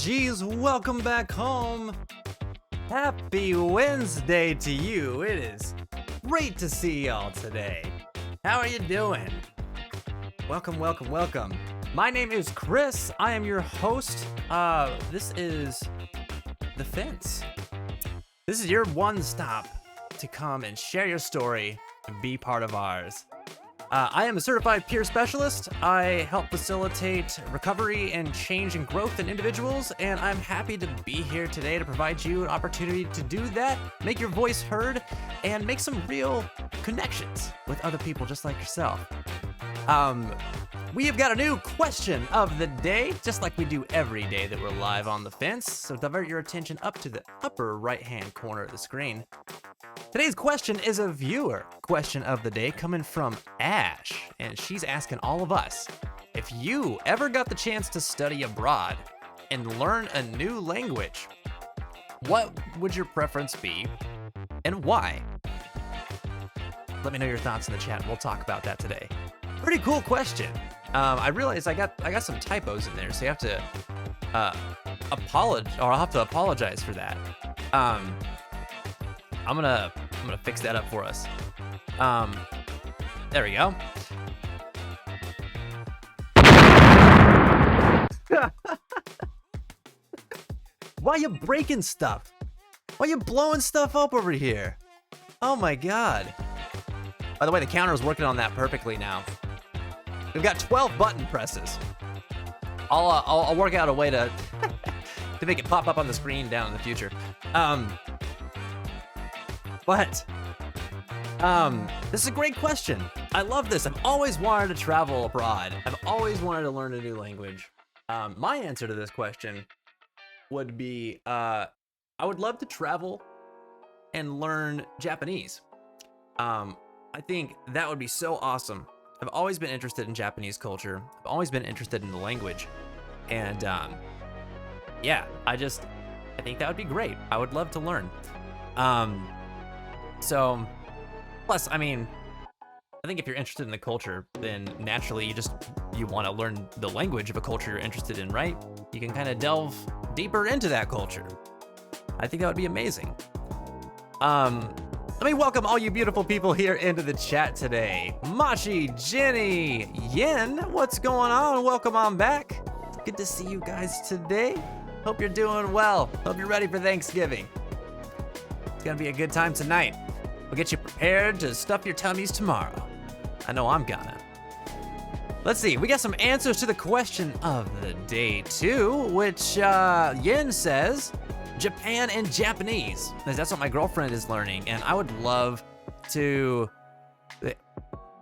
OGs, welcome back home. Happy Wednesday to you. It is great to see y'all today. How are you doing? Welcome. My name is Chris. I am your host. This is The Fence. This is your one stop to come and share your story and be part of ours. I am a certified peer specialist. I help facilitate recovery and change and growth in individuals, and I'm happy to be here today to provide you an opportunity to do that, make your voice heard, and make some real connections with other people just like yourself. We have got a new question of the day, just like we do every day that we're live on The Fence, so divert your attention up to the upper right-hand corner of the screen. Today's question is a viewer question of the day coming from Ash, and she's asking all of us, if you ever got the chance to study abroad and learn a new language, what would your preference be and why? Let me know your thoughts in the chat and we'll talk about that today. Pretty cool question. I realized I got some typos in there, so you have to I'll have to apologize for that. I'm gonna fix that up for us. There we go. Why you breaking stuff? Why you blowing stuff up over here? Oh my god. By the way, the counter is working on that perfectly now. We've got 12 button presses. I'll work out a way to to make it pop up on the screen down in the future. This is a great question. I love this. I've always wanted to travel abroad. I've always wanted to learn a new language. My answer to this question would be, I would love to travel and learn Japanese. I think that would be so awesome. I've always been interested in Japanese culture. I've always been interested in the language. And yeah, I think that would be great. I would love to learn. So, plus, I mean, I think if you're interested in the culture, then naturally you want to learn the language of a culture you're interested in, right? You can kind of delve deeper into that culture. I think that would be amazing. Let me welcome all you beautiful people here into the chat today. Machi, Jenny, Yin, what's going on? Welcome on back. Good to see you guys today. Hope you're doing well. Hope you're ready for Thanksgiving. It's gonna be a good time tonight. We'll get you prepared to stuff your tummies tomorrow. I know I'm gonna. Let's see, we got some answers to the question of the day too, which Yin says, Japan and Japanese. That's what my girlfriend is learning, and I would love to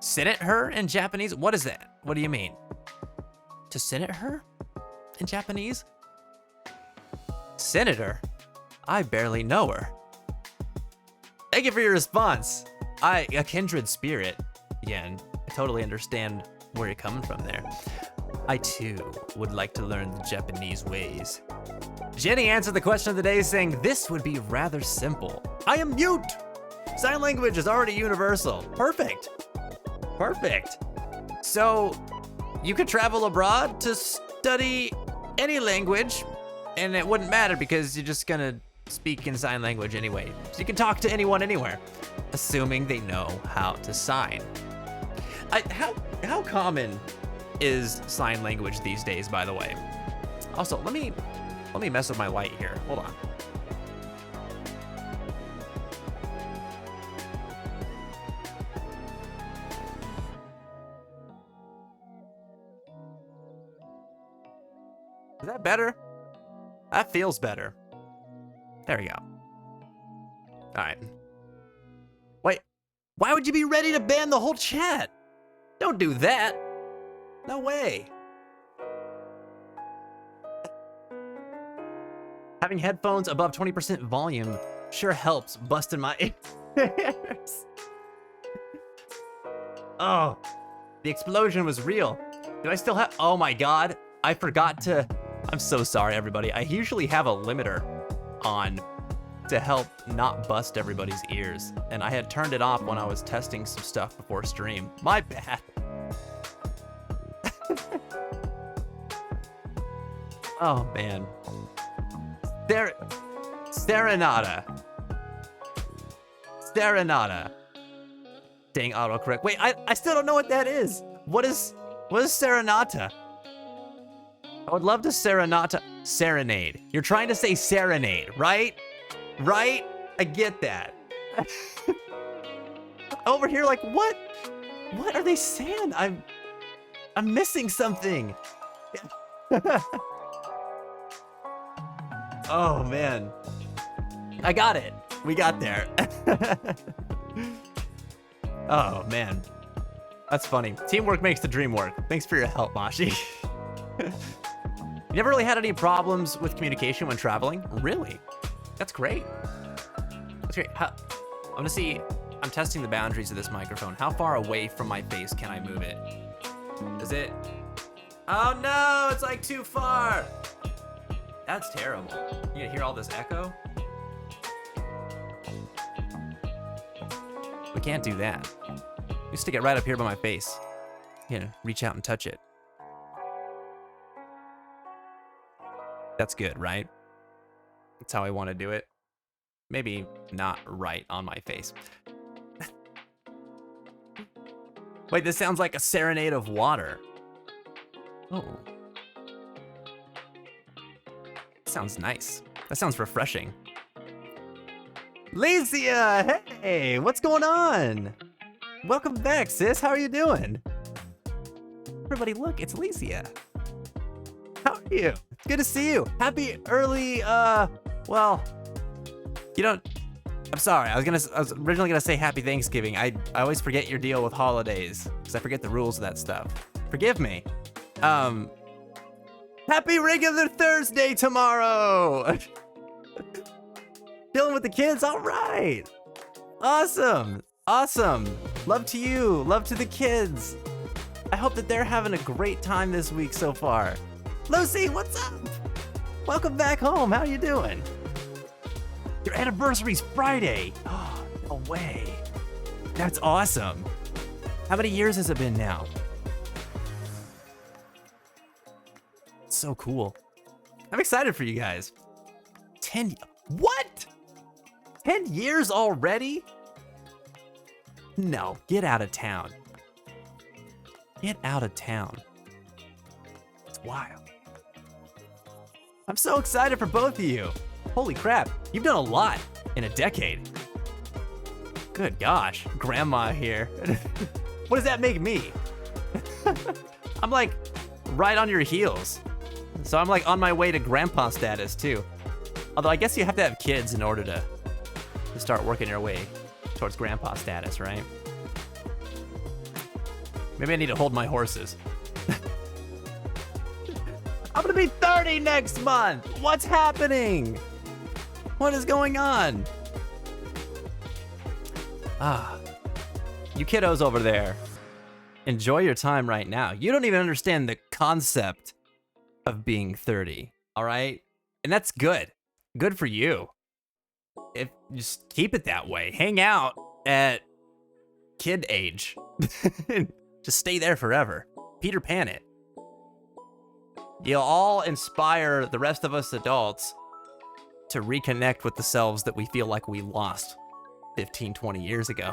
senate her in Japanese. What is that? What do you mean? To senate her in Japanese? Senator? I barely know her. Thank you for your response. A kindred spirit, Yen. I totally understand where you're coming from there. I too would like to learn the Japanese ways. Jenny answered the question of the day saying, this would be rather simple. I am mute. Sign language is already universal. Perfect. So you could travel abroad to study any language and it wouldn't matter because you're just gonna speak in sign language anyway. So you can talk to anyone anywhere, assuming they know how to sign. How common is sign language these days, by the way? Also, let me mess with my light here. Hold on. Is that better? That feels better. There we go. All right. Wait, why would you be ready to ban the whole chat? Don't do that. No way. Having headphones above 20% volume sure helps busting my ears. Oh, the explosion was real. Do I still have, oh my God, I forgot to, I'm so sorry everybody. I usually have a limiter on to help not bust everybody's ears. And I had turned it off when I was testing some stuff before stream. My bad. Oh, man. Serenata. Serenata. Dang autocorrect. Wait, I still don't know what that is. What is Serenata? I would love to serenade. You're trying to say serenade, right? Right? I get that. Over here, like, what? What are they saying? I'm missing something. Oh, man. I got it. We got there. Oh, man. That's funny. Teamwork makes the dream work. Thanks for your help, Mashi. You never really had any problems with communication when traveling? Really? That's great. That's great. I'm gonna see, I'm testing the boundaries of this microphone. How far away from my face can I move it? Is it? Oh no, it's like too far. That's terrible. You gonna hear all this echo? We can't do that. You stick it right up here by my face. You know, reach out and touch it. That's good, right? That's how I want to do it. Maybe not right on my face. Wait, this sounds like a serenade of water. Oh. Sounds nice. That sounds refreshing. Licia, hey, what's going on? Welcome back, sis. How are you doing? Everybody, look, it's Licia. How are you? It's good to see you. Happy early, well, you don't, I'm sorry. I was originally gonna say happy Thanksgiving. I always forget your deal with holidays because I forget the rules of that stuff. Forgive me. Happy regular Thursday tomorrow. Chilling with the kids. All right. Awesome. Awesome. Love to you. Love to the kids. I hope that they're having a great time this week so far. Lucy, what's up? Welcome back home. How you doing? Your anniversary's Friday. Oh, no way. That's awesome. How many years has it been now? It's so cool. I'm excited for you guys. 10, what? 10 years already? No, get out of town. Get out of town. It's wild. I'm so excited for both of you. Holy crap, you've done a lot in a decade. Good gosh, grandma here. What does that make me? I'm like right on your heels. So I'm like on my way to grandpa status too. Although I guess you have to have kids in order to start working your way towards grandpa status, right? Maybe I need to hold my horses. I'm gonna be 30 next month. What's happening? What is going on? Ah, you kiddos over there, enjoy your time right now. You don't even understand the concept of being 30, all right? And that's good. Good for you. If just keep it that way. Hang out at kid age. Just stay there forever. Peter Pan it. You'll all inspire the rest of us adults to reconnect with the selves that we feel like we lost 15, 20 years ago.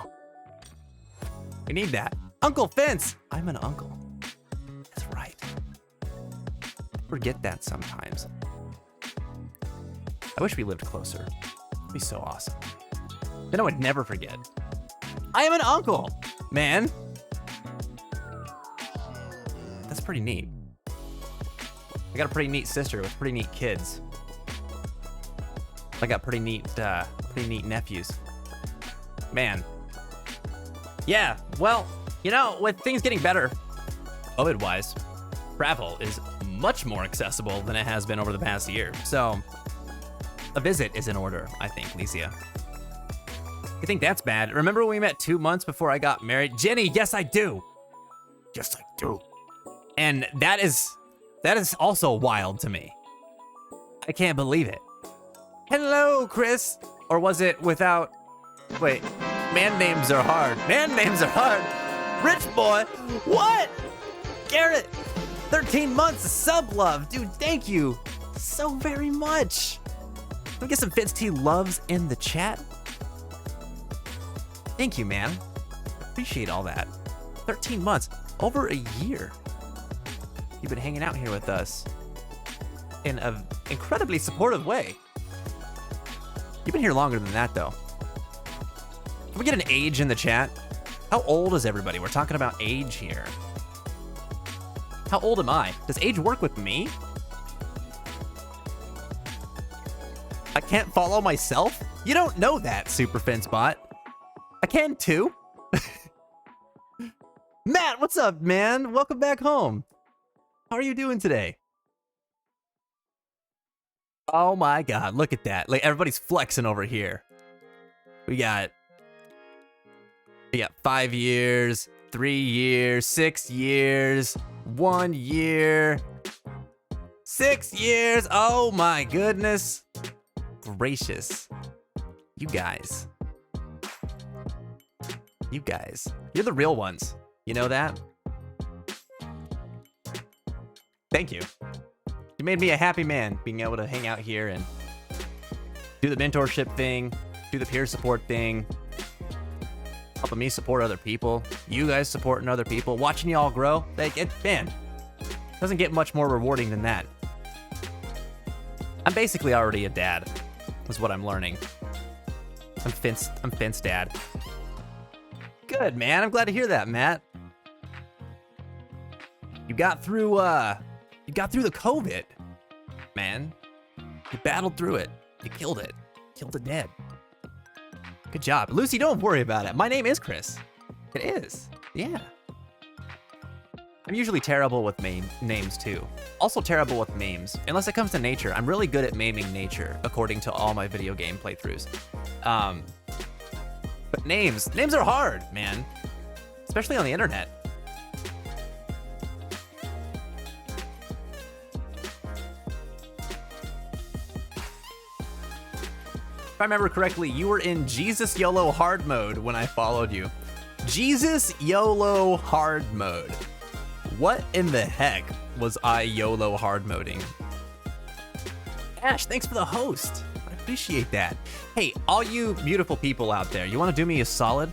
We need that. Uncle Vince! I'm an uncle. That's right. I forget that sometimes. I wish we lived closer. It'd be so awesome. Then I would never forget. I am an uncle, man. That's pretty neat. I got a pretty neat sister with pretty neat kids. I got pretty neat nephews. Man. Yeah, well, you know, with things getting better, COVID-wise, travel is much more accessible than it has been over the past year. So, a visit is in order, I think, Licia. You think that's bad? Remember when we met 2 months before I got married? Jenny, yes, I do. Yes, I do. And that is also wild to me. I can't believe it. Hello, Chris. Or was it without, wait, man names are hard. Man names are hard. Rich boy, what? Garrett, 13 months of sub love. Dude, thank you. so very much. Let me get some Fitz T loves in the chat. Thank you, man. Appreciate all that. 13 months, over a year. You've been hanging out here with us in an incredibly supportive way. You've been here longer than that, though. Can we get an age in the chat? How old is everybody? We're talking about age here. How old am I? Does age work with me? I can't follow myself? You don't know that, SuperFenceBot. I can too. Matt, what's up, man? Welcome back home. How are you doing today? Oh my God, look at that. Like, everybody's flexing over here. We got 5 years, 3 years, 6 years, 1 year, 6 years. Oh my goodness gracious. You guys, you're the real ones. You know that? Thank you. You made me a happy man being able to hang out here and do the mentorship thing, do the peer support thing, helping me support other people, you guys supporting other people, watching y'all grow. Like, man, doesn't get much more rewarding than that. I'm basically already a dad, is what I'm learning. I'm Fin's dad. Good, man. I'm glad to hear that, Matt. You got through the COVID, man. You battled through it. You killed it. Killed it dead. Good job. Lucy, don't worry about it. My name is Chris. It is. Yeah. I'm usually terrible with names too. Also terrible with memes. Unless it comes to nature. I'm really good at maiming nature, according to all my video game playthroughs. But names are hard, man. Especially on the internet. If I remember correctly, you were in Jesus YOLO hard mode when I followed you. Jesus YOLO hard mode. What in the heck was I YOLO hard moding? Ash, thanks for the host. I appreciate that. Hey, all you beautiful people out there, you want to do me a solid?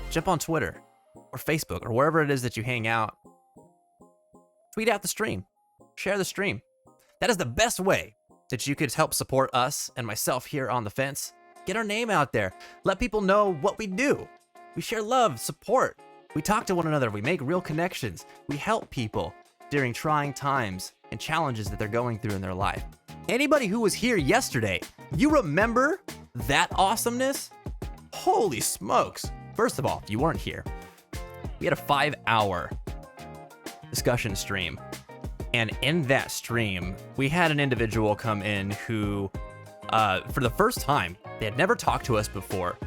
Jump on Twitter or Facebook or wherever it is that you hang out. Tweet out the stream. Share the stream. That is the best way that you could help support us and myself here on the fence. Get our name out there. Let people know what we do. We share love, support. We talk to one another. We make real connections. We help people during trying times and challenges that they're going through in their life. Anybody who was here yesterday, you remember that awesomeness? Holy smokes. First of all, if you weren't here, we had a 5-hour discussion stream. And in that stream, we had an individual come in who, for the first time, they had never talked to us before.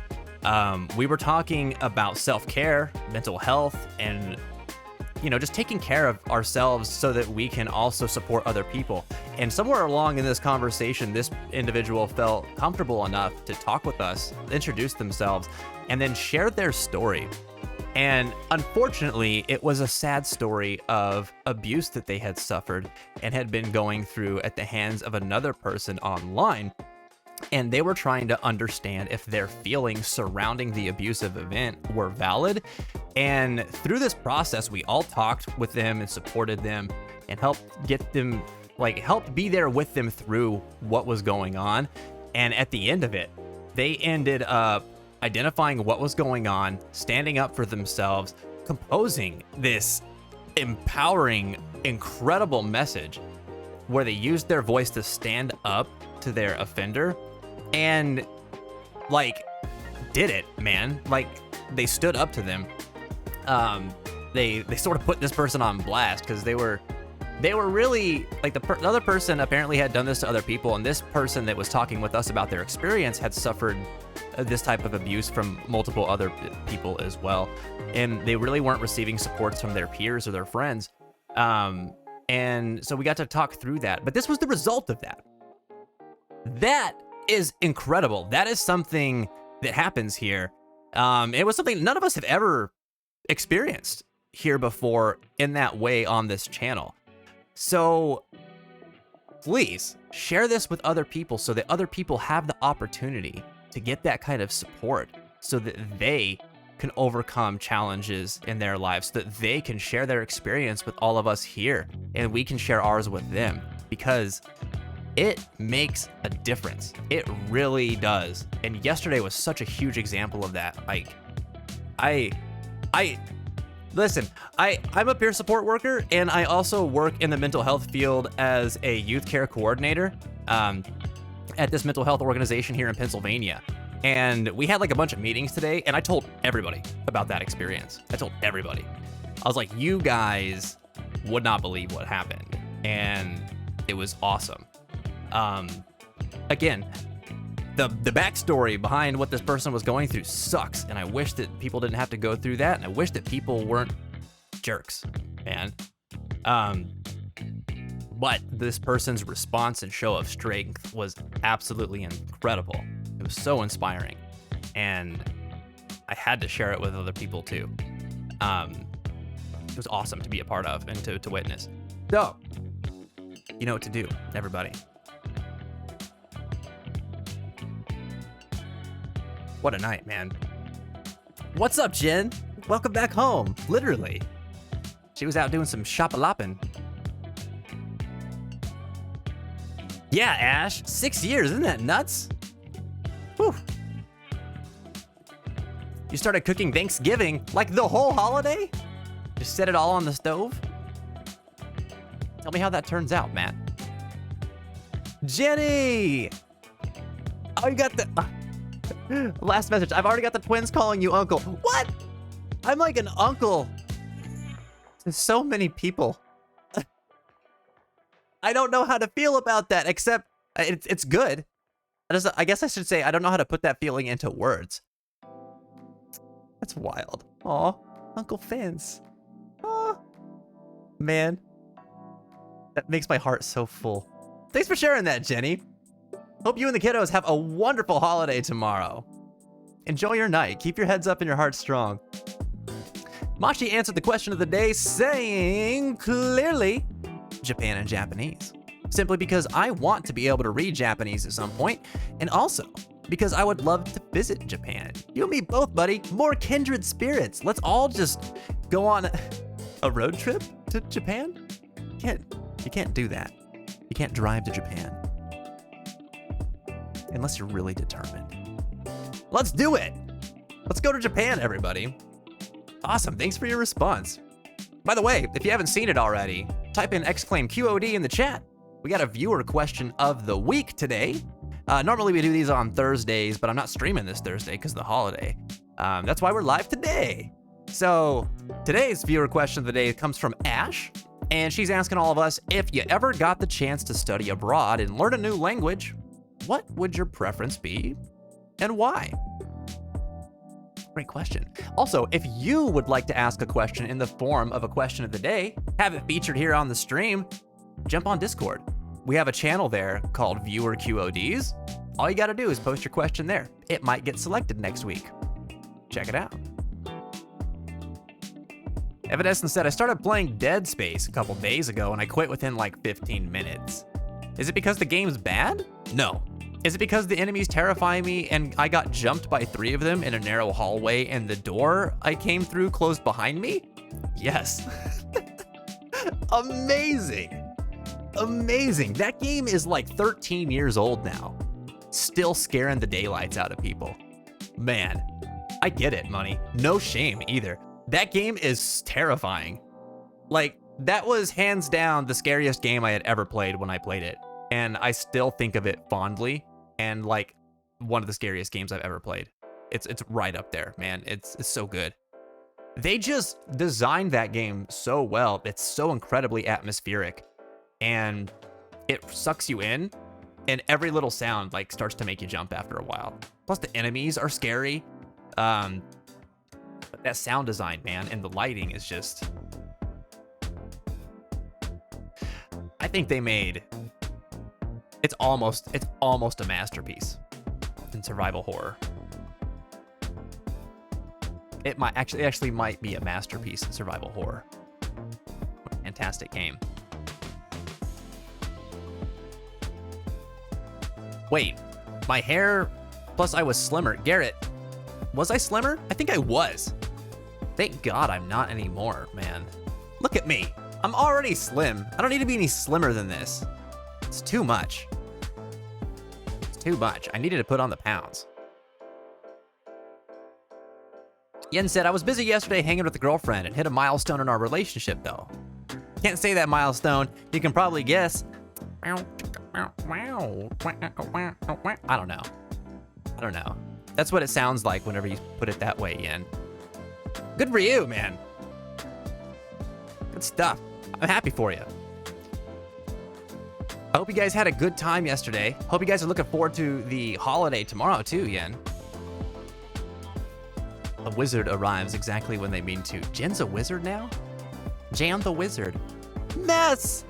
We were talking about self-care, mental health, and, just taking care of ourselves so that we can also support other people. And somewhere along in this conversation, this individual felt comfortable enough to talk with us, introduce themselves, and then share their story. And unfortunately, it was a sad story of abuse that they had suffered and had been going through at the hands of another person online. And they were trying to understand if their feelings surrounding the abusive event were valid. And through this process, we all talked with them and supported them and helped get them, helped be there with them through what was going on. And at the end of it, they ended up identifying what was going on, standing up for themselves, composing this empowering, incredible message where they used their voice to stand up to their offender and did it, man. They stood up to them. They sort of put this person on blast because they were really the other person apparently had done this to other people, and this person that was talking with us about their experience had suffered this type of abuse from multiple other people as well, and they really weren't receiving supports from their peers or their friends, and so we got to talk through that. But this was the result of that. That is incredible. That is something that happens here. It was something none of us have ever experienced here before in that way on this channel. So please share this with other people so that other people have the opportunity to get that kind of support so that they can overcome challenges in their lives, so that they can share their experience with all of us here and we can share ours with them, because it makes a difference. It really does. And yesterday was such a huge example of that. Like, listen, I'm a peer support worker, and I also work in the mental health field as a youth care coordinator at this mental health organization here in Pennsylvania. And we had like a bunch of meetings today, and I told everybody about that experience. I told everybody. I was like, you guys would not believe what happened. And it was awesome. Again, the backstory behind what this person was going through sucks, and I wish that people didn't have to go through that, and I wish that people weren't jerks, man. But this person's response and show of strength was absolutely incredible. It was so inspiring, and I had to share it with other people too. It was awesome to be a part of and to witness. So, you know what to do, everybody. What a night, man. What's up, Jen? Welcome back home, literally. She was out doing some shop-a-lopping. Yeah, Ash, 6 years, isn't that nuts? Whew. You started cooking Thanksgiving, like the whole holiday? Just set it all on the stove? Tell me how that turns out, Matt. Jenny! Oh, you got the... last message. I've already got the twins calling you uncle. What? I'm like an uncle to so many people. I don't know how to feel about that, except it's good. I guess I should say I don't know how to put that feeling into words. That's wild. Aw, Uncle Vince. Aw, man. That makes my heart so full. Thanks for sharing that, Jenny. Hope you and the kiddos have a wonderful holiday tomorrow. Enjoy your night. Keep your heads up and your heart strong. Mashi answered the question of the day saying, clearly, Japan and Japanese. Simply because I want to be able to read Japanese at some point, and also because I would love to visit Japan. You and me both, buddy. More kindred spirits. Let's all just go on a road trip to Japan. You can't do that. You can't drive to Japan. Unless you're really determined. Let's do it! Let's go to Japan, everybody. Awesome, thanks for your response. By the way, if you haven't seen it already, type in !QOD in the chat. We got a viewer question of the week today. Normally we do these on Thursdays, but I'm not streaming this Thursday because of the holiday. That's why we're live today. So today's viewer question of the day comes from Ash, and she's asking all of us, if you ever got the chance to study abroad and learn a new language, what would your preference be and why? Great question. Also, if you would like to ask a question in the form of a question of the day, have it featured here on the stream, jump on Discord. We have a channel there called Viewer QODs. All you gotta do is post your question there. It might get selected next week. Check it out. Evanescence said, I started playing Dead Space a couple days ago and I quit within like 15 minutes. Is it because the game's bad? No. Is it because the enemies terrify me and I got jumped by 3 of them in a narrow hallway and the door I came through closed behind me? Yes. Amazing. Amazing. That game is like 13 years old now. Still scaring the daylights out of people. Man, I get it, Money. No shame either. That game is terrifying. Like, that was hands down the scariest game I had ever played when I played it. And I still think of it fondly and like one of the scariest games I've ever played. It's right up there, man. It's so good. They just designed that game so well. It's so incredibly atmospheric and it sucks you in, and every little sound like starts to make you jump after a while. Plus the enemies are scary. But that sound design, man, and the lighting is just, I think they made, it's almost a masterpiece in survival horror. It actually might be a masterpiece in survival horror. Fantastic game. Wait, my hair, plus I was slimmer. Garrett, was I slimmer? I think I was. Thank God I'm not anymore, man. Look at me. I'm already slim. I don't need to be any slimmer than this. It's too much. It's too much. I needed to put on the pounds. Yen said, I was busy yesterday hanging with a girlfriend and hit a milestone in our relationship, though. Can't say that milestone. You can probably guess. I don't know. I don't know. That's what it sounds like whenever you put it that way, Yen. Good for you, man. Good stuff. I'm happy for you. I hope you guys had a good time yesterday. Hope you guys are looking forward to the holiday tomorrow too, Yen. A wizard arrives exactly when they mean to. Jen's a wizard now? Jan the wizard. Mess!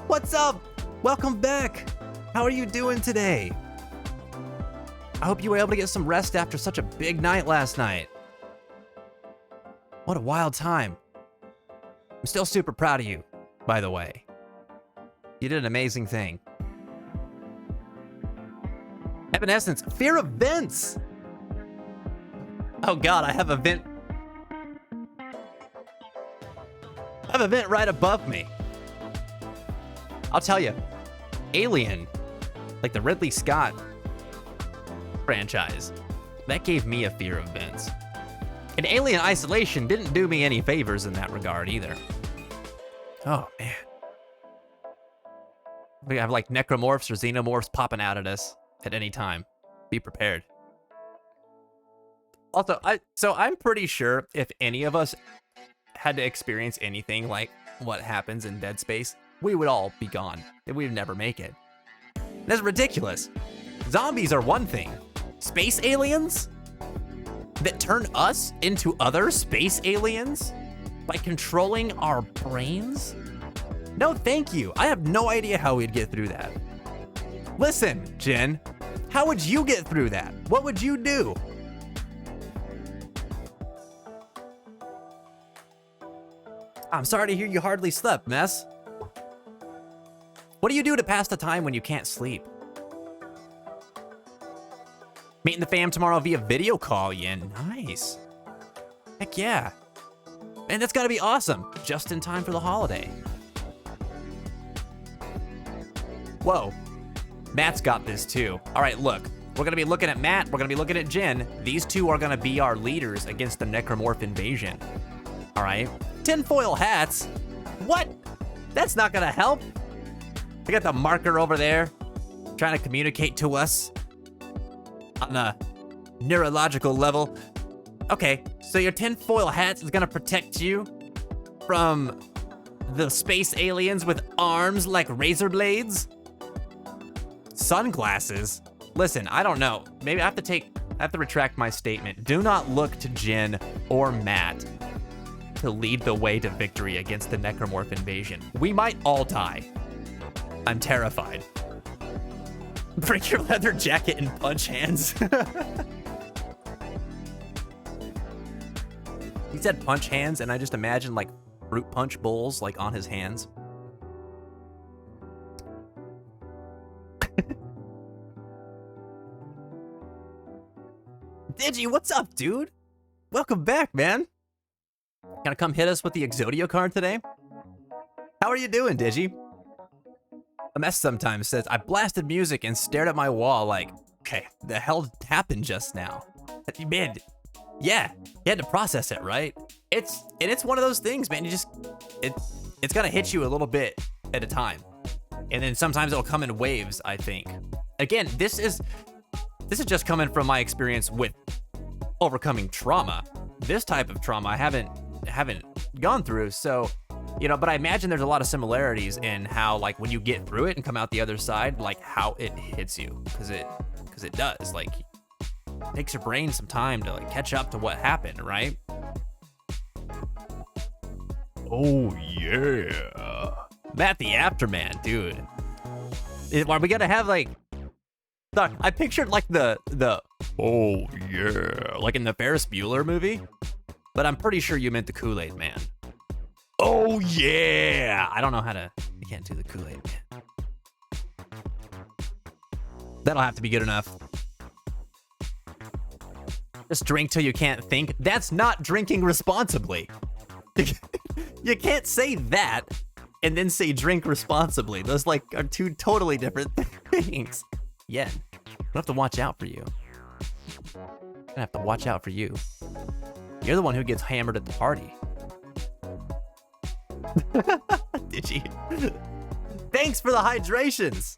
What's up? Welcome back. How are you doing today? I hope you were able to get some rest after such a big night last night. What a wild time. I'm still super proud of you, by the way. You did an amazing thing. Evanescence, fear of vents. Oh God, I have a vent. I have a vent right above me. I'll tell you, Alien, like the Ridley Scott franchise, that gave me a fear of vents. And Alien Isolation didn't do me any favors in that regard either. Oh man. We have like necromorphs or xenomorphs popping out at us at any time. Be prepared. Also, I'm pretty sure if any of us had to experience anything like what happens in Dead Space, we would all be gone. We would never make it. That's ridiculous. Zombies are one thing. Space aliens that turn us into other space aliens by controlling our brains? No, thank you. I have no idea how we'd get through that. Listen, Jen, how would you get through that? What would you do? I'm sorry to hear you hardly slept, Mess. What do you do to pass the time when you can't sleep? Meeting the fam tomorrow via video call, Yin. Nice. Heck yeah. Man, that's gotta be awesome. Just in time for the holiday. Whoa. Matt's got this too. All right, look. We're gonna be looking at Matt. We're gonna be looking at Jin. These two are gonna be our leaders against the necromorph invasion. All right. Tinfoil hats? What? That's not gonna help. We got the marker over there trying to communicate to us on a neurological level. Okay, so your tinfoil hats is gonna protect you from the space aliens with arms like razor blades? Sunglasses? Listen, I don't know. Maybe I have to retract my statement. Do not look to Jin or Matt to lead the way to victory against the necromorph invasion. We might all die. I'm terrified. Bring your leather jacket and punch hands. He said punch hands, and I just imagined like fruit punch bowls like on his hands. Digi, what's up, dude? Welcome back, man. Gonna come hit us with the Exodio card today? How are you doing, Digi? A mess sometimes says, I blasted music and stared at my wall like, okay, the hell happened just now? Man, yeah, you had to process it, right? It's one of those things, man. It's gonna hit you a little bit at a time. And then sometimes it'll come in waves, I think. Again, this is just coming from my experience with overcoming trauma. This type of trauma I haven't gone through, so but I imagine there's a lot of similarities in how, like, when you get through it and come out the other side, like how it hits you, because it does, like, it takes your brain some time to like catch up to what happened, right? Oh yeah, Matt the Afterman, dude. Are we gonna have like? I pictured like the oh yeah, like in the Ferris Bueller movie, but I'm pretty sure you meant the Kool-Aid Man. Oh yeah! I don't know how to. I can't do the Kool-Aid Man. That'll have to be good enough. Just drink till you can't think. That's not drinking responsibly. You can't say that and then say drink responsibly. Those like are two totally different things. Yeah, I have to watch out for you. I have to watch out for you. You're the one who gets hammered at the party. Did you? Thanks for the hydrations.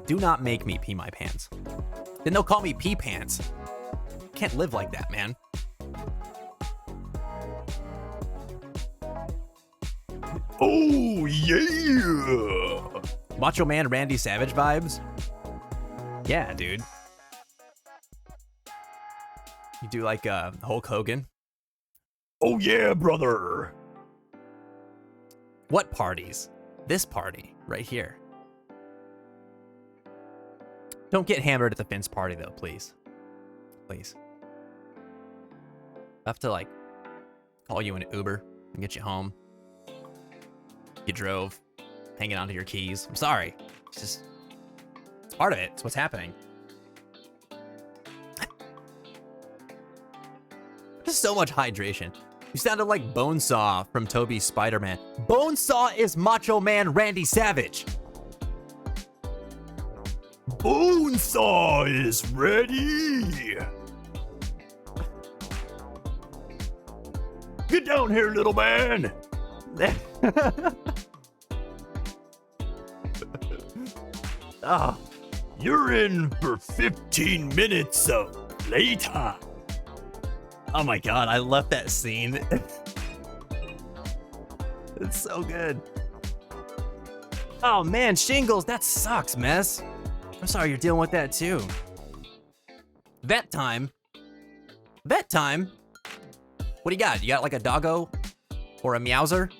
Do not make me pee my pants. Then they'll call me pee pants. Can't live like that, man. Oh, yeah. Macho Man Randy Savage vibes? Yeah, dude. You do like Hulk Hogan? Oh, yeah, brother. What parties? This party, right here. Don't get hammered at the Vince party, though, please. Please. I have to, like, call you an Uber and get you home. You drove, hanging onto your keys. I'm sorry. It's just, it's part of it. It's what's happening. Just so much hydration. You sounded like Bonesaw from Toby's Spider-Man. Bonesaw is Macho Man Randy Savage. Bonesaw is ready. Get down here, little man. Oh, you're in for 15 minutes of playtime. Oh my god, I love that scene. It's so good. Oh man, shingles, that sucks, Mess. I'm sorry you're dealing with that too. Vet time. Vet time? What do you got? You got like a doggo? Or a meowser?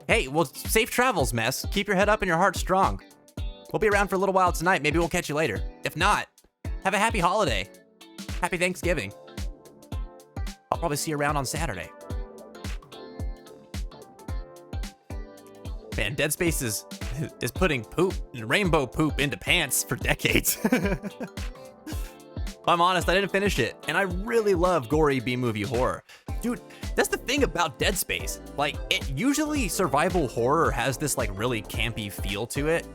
Hey, well, safe travels, Mess. Keep your head up and your heart strong. We'll be around for a little while tonight. Maybe we'll catch you later. If not, have a happy holiday. Happy Thanksgiving. I'll probably see you around on Saturday. Man, Dead Space is putting poop and rainbow poop into pants for decades. I'm honest, I didn't finish it, and I really love gory B-movie horror. Dude, that's the thing about Dead Space. Like, it usually survival horror has this like really campy feel to it.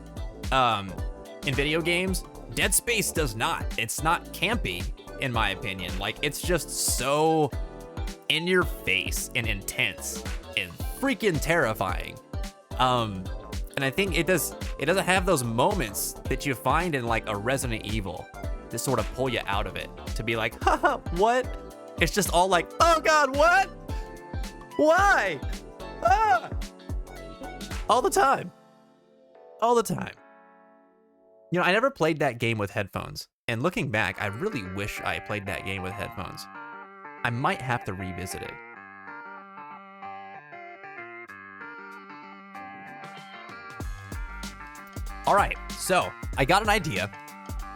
In video games, Dead Space does not. It's not campy, in my opinion. Like, it's just so in your face and intense and freaking terrifying. And I think it doesn't have those moments that you find in like a Resident Evil to sort of pull you out of it, to be like, haha, what? It's just all like, oh god, what? Why? Ah! All the time. All the time. You know, I never played that game with headphones. And looking back, I really wish I played that game with headphones. I might have to revisit it. All right, so I got an idea.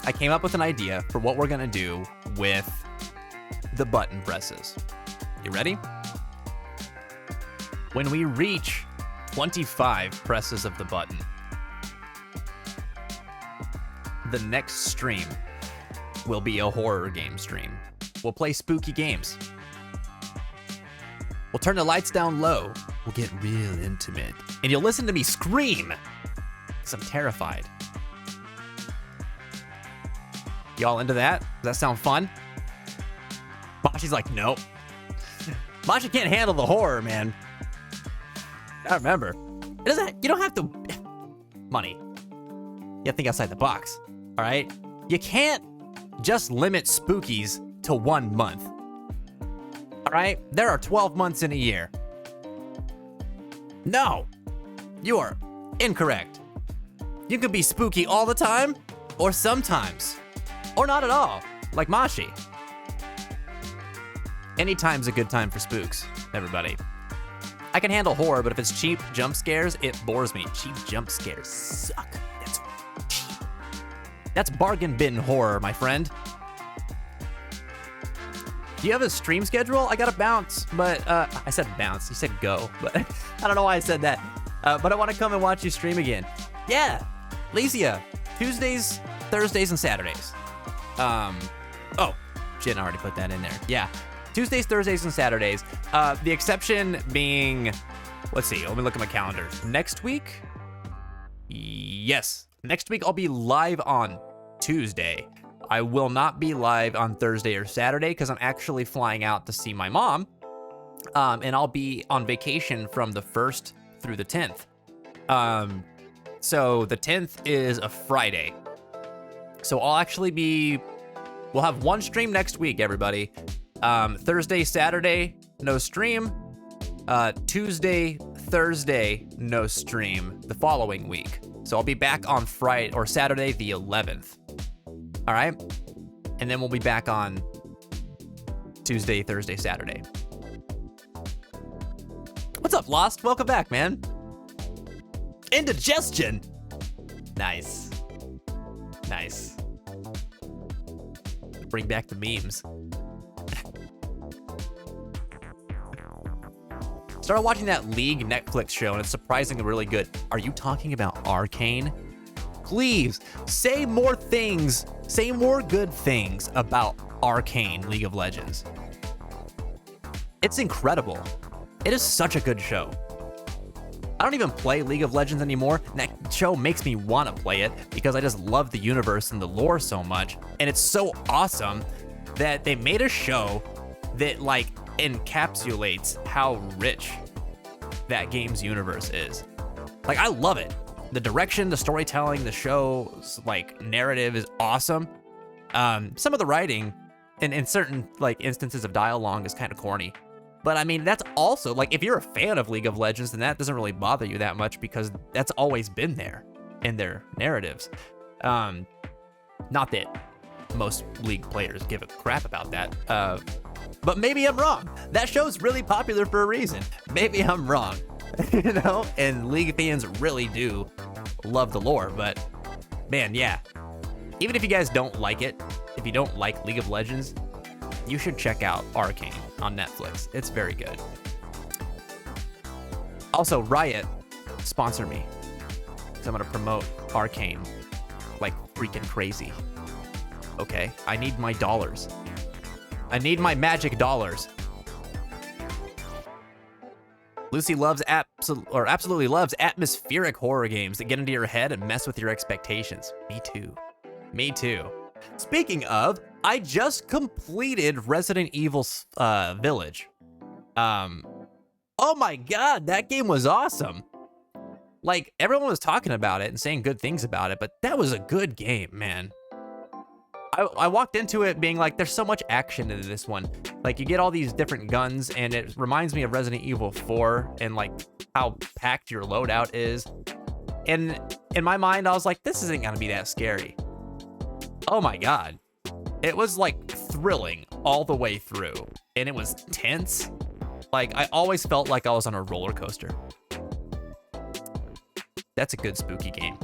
I came up with an idea for what we're gonna do with the button presses. You ready? When we reach 25 presses of the button, the next stream will be a horror game stream. We'll play spooky games. We'll turn the lights down low. We'll get real intimate. And you'll listen to me scream, because I'm terrified. Y'all into that? Does that sound fun? Mashi's like, nope. Mashi can't handle the horror, man. I remember. It doesn't. You don't have to. Money. You have to think outside the box. All right. You can't just limit spookies to 1 month. All right. There are 12 months in a year. No, you are incorrect. You can be spooky all the time, or sometimes, or not at all, like Mashi. Anytime's a good time for spooks, everybody. I can handle horror, but if it's cheap jump scares, it bores me. Cheap jump scares suck. That's cheap. That's bargain bin horror, my friend. Do you have a stream schedule? I gotta bounce, but I said bounce. You said go, but I don't know why I said that. But I want to come and watch you stream again. Yeah, Lysia, Tuesdays, Thursdays, and Saturdays. Oh, Jen already put that in there. Yeah, Tuesdays, Thursdays, and Saturdays. The exception being, let's see, let me look at my calendar. Next week, yes, next week I'll be live on Tuesday. I will not be live on Thursday or Saturday because I'm actually flying out to see my mom. And I'll be on vacation from the 1st through the 10th. So the 10th is a Friday. So I'll actually we'll have one stream next week, everybody. Thursday, Saturday, no stream. Tuesday, Thursday, no stream the following week. So I'll be back on Friday or Saturday the 11th. All right, and then we'll be back on Tuesday, Thursday, Saturday. What's up, Lost? Welcome back, man. Indigestion. Nice. Nice. Bring back the memes. Started watching that League Netflix show, and it's surprisingly really good. Are you talking about Arcane? Please say more things, say more good things about Arcane League of Legends. It's incredible. It is such a good show. I don't even play League of Legends anymore. And that show makes me want to play it because I just love the universe and the lore so much. And it's so awesome that they made a show that like encapsulates how rich that game's universe is. Like, I love it. The direction, the storytelling, the show's like narrative is awesome. Some of the writing in certain like instances of dialogue is kind of corny. But I mean, that's also like, if you're a fan of League of Legends, then that doesn't really bother you that much because that's always been there in their narratives. Not that most League players give a crap about that. But maybe I'm wrong. That show's really popular for a reason. Maybe I'm wrong. You know, and League fans really do love the lore, but man, yeah. Even if you guys don't like it, if you don't like League of Legends, you should check out Arcane on Netflix. It's very good. Also, Riot, sponsor me, because I'm gonna promote Arcane like freaking crazy. Okay, I need my dollars. I need my magic dollars. Lucy loves absolutely loves atmospheric horror games that get into your head and mess with your expectations. Me too. Me too. Speaking of, I just completed Resident Evil Village. Oh my god, that game was awesome. Like, everyone was talking about it and saying good things about it, but that was a good game, man. I walked into it being like, there's so much action in this one. Like, you get all these different guns, and it reminds me of Resident Evil 4 and like how packed your loadout is. And in my mind, I was like, this isn't gonna be that scary. Oh my god. It was like thrilling all the way through, and it was tense. Like, I always felt like I was on a roller coaster. That's a good spooky game.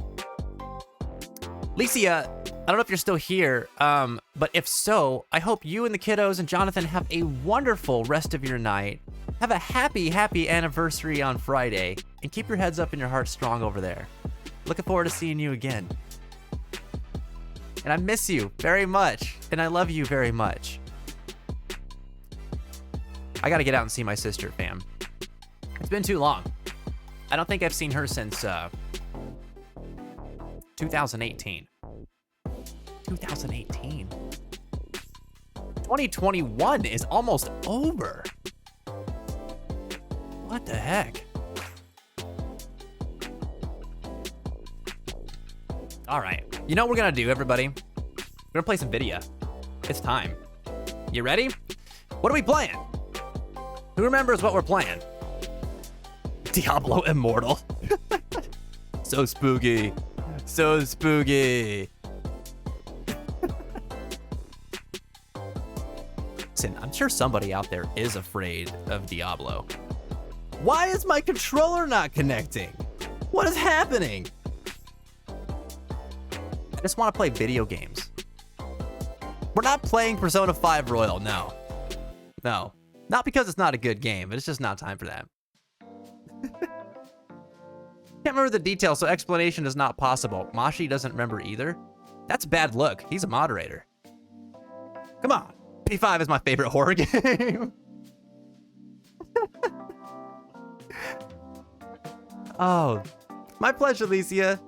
Lysia, I don't know if you're still here, but if so, I hope you and the kiddos and Jonathan have a wonderful rest of your night. Have a happy, happy anniversary on Friday, and keep your heads up and your hearts strong over there. Looking forward to seeing you again. And I miss you very much, and I love you very much. I gotta get out and see my sister, fam. It's been too long. I don't think I've seen her since 2018. 2018. 2021 is almost over. What the heck? All right. You know what we're gonna do, everybody? We're gonna play some video. It's time. You ready? What are we playing? Who remembers what we're playing? Diablo Immortal. So spooky. So spooky. Listen, I'm sure somebody out there is afraid of Diablo. Why is my controller not connecting? What is happening? I just want to play video games. We're not playing Persona 5 Royal, no. No. Not because it's not a good game, but it's just not time for that. Can't remember the details, so explanation is not possible. Mashi doesn't remember either. That's bad luck. He's a moderator. Come on. P5 is my favorite horror game. Oh, my pleasure, Alicia.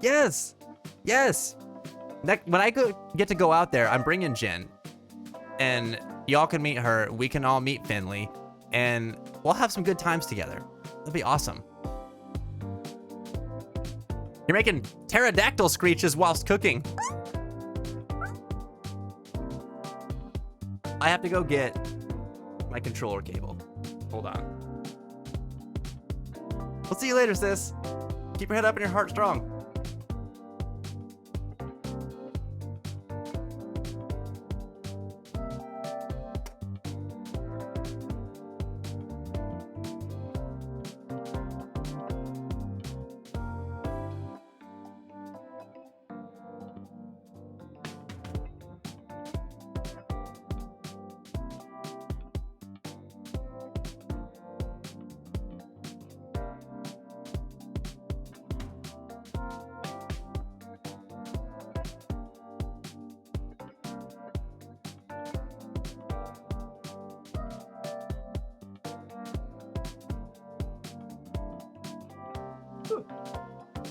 Yes. Yes. When I get to go out there, I'm bringing Jen. And y'all can meet her. We can all meet Finley. And we'll have some good times together. That'll be awesome. You're making pterodactyl screeches whilst cooking. I have to go get my controller cable. Hold on. We'll see you later, sis. Keep your head up and your heart strong.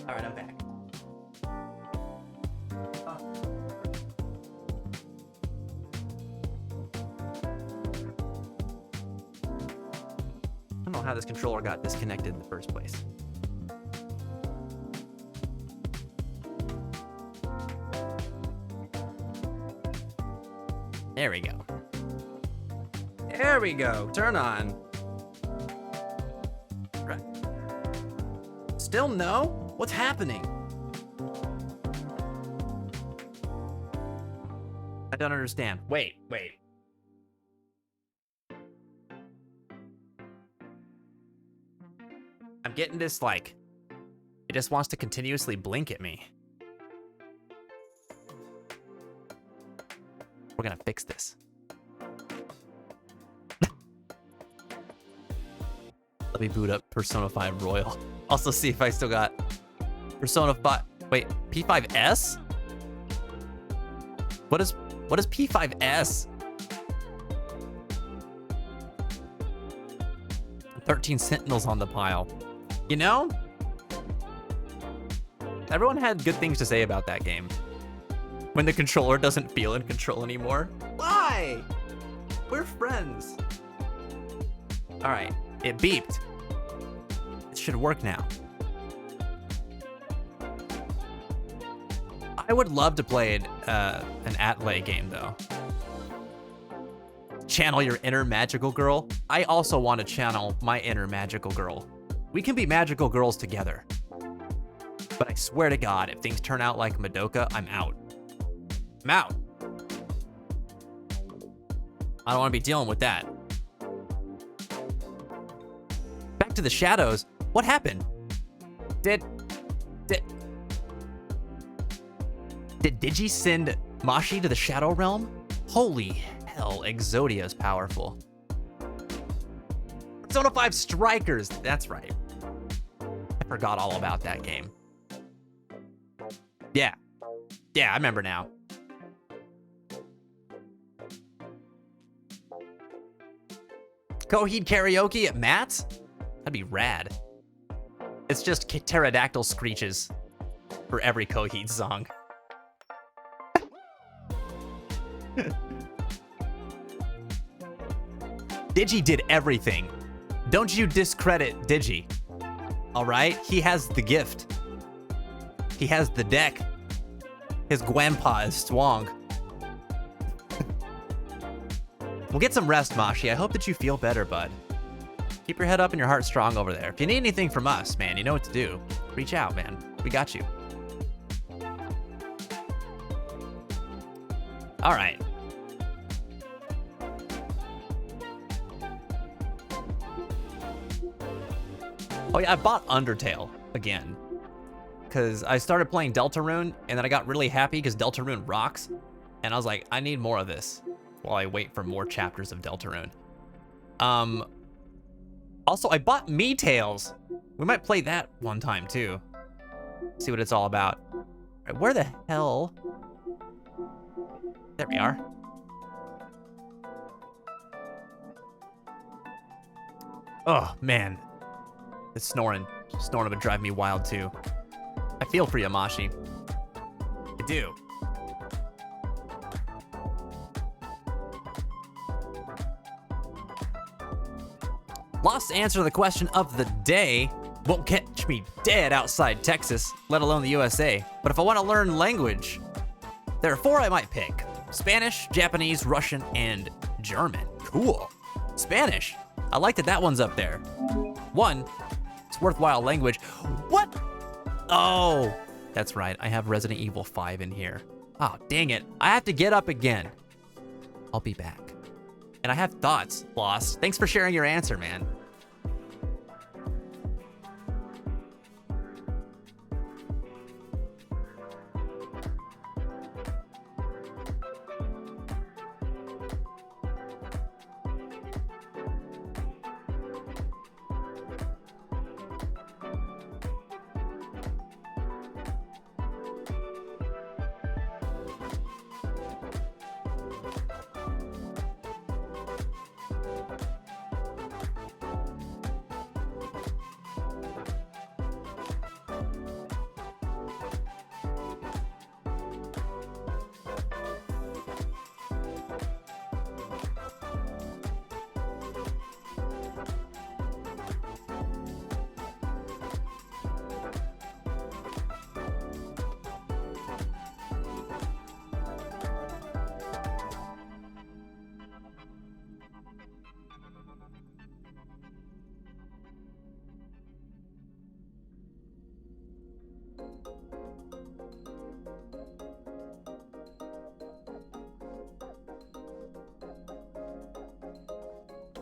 All right, I'm back. I don't know how this controller got disconnected in the first place. There we go. There we go. Turn on. Right. Still no? What's happening? I don't understand. Wait. I'm getting this, like, it just wants to continuously blink at me. We're gonna fix this. Let me boot up Persona 5 Royal. Also see if I still got Persona 5. Wait, P5S? What is P5S? 13 Sentinels on the pile. You know? Everyone had good things to say about that game. When the controller doesn't feel in control anymore. Why? We're friends. All right, it beeped. It should work now. I would love to play an Atlay game though. Channel your inner magical girl. I also want to channel my inner magical girl. We can be magical girls together. But I swear to God, if things turn out like Madoka, I'm out. I'm out. I don't want to be dealing with that. Back to the shadows. What happened? Did Digi send Mashi to the Shadow Realm? Holy hell, Exodia is powerful. Persona 5 Strikers, that's right. I forgot all about that game. Yeah, I remember now. Coheed karaoke at Matt's? That'd be rad. It's just pterodactyl screeches for every Coheed song. Digi did everything. Don't you discredit Digi. All right? He has the gift. He has the deck. His grandpa is Swang. We'll get some rest, Mashi. I hope that you feel better, bud. Keep your head up and your heart strong over there. If you need anything from us, man, you know what to do. Reach out, man. We got you. All right. Oh yeah, I bought Undertale again. Because I started playing Deltarune, and then I got really happy because Deltarune rocks. And I was like, I need more of this while I wait for more chapters of Deltarune. Also, I bought Me Tales. We might play that one time, too. See what it's all about. All right, where the hell? There we are. Oh, man. This snoring. Snoring would drive me wild, too. I feel for Yamashi. I do. Lost answer to the question of the day. Won't catch me dead outside Texas, let alone the USA. But if I want to learn language, there are 4 I might pick. Spanish, Japanese, Russian, and German. Cool. Spanish. I like that one's up there. 1, it's worthwhile language. What? Oh, that's right. I have Resident Evil 5 in here. Oh, dang it. I have to get up again. I'll be back. And I have thoughts, Lost. Thanks for sharing your answer, man.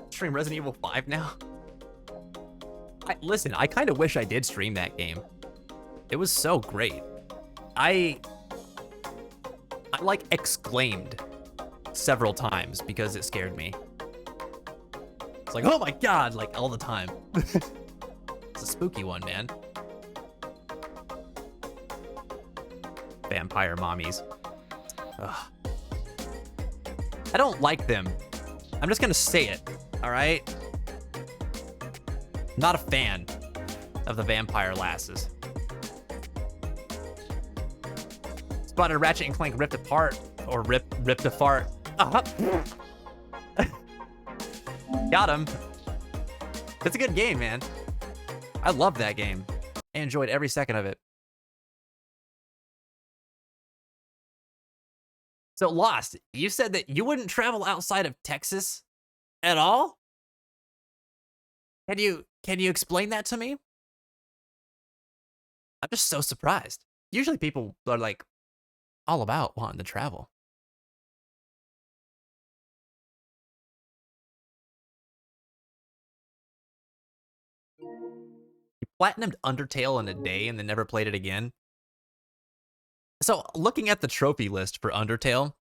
Stream Resident Evil 5 now? Listen, I kind of wish I did stream that game. It was so great. I like exclaimed several times because it scared me. It's like, oh my god, like all the time. It's a spooky one, man. Vampire mommies. Ugh. I don't like them. I'm just gonna say it, all right? Not a fan of the vampire lasses. Spotted Ratchet and Clank ripped apart, or ripped apart. Got him. It's a good game, man. I love that game. I enjoyed every second of it. So Lost, you said that you wouldn't travel outside of Texas at all? Can you explain that to me? I'm just so surprised. Usually people are like all about wanting to travel. You platinumed Undertale in a day and then never played it again? So looking at the trophy list for Undertale,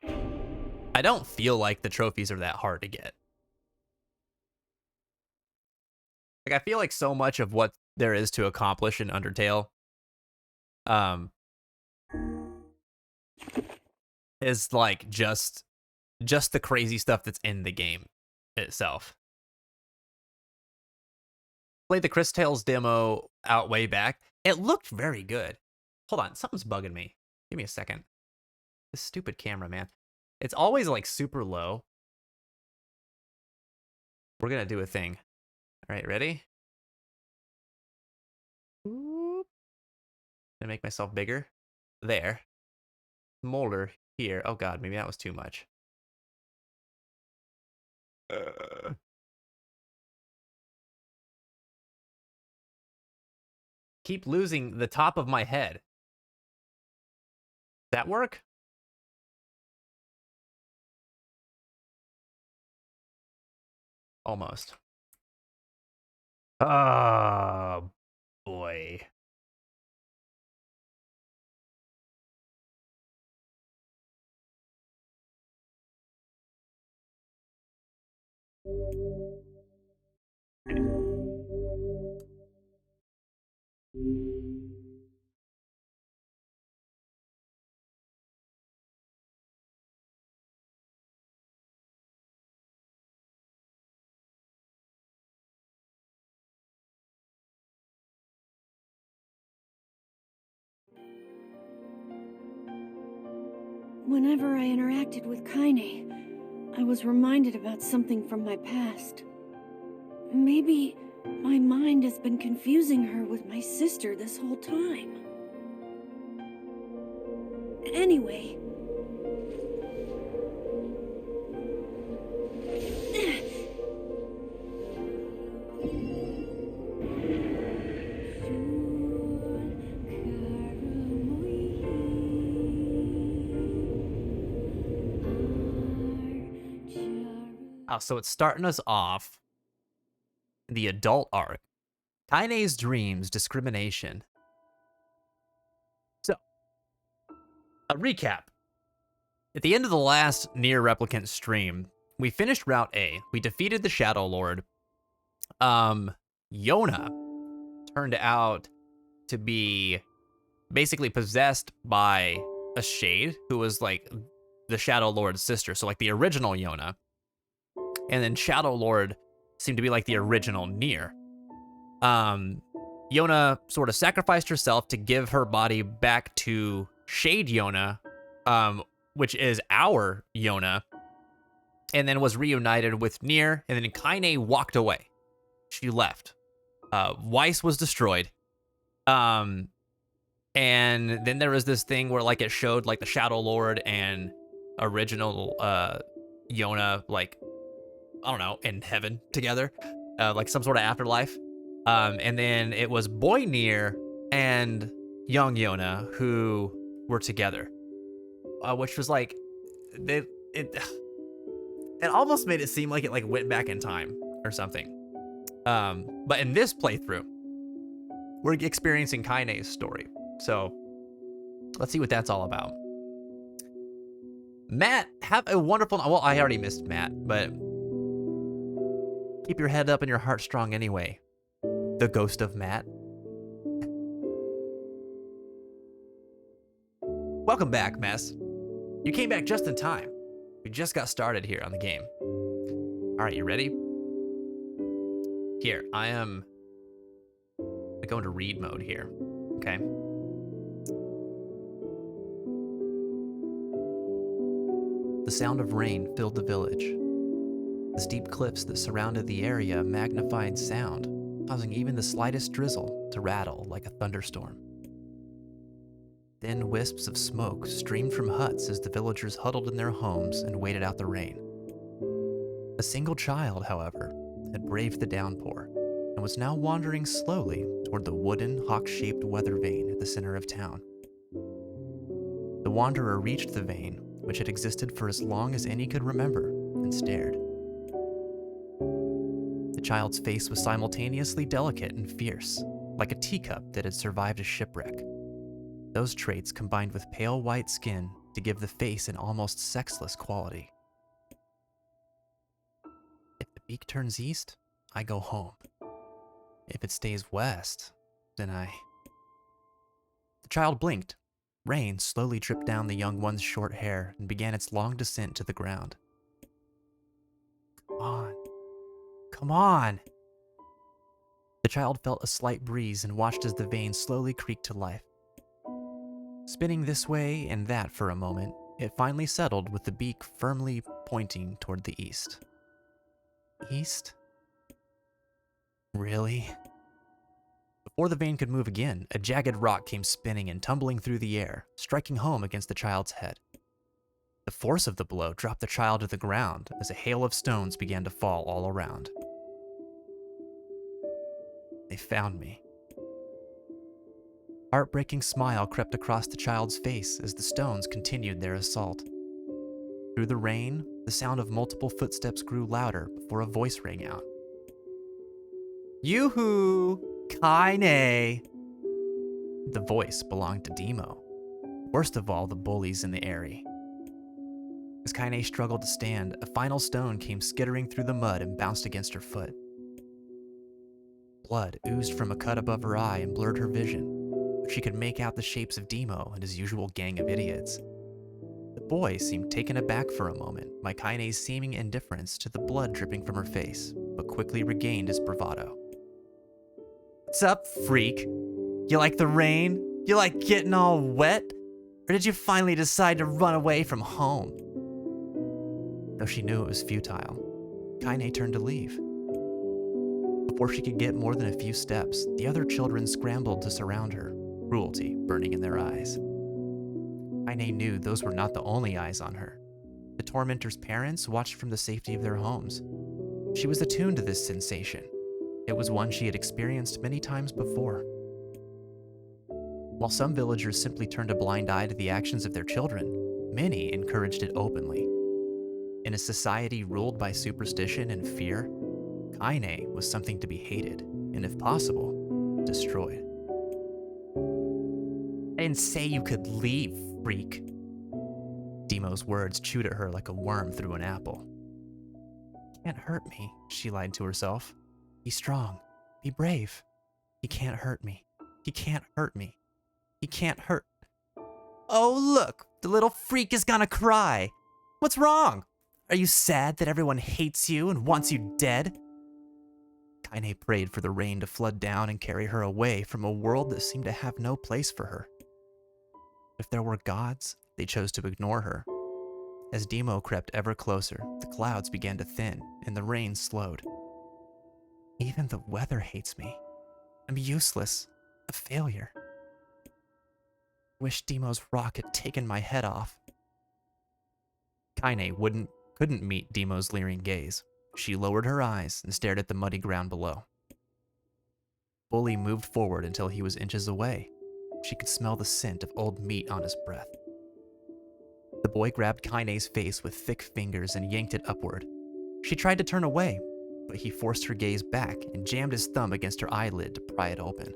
I don't feel like the trophies are that hard to get. Like, I feel like so much of what there is to accomplish in Undertale is like just the crazy stuff that's in the game itself. Played the Chris Tales demo out way back. It looked very good. Hold on, something's bugging me. Give me a second. This stupid camera, man. It's always like super low. We're gonna do a thing. All right, ready? Gonna make myself bigger. There. Smaller here. Oh god, maybe that was too much. Keep losing the top of my head. That work? Almost. Oh, boy. Whenever I interacted with Kaine, I was reminded about something from my past. Maybe my mind has been confusing her with my sister this whole time. Anyway. Oh, so it's starting us off the adult arc. Kaine's dreams, discrimination. So, a recap. At the end of the last Nier Replicant stream, we finished Route A. We defeated the Shadow Lord. Yona turned out to be basically possessed by a shade who was like the Shadow Lord's sister. So like the original Yona. And then Shadow Lord seemed to be like the original Nier. Yona sort of sacrificed herself to give her body back to Shade Yona, which is our Yona, and then was reunited with Nier, and then Kaine walked away. She left. Weiss was destroyed. And then there was this thing where like it showed like the Shadow Lord and original Yona, like, I don't know, in heaven together, like some sort of afterlife. And then it was Boy Nier and young Yona who were together, which was like, it almost made it seem like it like went back in time or something. But in this playthrough, we're experiencing Kaine's story. So let's see what that's all about. Matt, have a wonderful, well, I already missed Matt, but keep your head up and your heart strong anyway. The ghost of Matt. Welcome back, Mess. You came back just in time. We just got started here on the game. All right, you ready? Here, I am gonna go into read mode here, okay? The sound of rain filled the village. The steep cliffs that surrounded the area magnified sound, causing even the slightest drizzle to rattle like a thunderstorm. Thin wisps of smoke streamed from huts as the villagers huddled in their homes and waited out the rain. A single child, however, had braved the downpour and was now wandering slowly toward the wooden, hawk-shaped weather vane at the center of town. The wanderer reached the vane, which had existed for as long as any could remember, and stared. The child's face was simultaneously delicate and fierce, like a teacup that had survived a shipwreck. Those traits combined with pale white skin to give the face an almost sexless quality. If the beak turns east, I go home. If it stays west, then I... The child blinked. Rain slowly dripped down the young one's short hair and began its long descent to the ground. Come on. Come on! The child felt a slight breeze and watched as the vane slowly creaked to life. Spinning this way and that for a moment, it finally settled with the beak firmly pointing toward the east. East? Really? Before the vane could move again, a jagged rock came spinning and tumbling through the air, striking home against the child's head. The force of the blow dropped the child to the ground as a hail of stones began to fall all around. They found me. A heartbreaking smile crept across the child's face as the stones continued their assault. Through the rain, the sound of multiple footsteps grew louder before a voice rang out. Yoo-hoo! Kaine! The voice belonged to Demo. Worst of all, the bullies in the area. As Kaine struggled to stand, a final stone came skittering through the mud and bounced against her foot. Blood oozed from a cut above her eye and blurred her vision, but she could make out the shapes of Demo and his usual gang of idiots. The boy seemed taken aback for a moment by Kaine's seeming indifference to the blood dripping from her face, but quickly regained his bravado. "What's up, freak? You like the rain? You like getting all wet? Or did you finally decide to run away from home?" Though she knew it was futile, Kaine turned to leave. Before she could get more than a few steps, the other children scrambled to surround her, cruelty burning in their eyes. Kaine knew those were not the only eyes on her. The tormentor's parents watched from the safety of their homes. She was attuned to this sensation. It was one she had experienced many times before. While some villagers simply turned a blind eye to the actions of their children, many encouraged it openly. In a society ruled by superstition and fear, Kaine was something to be hated, and if possible, destroyed. "I didn't say you could leave, freak." Demo's words chewed at her like a worm through an apple. "He can't hurt me," she lied to herself. "Be strong. Be brave. He can't hurt me. He can't hurt me. He can't hurt." "Oh, look! The little freak is gonna cry! What's wrong? Are you sad that everyone hates you and wants you dead?" Kaine prayed for the rain to flood down and carry her away from a world that seemed to have no place for her. If there were gods, they chose to ignore her. As Demo crept ever closer, the clouds began to thin and the rain slowed. "Even the weather hates me. I'm useless, a failure. Wish Demo's rock had taken my head off." Kaine couldn't meet Demo's leering gaze. She lowered her eyes and stared at the muddy ground below. Bully moved forward until he was inches away. She could smell the scent of old meat on his breath. The boy grabbed Kaine's face with thick fingers and yanked it upward. She tried to turn away, but he forced her gaze back and jammed his thumb against her eyelid to pry it open.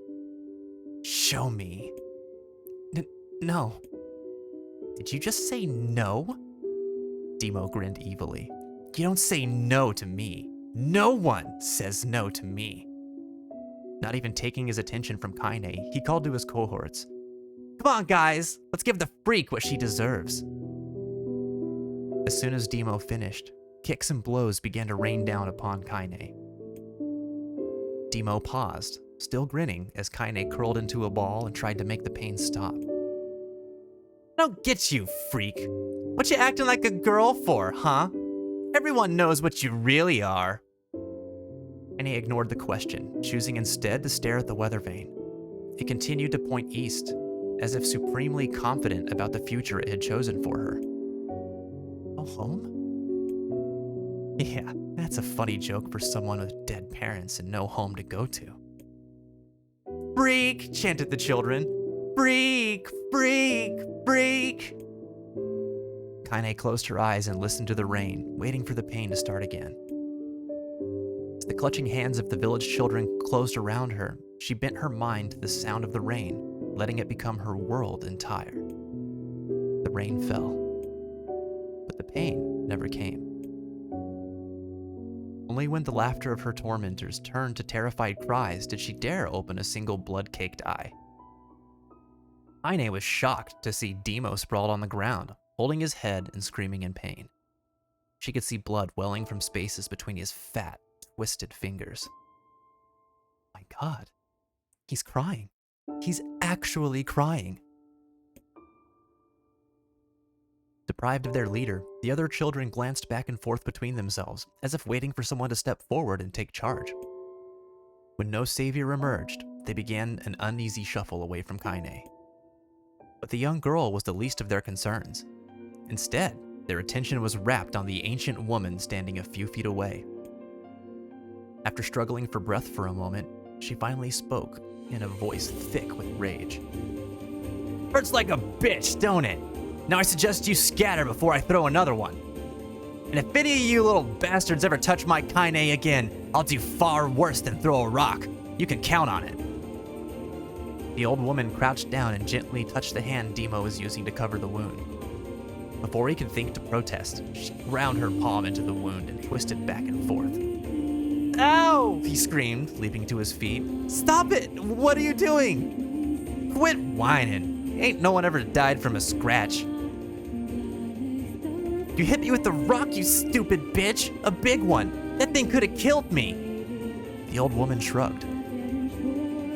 "Show me." No. Did you just say no?" Demo grinned evilly. "You don't say no to me. No one says no to me." Not even taking his attention from Kaine, he called to his cohorts. "Come on, guys, let's give the freak what she deserves." As soon as Demo finished, kicks and blows began to rain down upon Kaine. Demo paused, still grinning, as Kaine curled into a ball and tried to make the pain stop. "I don't get you, freak. What you acting like a girl for, huh? Everyone knows what you really are." And he ignored the question, choosing instead to stare at the weather vane. It continued to point east, as if supremely confident about the future it had chosen for her. "Go home?" Yeah, that's a funny joke for someone with dead parents and no home to go to. "Freak!" chanted the children. "Freak! Freak! Freak!" Kaine closed her eyes and listened to the rain, waiting for the pain to start again. As the clutching hands of the village children closed around her, she bent her mind to the sound of the rain, letting it become her world entire. The rain fell, but the pain never came. Only when the laughter of her tormentors turned to terrified cries did she dare open a single blood-caked eye. Kaine was shocked to see Demo sprawled on the ground, holding his head and screaming in pain. She could see blood welling from spaces between his fat, twisted fingers. My God, he's crying. He's actually crying. Deprived of their leader, the other children glanced back and forth between themselves, as if waiting for someone to step forward and take charge. When no savior emerged, they began an uneasy shuffle away from Kaine. But the young girl was the least of their concerns. Instead, their attention was rapt on the ancient woman standing a few feet away. After struggling for breath for a moment, she finally spoke in a voice thick with rage. "Hurts like a bitch, don't it? Now I suggest you scatter before I throw another one. And if any of you little bastards ever touch my Kaine again, I'll do far worse than throw a rock. You can count on it." The old woman crouched down and gently touched the hand Demo was using to cover the wound. Before he could think to protest, she ground her palm into the wound and twisted back and forth. Ow! He screamed, leaping to his feet. Stop it! What are you doing? Quit whining. Ain't no one ever died from a scratch. You hit me with the rock, you stupid bitch! A big one! That thing could have killed me! The old woman shrugged.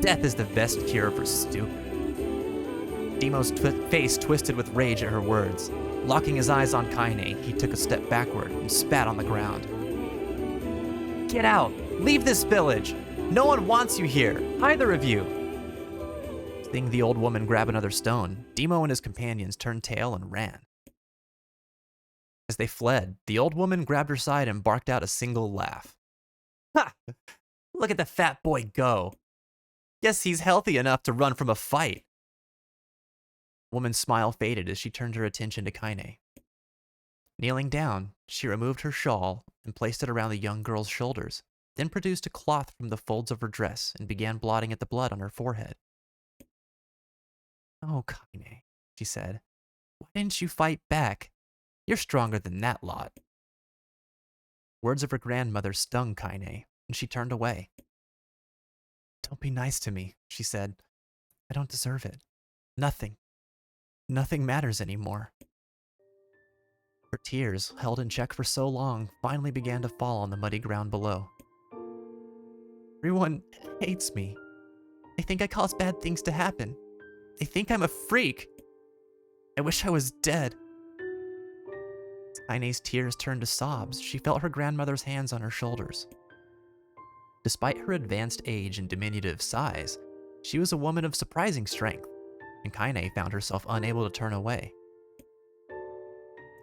Death is the best cure for stupid. Demo's face twisted with rage at her words. Locking his eyes on Kaine, he took a step backward and spat on the ground. Get out! Leave this village! No one wants you here, either of you! Seeing the old woman grab another stone, Demo and his companions turned tail and ran. As they fled, the old woman grabbed her side and barked out a single laugh. Ha! Look at the fat boy go! Guess he's healthy enough to run from a fight. The woman's smile faded as she turned her attention to Kaine. Kneeling down, she removed her shawl and placed it around the young girl's shoulders, then produced a cloth from the folds of her dress and began blotting at the blood on her forehead. Oh, Kaine, she said, why didn't you fight back? You're stronger than that lot. Words of her grandmother stung Kaine, and she turned away. Don't be nice to me, she said. I don't deserve it. Nothing matters anymore. Her tears, held in check for so long, finally began to fall on the muddy ground below. Everyone hates me. They think I cause bad things to happen. They think I'm a freak. I wish I was dead. As Kaine's tears turned to sobs, she felt her grandmother's hands on her shoulders. Despite her advanced age and diminutive size, she was a woman of surprising strength, and Kaine found herself unable to turn away.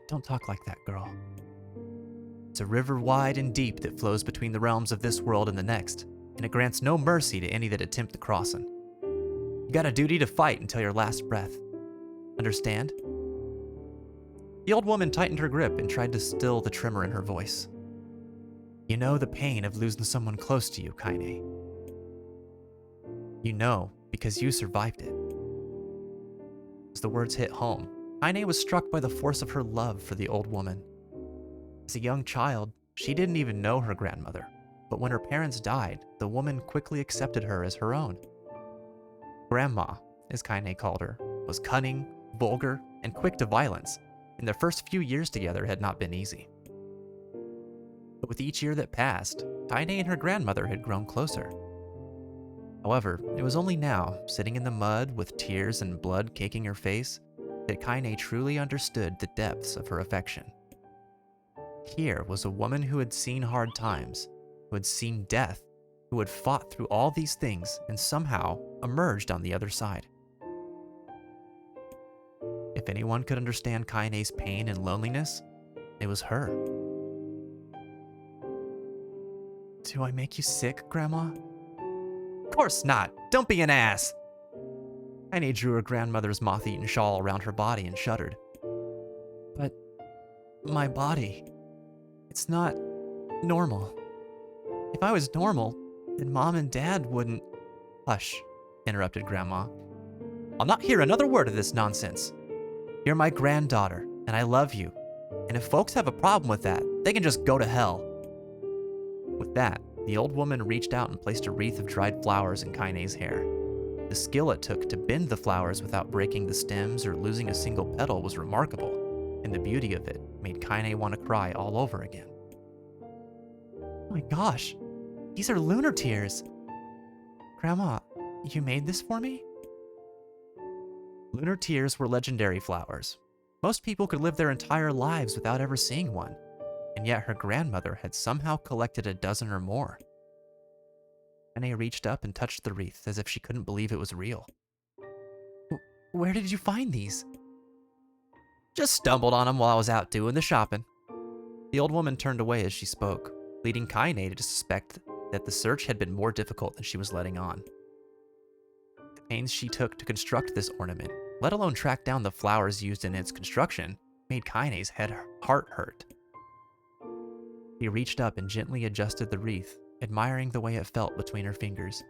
Don't talk like that, girl. It's a river wide and deep that flows between the realms of this world and the next, and it grants no mercy to any that attempt the crossing. You got a duty to fight until your last breath. Understand? The old woman tightened her grip and tried to still the tremor in her voice. You know the pain of losing someone close to you, Kaine. You know because you survived it. As the words hit home, Kaine was struck by the force of her love for the old woman. As a young child, she didn't even know her grandmother, but when her parents died, the woman quickly accepted her as her own. Grandma, as Kaine called her, was cunning, vulgar, and quick to violence, and their first few years together had not been easy. But with each year that passed, Kaine and her grandmother had grown closer. However, it was only now, sitting in the mud with tears and blood caking her face, that Kaine truly understood the depths of her affection. Here was a woman who had seen hard times, who had seen death, who had fought through all these things and somehow emerged on the other side. If anyone could understand Kaine's pain and loneliness, it was her. Do I make you sick, Grandma? Of course not. Don't be an ass. Kaine drew her grandmother's moth-eaten shawl around her body and shuddered. But my body, it's not normal. If I was normal, then Mom and Dad wouldn't... Hush, interrupted Grandma. I'll not hear another word of this nonsense. You're my granddaughter, and I love you. And if folks have a problem with that, they can just go to hell. With that, the old woman reached out and placed a wreath of dried flowers in Kaine's hair. The skill it took to bend the flowers without breaking the stems or losing a single petal was remarkable, and the beauty of it made Kaine want to cry all over again. Oh my gosh, these are lunar tears. Grandma, you made this for me? Lunar tears were legendary flowers. Most people could live their entire lives without ever seeing one, and yet her grandmother had somehow collected a dozen or more. Kaine reached up and touched the wreath as if she couldn't believe it was real. Where did you find these? Just stumbled on them while I was out doing the shopping. The old woman turned away as she spoke, leading Kaine to suspect that the search had been more difficult than she was letting on. The pains she took to construct this ornament, let alone track down the flowers used in its construction, made Kaine's heart hurt. He reached up and gently adjusted the wreath, admiring the way it felt between her fingers.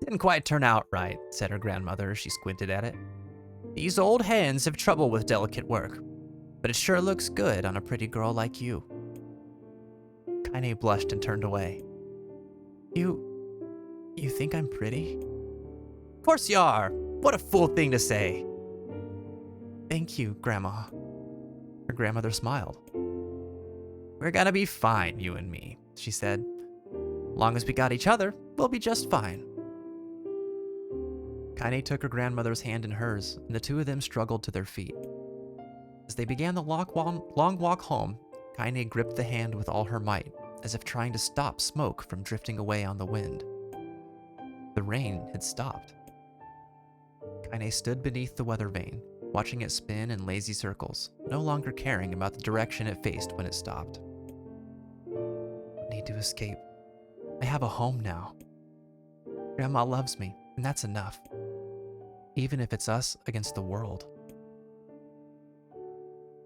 Didn't quite turn out right, said her grandmother as she squinted at it. These old hands have trouble with delicate work, but it sure looks good on a pretty girl like you. Kaine blushed and turned away. You think I'm pretty? Of course you are. What a fool thing to say. Thank you, Grandma. Her grandmother smiled. We're gonna be fine, you and me, she said. Long as we got each other, we'll be just fine. Kaine took her grandmother's hand in hers, and the two of them struggled to their feet. As they began the long walk home, Kaine gripped the hand with all her might, as if trying to stop smoke from drifting away on the wind. The rain had stopped. Kaine stood beneath the weather vane, watching it spin in lazy circles, no longer caring about the direction it faced when it stopped. I need to escape. I have a home now. Grandma loves me, and that's enough. Even if it's us against the world.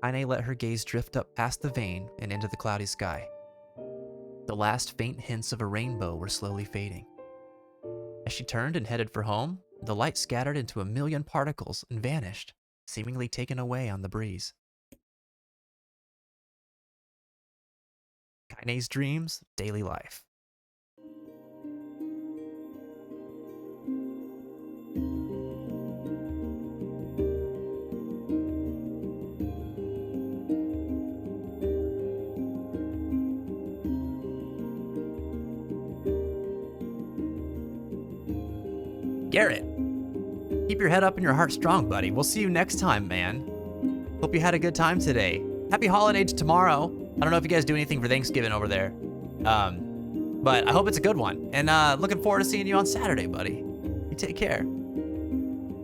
Kaine let her gaze drift up past the vane and into the cloudy sky. The last faint hints of a rainbow were slowly fading. As she turned and headed for home, the light scattered into a million particles and vanished, seemingly taken away on the breeze. Kaine's dreams, daily life. Garrett, keep your head up and your heart strong, buddy. We'll see you next time, man. Hope you had a good time today. Happy holidays tomorrow. I don't know if you guys do anything for Thanksgiving over there, but I hope it's a good one. And looking forward to seeing you on Saturday, buddy. You take care.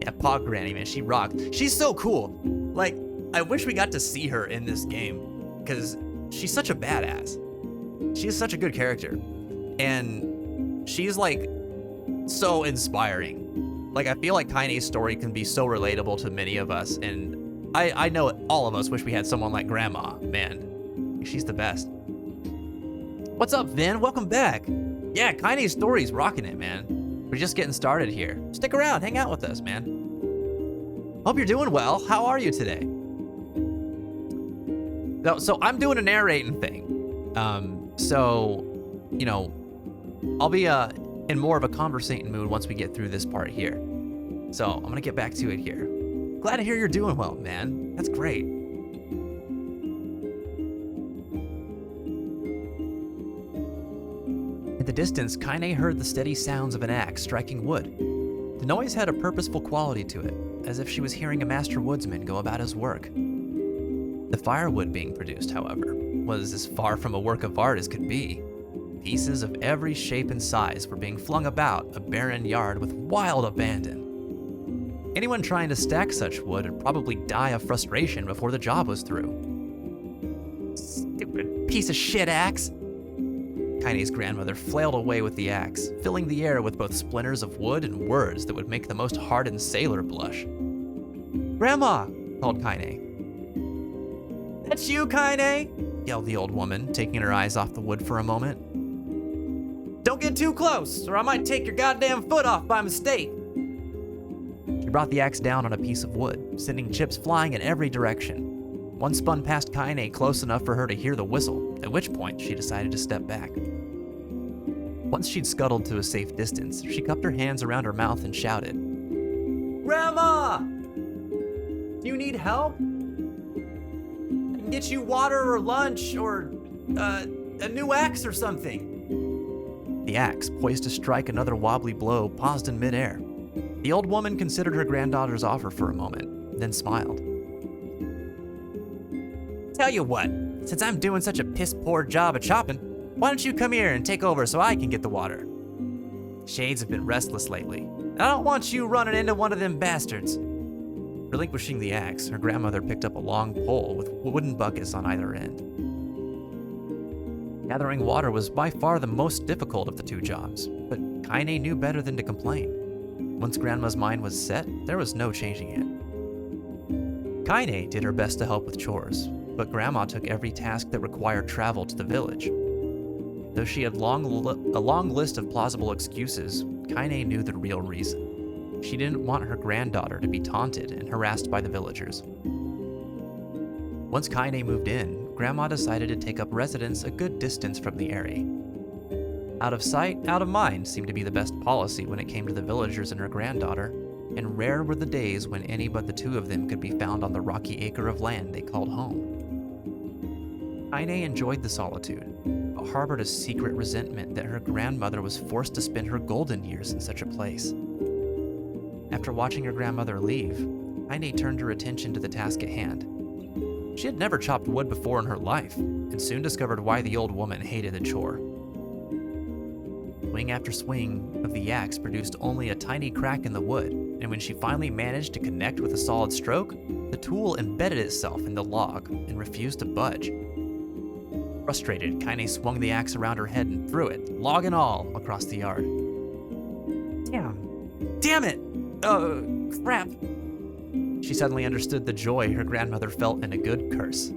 Yeah, Pog Granny, man, she rocked. She's so cool. Like, I wish we got to see her in this game because she's such a badass. She's such a good character. And she's like so inspiring. Like, I feel like Kaine's story can be so relatable to many of us, and I know all of us wish we had someone like Grandma, man. She's the best. What's up, Vin? Welcome back. Yeah, Kaine's story's rocking it, man. We're just getting started here. Stick around, hang out with us, man. Hope you're doing well. How are you today? So I'm doing a narrating thing. So, you know, I'll be in more of a conversating mood once we get through this part here. So I'm gonna get back to it here. Glad to hear you're doing well, man. That's great. In the distance, Kaine heard the steady sounds of an axe striking wood. The noise had a purposeful quality to it, as if she was hearing a master woodsman go about his work. The firewood being produced, however, was as far from a work of art as could be. Pieces of every shape and size were being flung about a barren yard with wild abandon. Anyone trying to stack such wood would probably die of frustration before the job was through. Stupid piece of shit axe! Kaine's grandmother flailed away with the axe, filling the air with both splinters of wood and words that would make the most hardened sailor blush. Grandma! Called Kaine. That's you, Kaine! Yelled the old woman, taking her eyes off the wood for a moment. Don't get too close, or I might take your goddamn foot off by mistake. She brought the axe down on a piece of wood, sending chips flying in every direction. One spun past Kaine close enough for her to hear the whistle, at which point she decided to step back. Once she'd scuttled to a safe distance, she cupped her hands around her mouth and shouted, Grandma! Do you need help? I can get you water or lunch or a new axe or something. The axe, poised to strike another wobbly blow, paused in midair. The old woman considered her granddaughter's offer for a moment, then smiled. Tell you what, since I'm doing such a piss-poor job at chopping, why don't you come here and take over so I can get the water? Shades have been restless lately, and I don't want you running into one of them bastards. Relinquishing the axe, her grandmother picked up a long pole with wooden buckets on either end. Gathering water was by far the most difficult of the two jobs, but Kaine knew better than to complain. Once Grandma's mind was set, there was no changing it. Kaine did her best to help with chores, but Grandma took every task that required travel to the village. Though she had a long list of plausible excuses, Kaine knew the real reason. She didn't want her granddaughter to be taunted and harassed by the villagers. Once Kaine moved in, Grandma decided to take up residence a good distance from the area. Out of sight, out of mind seemed to be the best policy when it came to the villagers and her granddaughter, and rare were the days when any but the two of them could be found on the rocky acre of land they called home. Kaine enjoyed the solitude, but harbored a secret resentment that her grandmother was forced to spend her golden years in such a place. After watching her grandmother leave, Kaine turned her attention to the task at hand. She had never chopped wood before in her life, and soon discovered why the old woman hated the chore. Swing after swing of the axe produced only a tiny crack in the wood, and when she finally managed to connect with a solid stroke, the tool embedded itself in the log and refused to budge. Frustrated, Kaine swung the axe around her head and threw it, log and all, across the yard. Damn it! Crap! She suddenly understood the joy her grandmother felt in a good curse.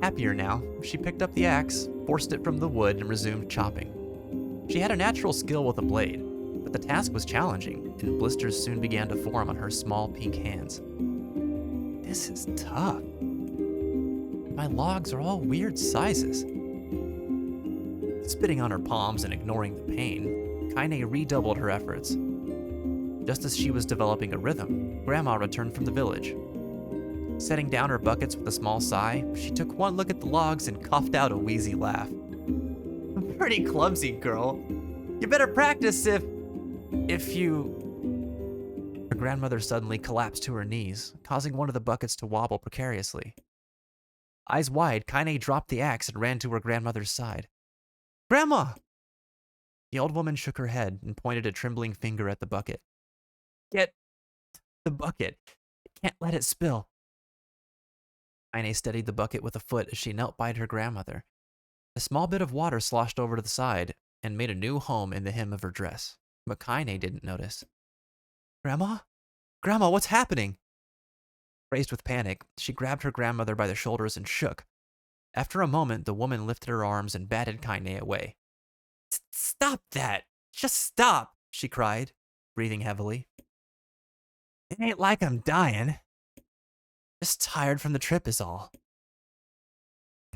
Happier now, she picked up the axe, forced it from the wood, and resumed chopping. She had a natural skill with a blade, but the task was challenging, and blisters soon began to form on her small pink hands. This is tough. My logs are all weird sizes. Spitting on her palms and ignoring the pain, Kaine redoubled her efforts. Just as she was developing a rhythm, Grandma returned from the village. Setting down her buckets with a small sigh, she took one look at the logs and coughed out a wheezy laugh. Pretty clumsy, girl. You better practice if you... Her grandmother suddenly collapsed to her knees, causing one of the buckets to wobble precariously. Eyes wide, Kaine dropped the axe and ran to her grandmother's side. Grandma! The old woman shook her head and pointed a trembling finger at the bucket. Get the bucket. Can't let it spill. Kaine steadied the bucket with a foot as she knelt by her grandmother. A small bit of water sloshed over to the side and made a new home in the hem of her dress, but Kaine didn't notice. Grandma? Grandma, what's happening? Crazed with panic, she grabbed her grandmother by the shoulders and shook. After a moment, the woman lifted her arms and batted Kaine away. Stop that! Just stop! She cried, breathing heavily. It ain't like I'm dying. Just tired from the trip is all.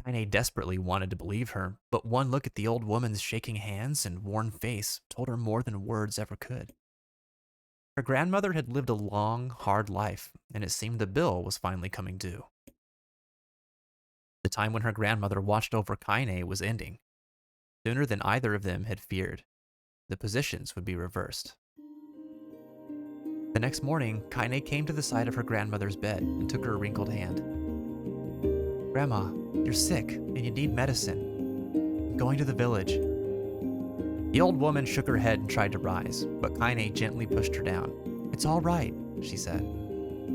Kaine desperately wanted to believe her, but one look at the old woman's shaking hands and worn face told her more than words ever could. Her grandmother had lived a long, hard life, and it seemed the bill was finally coming due. The time when her grandmother watched over Kaine was ending. Sooner than either of them had feared, the positions would be reversed. The next morning, Kaine came to the side of her grandmother's bed and took her wrinkled hand. Grandma, you're sick and you need medicine. I'm going to the village. The old woman shook her head and tried to rise, but Kaine gently pushed her down. It's all right, she said.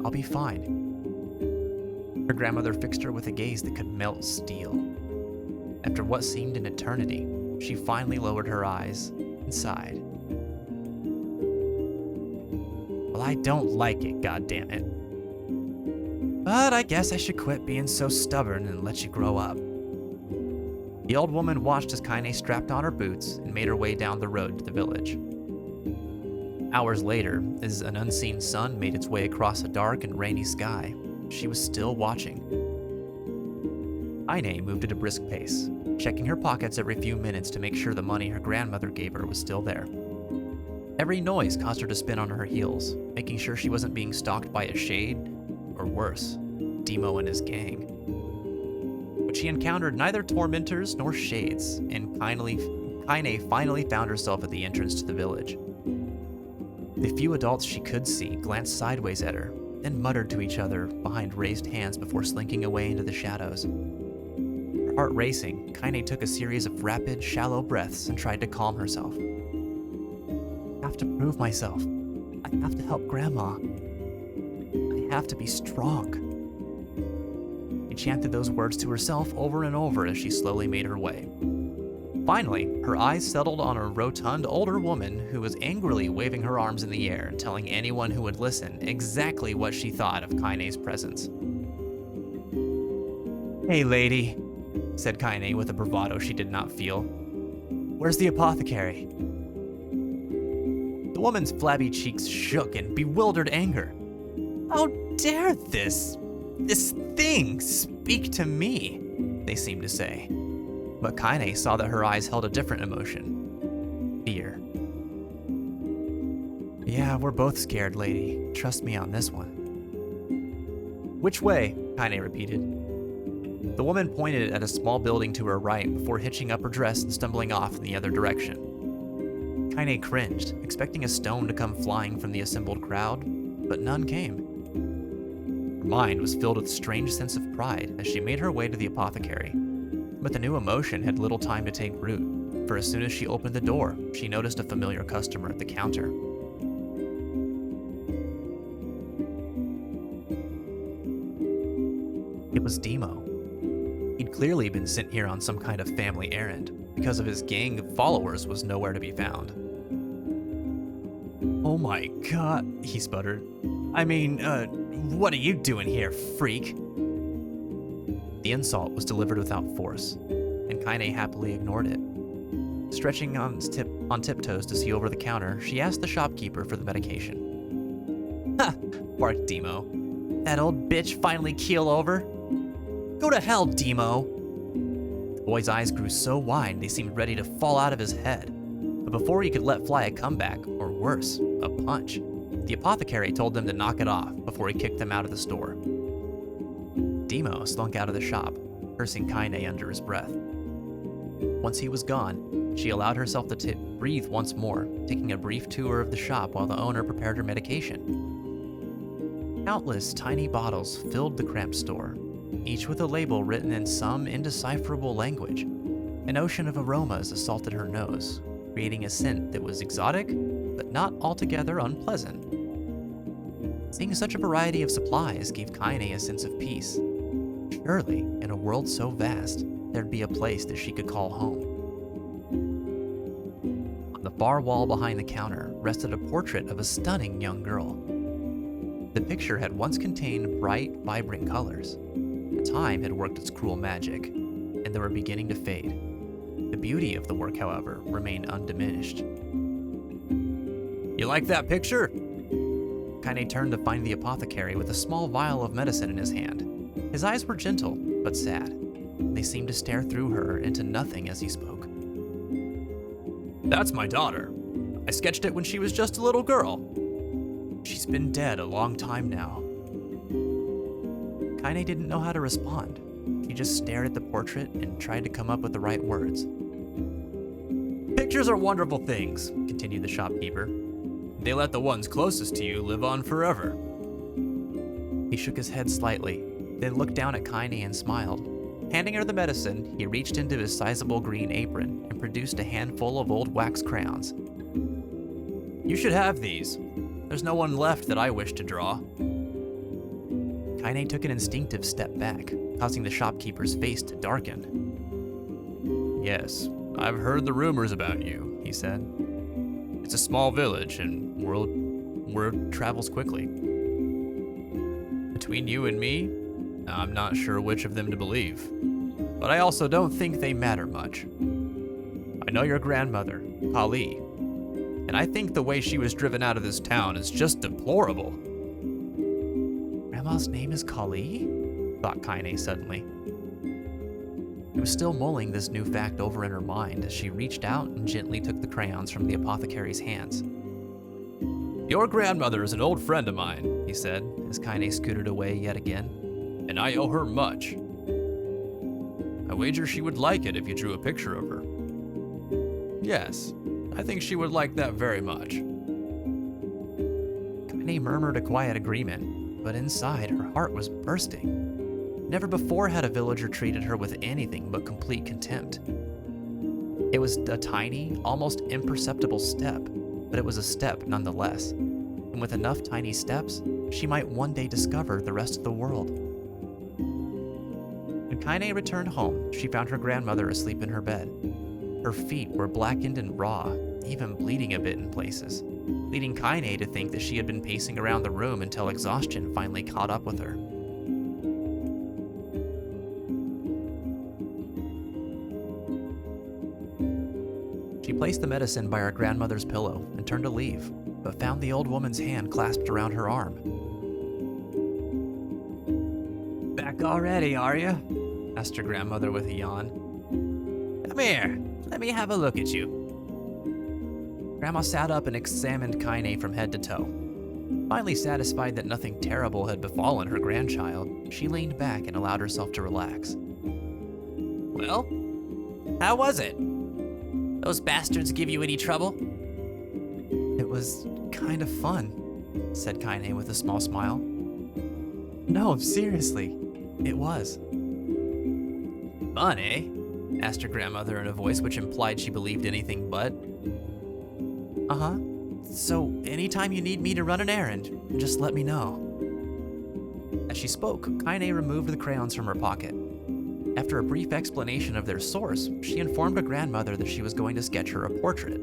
I'll be fine. Her grandmother fixed her with a gaze that could melt steel. After what seemed an eternity, she finally lowered her eyes and sighed. Well, I don't like it, goddammit. But I guess I should quit being so stubborn and let you grow up. The old woman watched as Kaine strapped on her boots and made her way down the road to the village. Hours later, as an unseen sun made its way across a dark and rainy sky, she was still watching. Kaine moved at a brisk pace, checking her pockets every few minutes to make sure the money her grandmother gave her was still there. Every noise caused her to spin on her heels, making sure she wasn't being stalked by a shade, or worse, Demo and his gang. But she encountered neither tormentors nor shades, and Kaine finally found herself at the entrance to the village. The few adults she could see glanced sideways at her, then muttered to each other behind raised hands before slinking away into the shadows. Her heart racing, Kaine took a series of rapid, shallow breaths and tried to calm herself. I have to prove myself. I have to help Grandma. I have to be strong. She chanted those words to herself over and over as she slowly made her way. Finally, her eyes settled on a rotund older woman who was angrily waving her arms in the air, telling anyone who would listen exactly what she thought of Kaine's presence. Hey lady, said Kaine with a bravado she did not feel. Where's the apothecary? The woman's flabby cheeks shook in bewildered anger. How dare this thing speak Speak to me, they seemed to say. But Kaine saw that her eyes held a different emotion. Fear. Yeah, we're both scared, lady. Trust me on this one. Which way? Kaine repeated. The woman pointed at a small building to her right before hitching up her dress and stumbling off in the other direction. Kaine cringed, expecting a stone to come flying from the assembled crowd, but none came. Her mind was filled with a strange sense of pride as she made her way to the apothecary. But the new emotion had little time to take root, for as soon as she opened the door, she noticed a familiar customer at the counter. It was Demo. He'd clearly been sent here on some kind of family errand, because of his gang of followers was nowhere to be found. Oh my god, he sputtered. I mean, what are you doing here, freak? The insult was delivered without force, and Kaine happily ignored it. Stretching on tiptoes to see over the counter, she asked the shopkeeper for the medication. Ha! Barked Demo. That old bitch finally keel over? Go to hell, Demo! The boy's eyes grew so wide they seemed ready to fall out of his head. But before he could let fly a comeback, or worse, a punch, the apothecary told them to knock it off before he kicked them out of the store. Demo slunk out of the shop, cursing Kaine under his breath. Once he was gone, she allowed herself to breathe once more, taking a brief tour of the shop while the owner prepared her medication. Countless tiny bottles filled the cramped store, each with a label written in some indecipherable language. An ocean of aromas assaulted her nose, creating a scent that was exotic, but not altogether unpleasant. Seeing such a variety of supplies gave Kaine a sense of peace. Surely, in a world so vast, there'd be a place that she could call home. On the far wall behind the counter rested a portrait of a stunning young girl. The picture had once contained bright, vibrant colors. Time had worked its cruel magic, and they were beginning to fade. The beauty of the work, however, remained undiminished. You like that picture? Kaine turned to find the apothecary with a small vial of medicine in his hand. His eyes were gentle, but sad. They seemed to stare through her into nothing as he spoke. That's my daughter. I sketched it when she was just a little girl. She's been dead a long time now. Kaine didn't know how to respond. She just stared at the portrait and tried to come up with the right words. Pictures are wonderful things, continued the shopkeeper. They let the ones closest to you live on forever. He shook his head slightly, then looked down at Kaine and smiled. Handing her the medicine, he reached into his sizable green apron and produced a handful of old wax crayons. You should have these. There's no one left that I wish to draw. Kaine took an instinctive step back, causing the shopkeeper's face to darken. Yes, I've heard the rumors about you, he said. It's a small village, and word travels quickly. Between you and me, I'm not sure which of them to believe, but I also don't think they matter much. I know your grandmother, Kaine, and I think the way she was driven out of this town is just deplorable. Grandma's name is Kaine? Thought Kaine suddenly. She was still mulling this new fact over in her mind as she reached out and gently took the crayons from the apothecary's hands. Your grandmother is an old friend of mine, he said, as Kaine scooted away yet again, and I owe her much. I wager she would like it if you drew a picture of her. Yes, I think she would like that very much. Kaine murmured a quiet agreement, but inside her heart was bursting. Never before had a villager treated her with anything but complete contempt. It was a tiny, almost imperceptible step, but it was a step nonetheless. And with enough tiny steps, she might one day discover the rest of the world. When Kaine returned home, she found her grandmother asleep in her bed. Her feet were blackened and raw, even bleeding a bit in places, leading Kaine to think that she had been pacing around the room until exhaustion finally caught up with her. She placed the medicine by her grandmother's pillow and turned to leave, but found the old woman's hand clasped around her arm. Back already, are you? Asked her grandmother with a yawn. Come here, let me have a look at you. Grandma sat up and examined Kaine from head to toe. Finally satisfied that nothing terrible had befallen her grandchild, she leaned back and allowed herself to relax. Well, how was it? Those bastards give you any trouble? It was kind of fun, said Kaine with a small smile. No, seriously, it was. Fun, eh? Asked her grandmother in a voice which implied she believed anything but. Uh-huh. So anytime you need me to run an errand, just let me know. As she spoke, Kaine removed the crayons from her pocket. After a brief explanation of their source, she informed her grandmother that she was going to sketch her a portrait.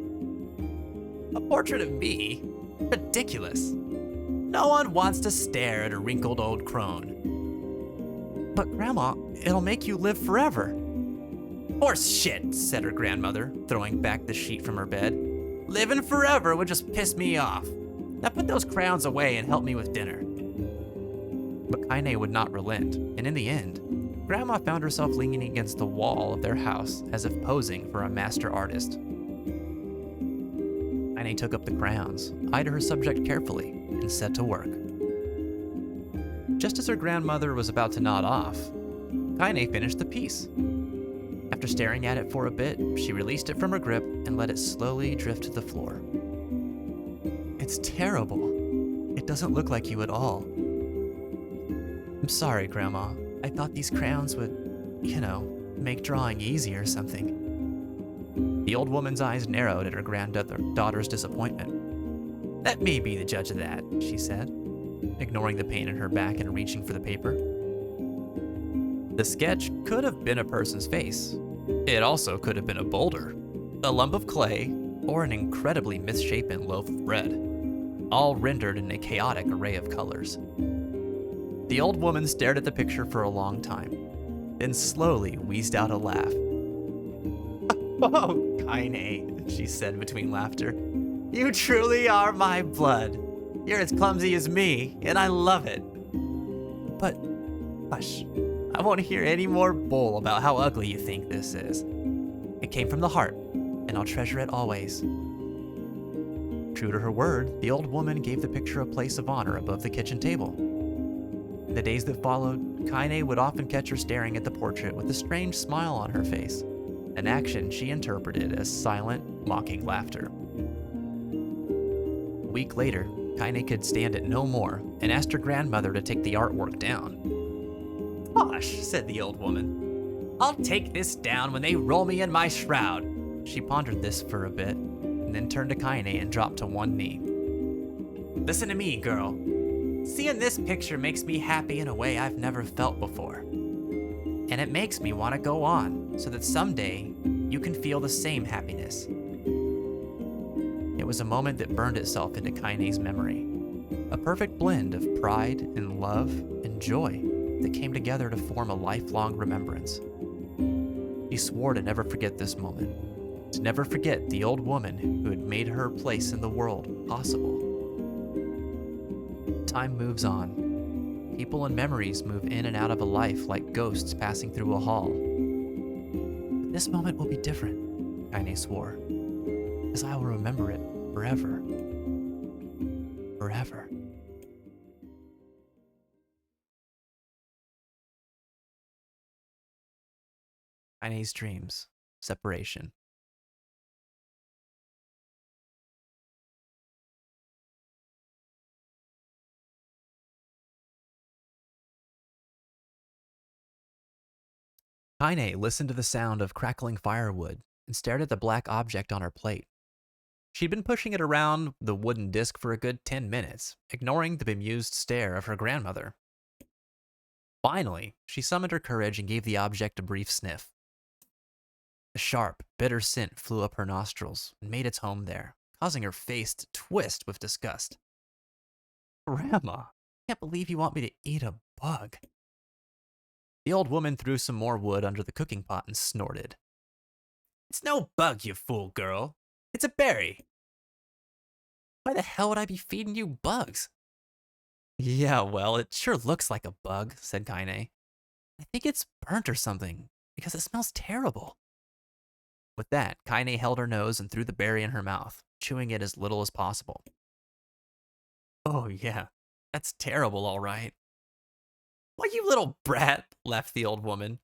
A portrait of me? Ridiculous. No one wants to stare at a wrinkled old crone. But Grandma, it'll make you live forever. Horse shit, said her grandmother, throwing back the sheet from her bed. Living forever would just piss me off. Now put those crayons away and help me with dinner. But Kaine would not relent, and in the end, Grandma found herself leaning against the wall of their house as if posing for a master artist. Kaine took up the crayons, eyed her subject carefully, and set to work. Just as her grandmother was about to nod off, Kaine finished the piece. After staring at it for a bit, she released it from her grip and let it slowly drift to the floor. It's terrible. It doesn't look like you at all. I'm sorry, Grandma. I thought these crayons would, make drawing easy or something. The old woman's eyes narrowed at her granddaughter's disappointment. Let me be the judge of that, she said, ignoring the pain in her back and reaching for the paper. The sketch could have been a person's face. It also could have been a boulder, a lump of clay, or an incredibly misshapen loaf of bread, all rendered in a chaotic array of colors. The old woman stared at the picture for a long time, then slowly wheezed out a laugh. Oh, Kaine, she said between laughter. You truly are my blood. You're as clumsy as me, and I love it. But, hush, I won't hear any more bull about how ugly you think this is. It came from the heart, and I'll treasure it always. True to her word, the old woman gave the picture a place of honor above the kitchen table. In the days that followed, Kaine would often catch her staring at the portrait with a strange smile on her face, an action she interpreted as silent, mocking laughter. A week later, Kaine could stand it no more and asked her grandmother to take the artwork down. Gosh, said the old woman. I'll take this down when they roll me in my shroud. She pondered this for a bit, and then turned to Kaine and dropped to one knee. Listen to me, girl. Seeing this picture makes me happy in a way I've never felt before. And it makes me want to go on, so that someday you can feel the same happiness. It was a moment that burned itself into Kaine's memory. A perfect blend of pride and love and joy that came together to form a lifelong remembrance. She swore to never forget this moment, to never forget the old woman who had made her place in the world possible. Time moves on. People and memories move in and out of a life like ghosts passing through a hall. But this moment will be different, Kaine swore, as I will remember it forever. Forever. Kaine's dreams, separation. Kaine listened to the sound of crackling firewood and stared at the black object on her plate. She'd been pushing it around the wooden disc for a good 10 minutes, ignoring the bemused stare of her grandmother. Finally, she summoned her courage and gave the object a brief sniff. The sharp, bitter scent flew up her nostrils and made its home there, causing her face to twist with disgust. Grandma, I can't believe you want me to eat a bug. The old woman threw some more wood under the cooking pot and snorted. It's no bug, you fool girl. It's a berry. Why the hell would I be feeding you bugs? Yeah, well, it sure looks like a bug, said Kaine. I think it's burnt or something, because it smells terrible. With that, Kaine held her nose and threw the berry in her mouth, chewing it as little as possible. Oh, yeah, that's terrible, all right. Why, you little brat, laughed the old woman.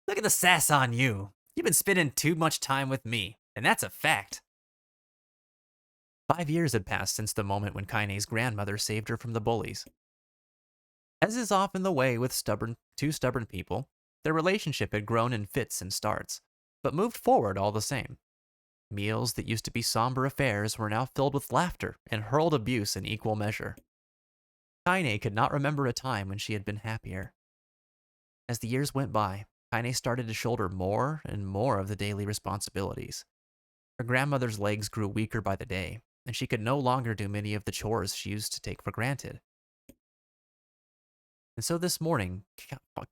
Look at the sass on you. You've been spending too much time with me, and that's a fact. 5 years had passed since the moment when Kaine's grandmother saved her from the bullies. As is often the way with two stubborn people, their relationship had grown in fits and starts, but moved forward all the same. Meals that used to be somber affairs were now filled with laughter and hurled abuse in equal measure. Kaine could not remember a time when she had been happier. As the years went by, Kaine started to shoulder more and more of the daily responsibilities. Her grandmother's legs grew weaker by the day, and she could no longer do many of the chores she used to take for granted. And so this morning, found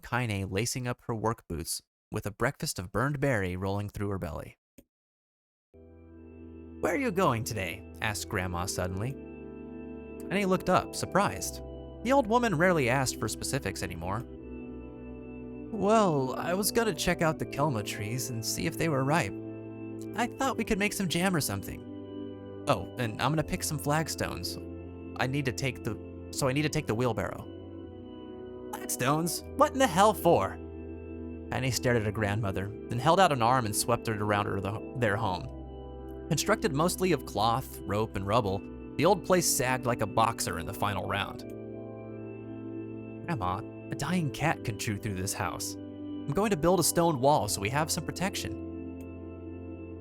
Kaine lacing up her work boots with a breakfast of burned berry rolling through her belly. "Where are you going today?" asked Grandma suddenly. Kaine looked up, surprised. The old woman rarely asked for specifics anymore. "Well, I was gonna check out the kelma trees and see if they were ripe. I thought we could make some jam or something. Oh, and I'm gonna pick some flagstones. I need to take the wheelbarrow." "Flagstones? What in the hell for?" Kaine stared at her grandmother, then held out an arm and swept it around their home. Constructed mostly of cloth, rope, and rubble, the old place sagged like a boxer in the final round. "Grandma, a dying cat could chew through this house. I'm going to build a stone wall so we have some protection."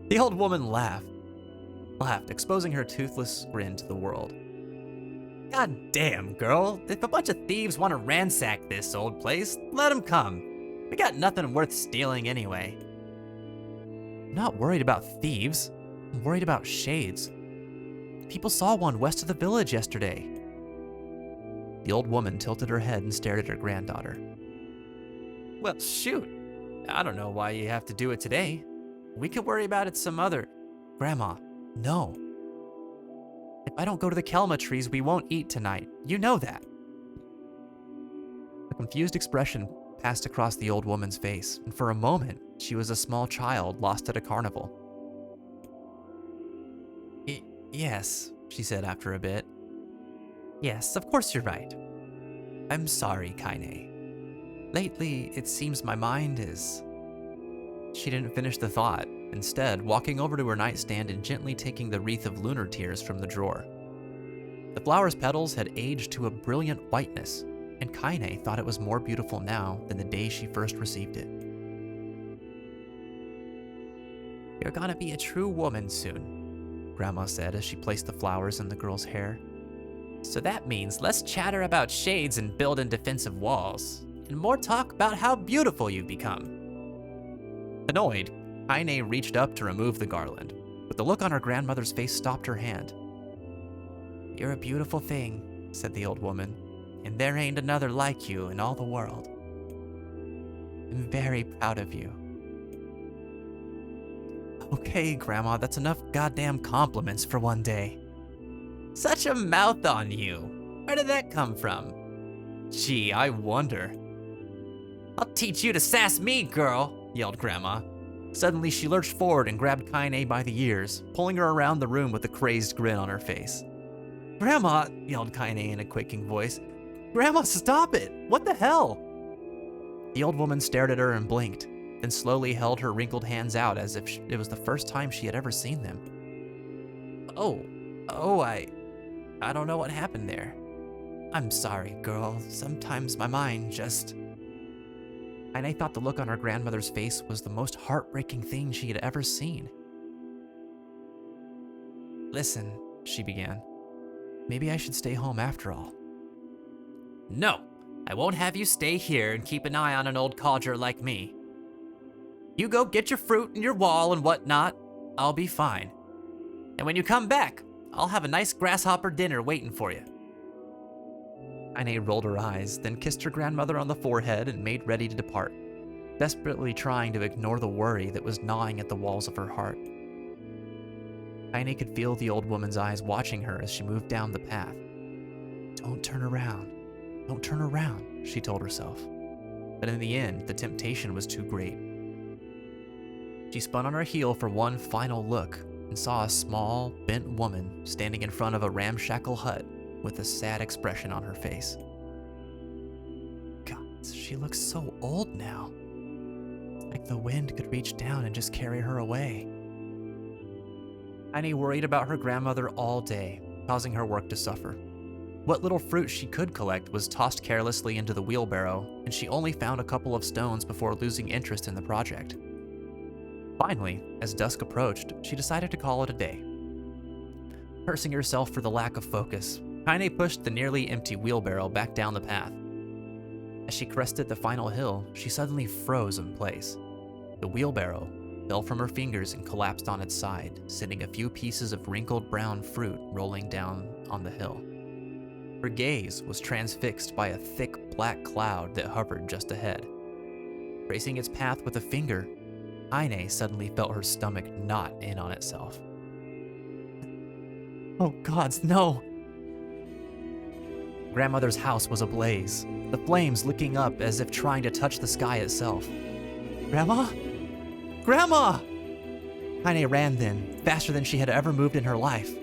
The old woman laughed, exposing her toothless grin to the world. "God damn, girl. If a bunch of thieves want to ransack this old place, let them come. We got nothing worth stealing anyway." "I'm not worried about thieves. I'm worried about shades. People saw one west of the village yesterday." The old woman tilted her head and stared at her granddaughter. "Well, shoot. I don't know why you have to do it today. We could worry about it some other—" "Grandma, no. If I don't go to the kelma trees, we won't eat tonight. You know that." A confused expression passed across the old woman's face, and for a moment, she was a small child lost at a carnival. Yes, she said after a bit. "Yes, of course you're right. I'm sorry, Kaine. Lately, it seems my mind is—" She didn't finish the thought, instead walking over to her nightstand and gently taking the wreath of lunar tears from the drawer. The flower's petals had aged to a brilliant whiteness, and Kaine thought it was more beautiful now than the day she first received it. "You're gonna be a true woman soon," Grandma said as she placed the flowers in the girl's hair. "So that means less chatter about shades and building defensive walls, and more talk about how beautiful you've become." Annoyed, Kaine reached up to remove the garland, but the look on her grandmother's face stopped her hand. "You're a beautiful thing," said the old woman, "and there ain't another like you in all the world. I'm very proud of you." "Okay, Grandma, that's enough goddamn compliments for one day." "Such a mouth on you. Where did that come from? Gee, I wonder." "I'll teach you to sass me, girl," yelled Grandma. Suddenly, she lurched forward and grabbed Kaine by the ears, pulling her around the room with a crazed grin on her face. "Grandma," yelled Kaine in a quaking voice. "Grandma, stop it! What the hell?" The old woman stared at her and blinked, then slowly held her wrinkled hands out as if it was the first time she had ever seen them. I don't know what happened there. I'm sorry, girl. Sometimes my mind just..." Kaine thought the look on her grandmother's face was the most heartbreaking thing she had ever seen. "Listen," she began. "Maybe I should stay home after all." "No, I won't have you stay here and keep an eye on an old codger like me. You go get your fruit and your wall and whatnot. I'll be fine. And when you come back, I'll have a nice grasshopper dinner waiting for you." Kaine rolled her eyes, then kissed her grandmother on the forehead and made ready to depart, desperately trying to ignore the worry that was gnawing at the walls of her heart. Kaine could feel the old woman's eyes watching her as she moved down the path. Don't turn around. Don't turn around, she told herself. But in the end, the temptation was too great. She spun on her heel for one final look and saw a small, bent woman standing in front of a ramshackle hut with a sad expression on her face. God, she looks so old now. Like the wind could reach down and just carry her away. Kaine worried about her grandmother all day, causing her work to suffer. What little fruit she could collect was tossed carelessly into the wheelbarrow, and she only found a couple of stones before losing interest in the project. Finally, as dusk approached, she decided to call it a day. Cursing herself for the lack of focus, Kaine pushed the nearly empty wheelbarrow back down the path. As she crested the final hill, she suddenly froze in place. The wheelbarrow fell from her fingers and collapsed on its side, sending a few pieces of wrinkled brown fruit rolling down on the hill. Her gaze was transfixed by a thick black cloud that hovered just ahead. Tracing its path with a finger, Kaine suddenly felt her stomach knot in on itself. Oh gods, no! Grandmother's house was ablaze, the flames licking up as if trying to touch the sky itself. Grandma? Grandma! Kaine ran then, faster than she had ever moved in her life.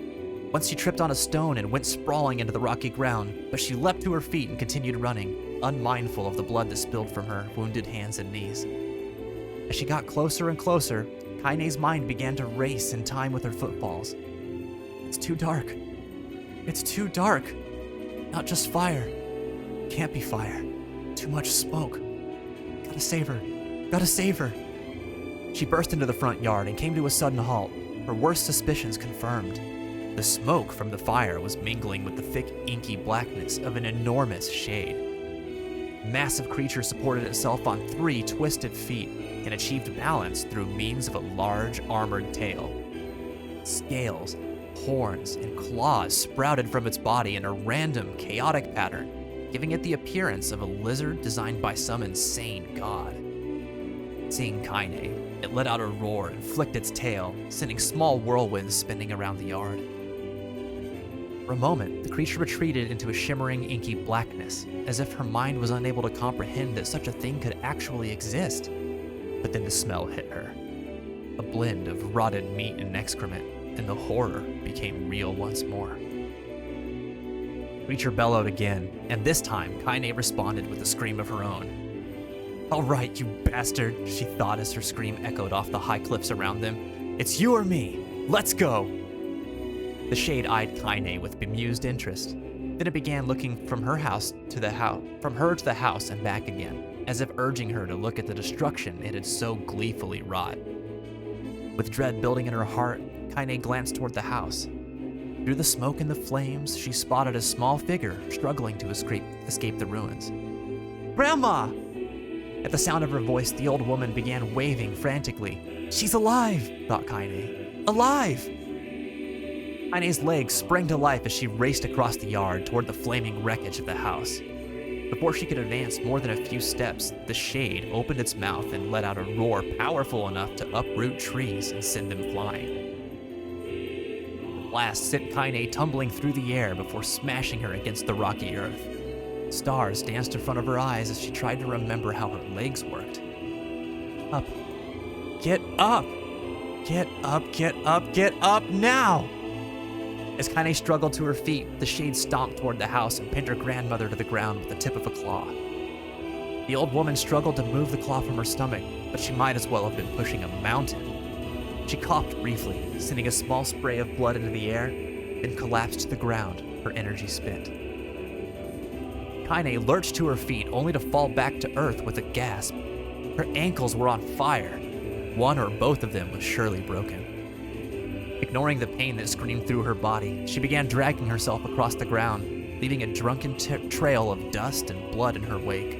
Once she tripped on a stone and went sprawling into the rocky ground, but she leapt to her feet and continued running, unmindful of the blood that spilled from her wounded hands and knees. As she got closer and closer, Kaine's mind began to race in time with her footfalls. It's too dark. It's too dark. Not just fire. Can't be fire. Too much smoke. Gotta save her. Gotta save her. She burst into the front yard and came to a sudden halt, her worst suspicions confirmed. The smoke from the fire was mingling with the thick, inky blackness of an enormous shade. The massive creature supported itself on 3 twisted feet and achieved balance through means of a large, armored tail. Scales, horns, and claws sprouted from its body in a random, chaotic pattern, giving it the appearance of a lizard designed by some insane god. Seeing Kaine, it let out a roar and flicked its tail, sending small whirlwinds spinning around the yard. For a moment, the creature retreated into a shimmering, inky blackness, as if her mind was unable to comprehend that such a thing could actually exist. But then the smell hit her. A blend of rotted meat and excrement, and the horror became real once more. The creature bellowed again, and this time, Kaine responded with a scream of her own. All right, you bastard, she thought as her scream echoed off the high cliffs around them. It's you or me. Let's go. The shade eyed Kaine with bemused interest. Then it began looking from her to the house and back again, as if urging her to look at the destruction it had so gleefully wrought. With dread building in her heart, Kaine glanced toward the house. Through the smoke and the flames, she spotted a small figure struggling to escape the ruins. Grandma! At the sound of her voice, the old woman began waving frantically. She's alive, thought Kaine. Alive! Kaine's legs sprang to life as she raced across the yard toward the flaming wreckage of the house. Before she could advance more than a few steps, the shade opened its mouth and let out a roar powerful enough to uproot trees and send them flying. The blast sent Kaine tumbling through the air before smashing her against the rocky earth. Stars danced in front of her eyes as she tried to remember how her legs worked. Up. Get up! Get up, get up, get up now! As Kaine struggled to her feet, the shade stomped toward the house and pinned her grandmother to the ground with the tip of a claw. The old woman struggled to move the claw from her stomach, but she might as well have been pushing a mountain. She coughed briefly, sending a small spray of blood into the air, then collapsed to the ground, her energy spent. Kaine lurched to her feet, only to fall back to earth with a gasp. Her ankles were on fire. One or both of them was surely broken. Ignoring the pain that screamed through her body, she began dragging herself across the ground, leaving a drunken trail of dust and blood in her wake.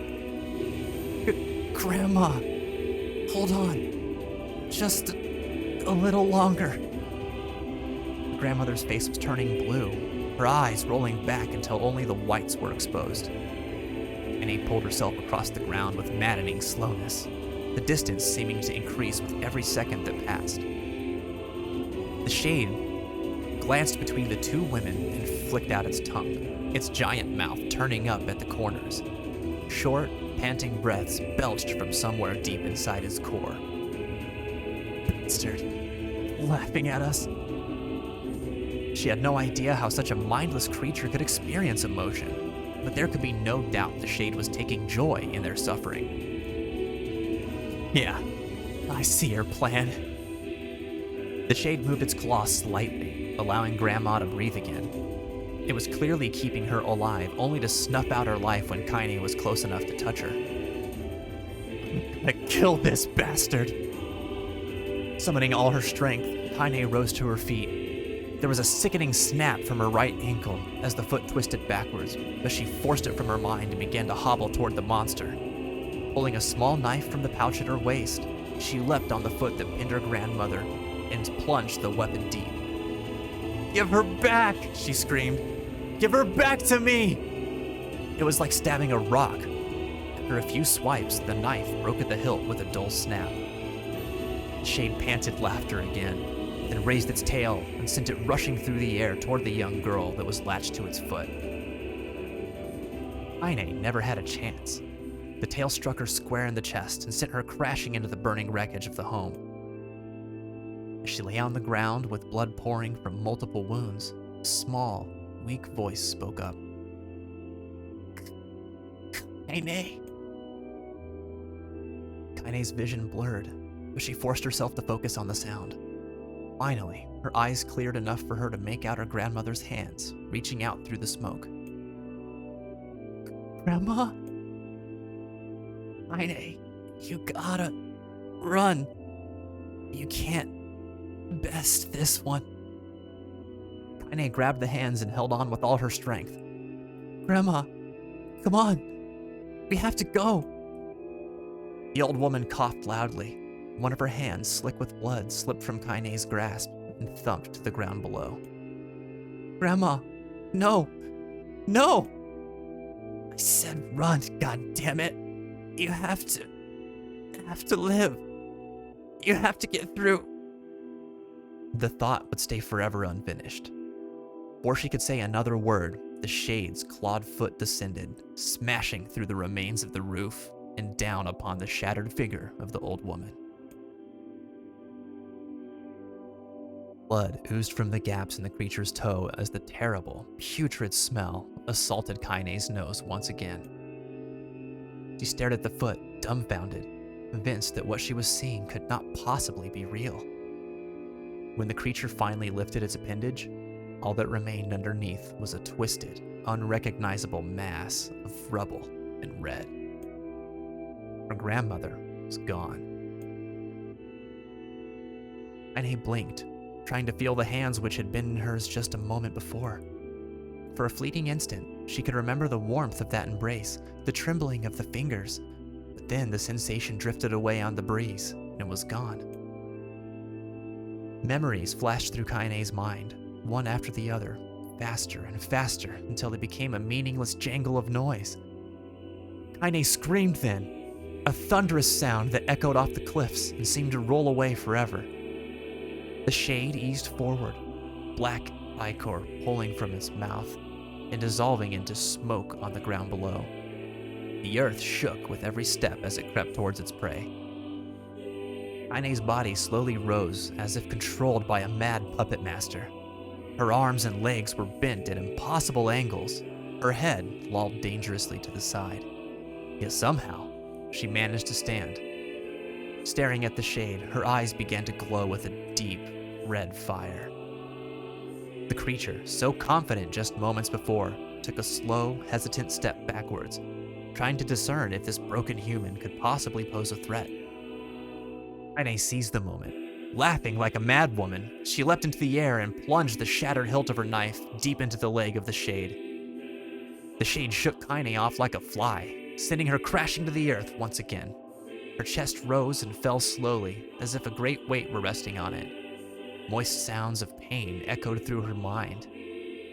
Grandma, hold on. Just a little longer. The grandmother's face was turning blue, her eyes rolling back until only the whites were exposed. Kaine pulled herself across the ground with maddening slowness, the distance seeming to increase with every second that passed. The shade glanced between the two women and flicked out its tongue, its giant mouth turning up at the corners. Short, panting breaths belched from somewhere deep inside his core. Bastard. Laughing at us. She had no idea how such a mindless creature could experience emotion, but there could be no doubt the Shade was taking joy in their suffering. Yeah, I see her plan. The Shade moved its claws slightly, allowing Grandma to breathe again. It was clearly keeping her alive, only to snuff out her life when Kaine was close enough to touch her. I'm gonna kill this bastard. Summoning all her strength, Kaine rose to her feet. There was a sickening snap from her right ankle as the foot twisted backwards, but she forced it from her mind and began to hobble toward the monster. Pulling a small knife from the pouch at her waist, she leapt on the foot that pinned her grandmother and plunged the weapon deep. "Give her back!" she screamed. "Give her back to me!" It was like stabbing a rock. After a few swipes, the knife broke at the hilt with a dull snap. Shade panted laughter again, then raised its tail and sent it rushing through the air toward the young girl that was latched to its foot. Kaine never had a chance. The tail struck her square in the chest and sent her crashing into the burning wreckage of the home. As she lay on the ground with blood pouring from multiple wounds, a small, weak voice spoke up. "Kaine." Kaine's vision blurred, but she forced herself to focus on the sound. Finally, her eyes cleared enough for her to make out her grandmother's hands, reaching out through the smoke. "Grandma? Kaine, you gotta run. You can't best this one." Kaine grabbed the hands and held on with all her strength. "Grandma, come on. We have to go." The old woman coughed loudly. One of her hands, slick with blood, slipped from Kaine's grasp and thumped to the ground below. "Grandma, no! No! I said run, goddammit! You have to live. You have to get through." The thought would stay forever unfinished. Before she could say another word, the Shade's clawed foot descended, smashing through the remains of the roof and down upon the shattered figure of the old woman. Blood oozed from the gaps in the creature's toe as the terrible, putrid smell assaulted Kaine's nose once again. She stared at the foot, dumbfounded, convinced that what she was seeing could not possibly be real. When the creature finally lifted its appendage, all that remained underneath was a twisted, unrecognizable mass of rubble and red. Her grandmother was gone. Kaine blinked, trying to feel the hands which had been in hers just a moment before. For a fleeting instant, she could remember the warmth of that embrace, the trembling of the fingers, but then the sensation drifted away on the breeze and was gone. Memories flashed through Kaine's mind, one after the other, faster and faster until they became a meaningless jangle of noise. Kaine screamed then, a thunderous sound that echoed off the cliffs and seemed to roll away forever. The Shade eased forward, black ichor pulling from its mouth and dissolving into smoke on the ground below. The earth shook with every step as it crept towards its prey. Kaine's body slowly rose as if controlled by a mad puppet master. Her arms and legs were bent at impossible angles, her head lolled dangerously to the side. Yet somehow, she managed to stand. Staring at the Shade, her eyes began to glow with a deep, red fire. The creature, so confident just moments before, took a slow, hesitant step backwards, trying to discern if this broken human could possibly pose a threat. Kaine seized the moment. Laughing like a mad woman, she leapt into the air and plunged the shattered hilt of her knife deep into the leg of the Shade. The Shade shook Kaine off like a fly, sending her crashing to the earth once again. Her chest rose and fell slowly, as if a great weight were resting on it. Moist sounds of pain echoed through her mind.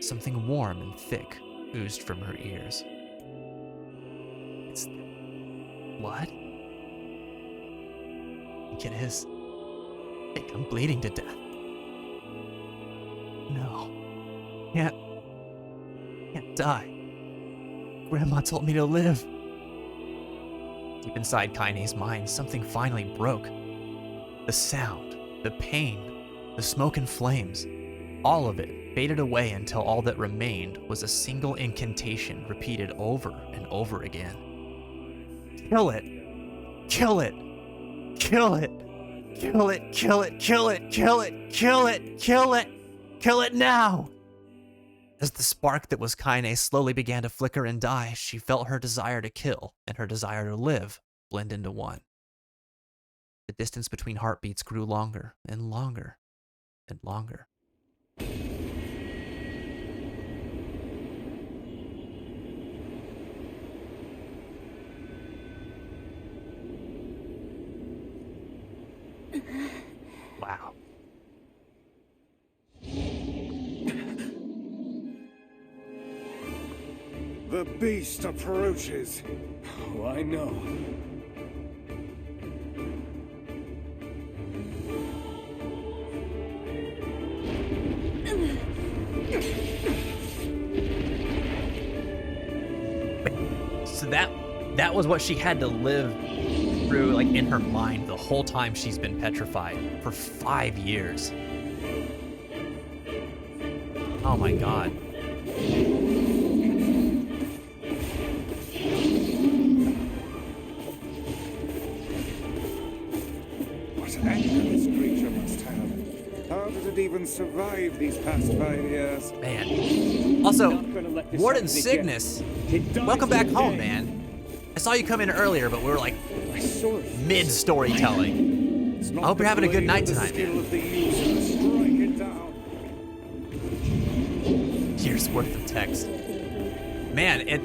Something warm and thick oozed from her ears. It's blood? I think it is. I think I'm bleeding to death. No. Can't die. Grandma told me to live. Deep inside Kaine's mind, something finally broke. The sound, the pain, the smoke and flames, all of it faded away until all that remained was a single incantation repeated over and over again. Kill it! Kill it! Kill it! Kill it! Kill it! Kill it! Kill it! Kill it! Kill it! Kill it now! As the spark that was Kaine slowly began to flicker and die, she felt her desire to kill and her desire to live blend into one. The distance between heartbeats grew longer and longer and longer. Wow. The beast approaches. Oh, I know. So that was what she had to live through, like, in her mind the whole time she's been petrified for 5 years. Oh my god. What anger this creature must have. How did it even survive these past 5 years? Man. Also, Warden Cygnus, welcome back home, man. I saw you come in earlier, but we were like mid-storytelling. I hope you're having a good night tonight, man. Years worth of text. Man, it...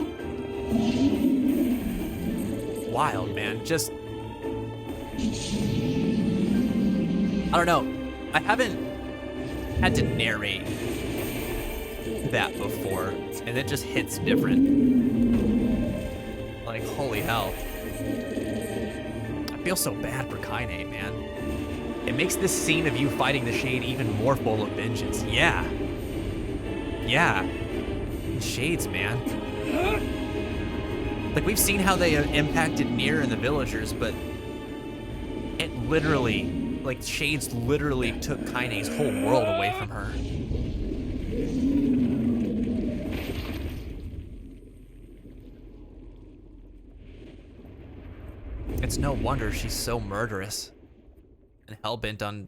wild, man. Just... I don't know. I haven't had to narrate that before, and it just hits different. Like, holy hell. I feel so bad for Kaine, man. It makes this scene of you fighting the Shade even more full of vengeance. Yeah. Yeah. Shades, man. Like, we've seen how they impacted Nier and the villagers, but it literally, like, Shades literally took Kaine's whole world away from her. It's no wonder she's so murderous and hell-bent on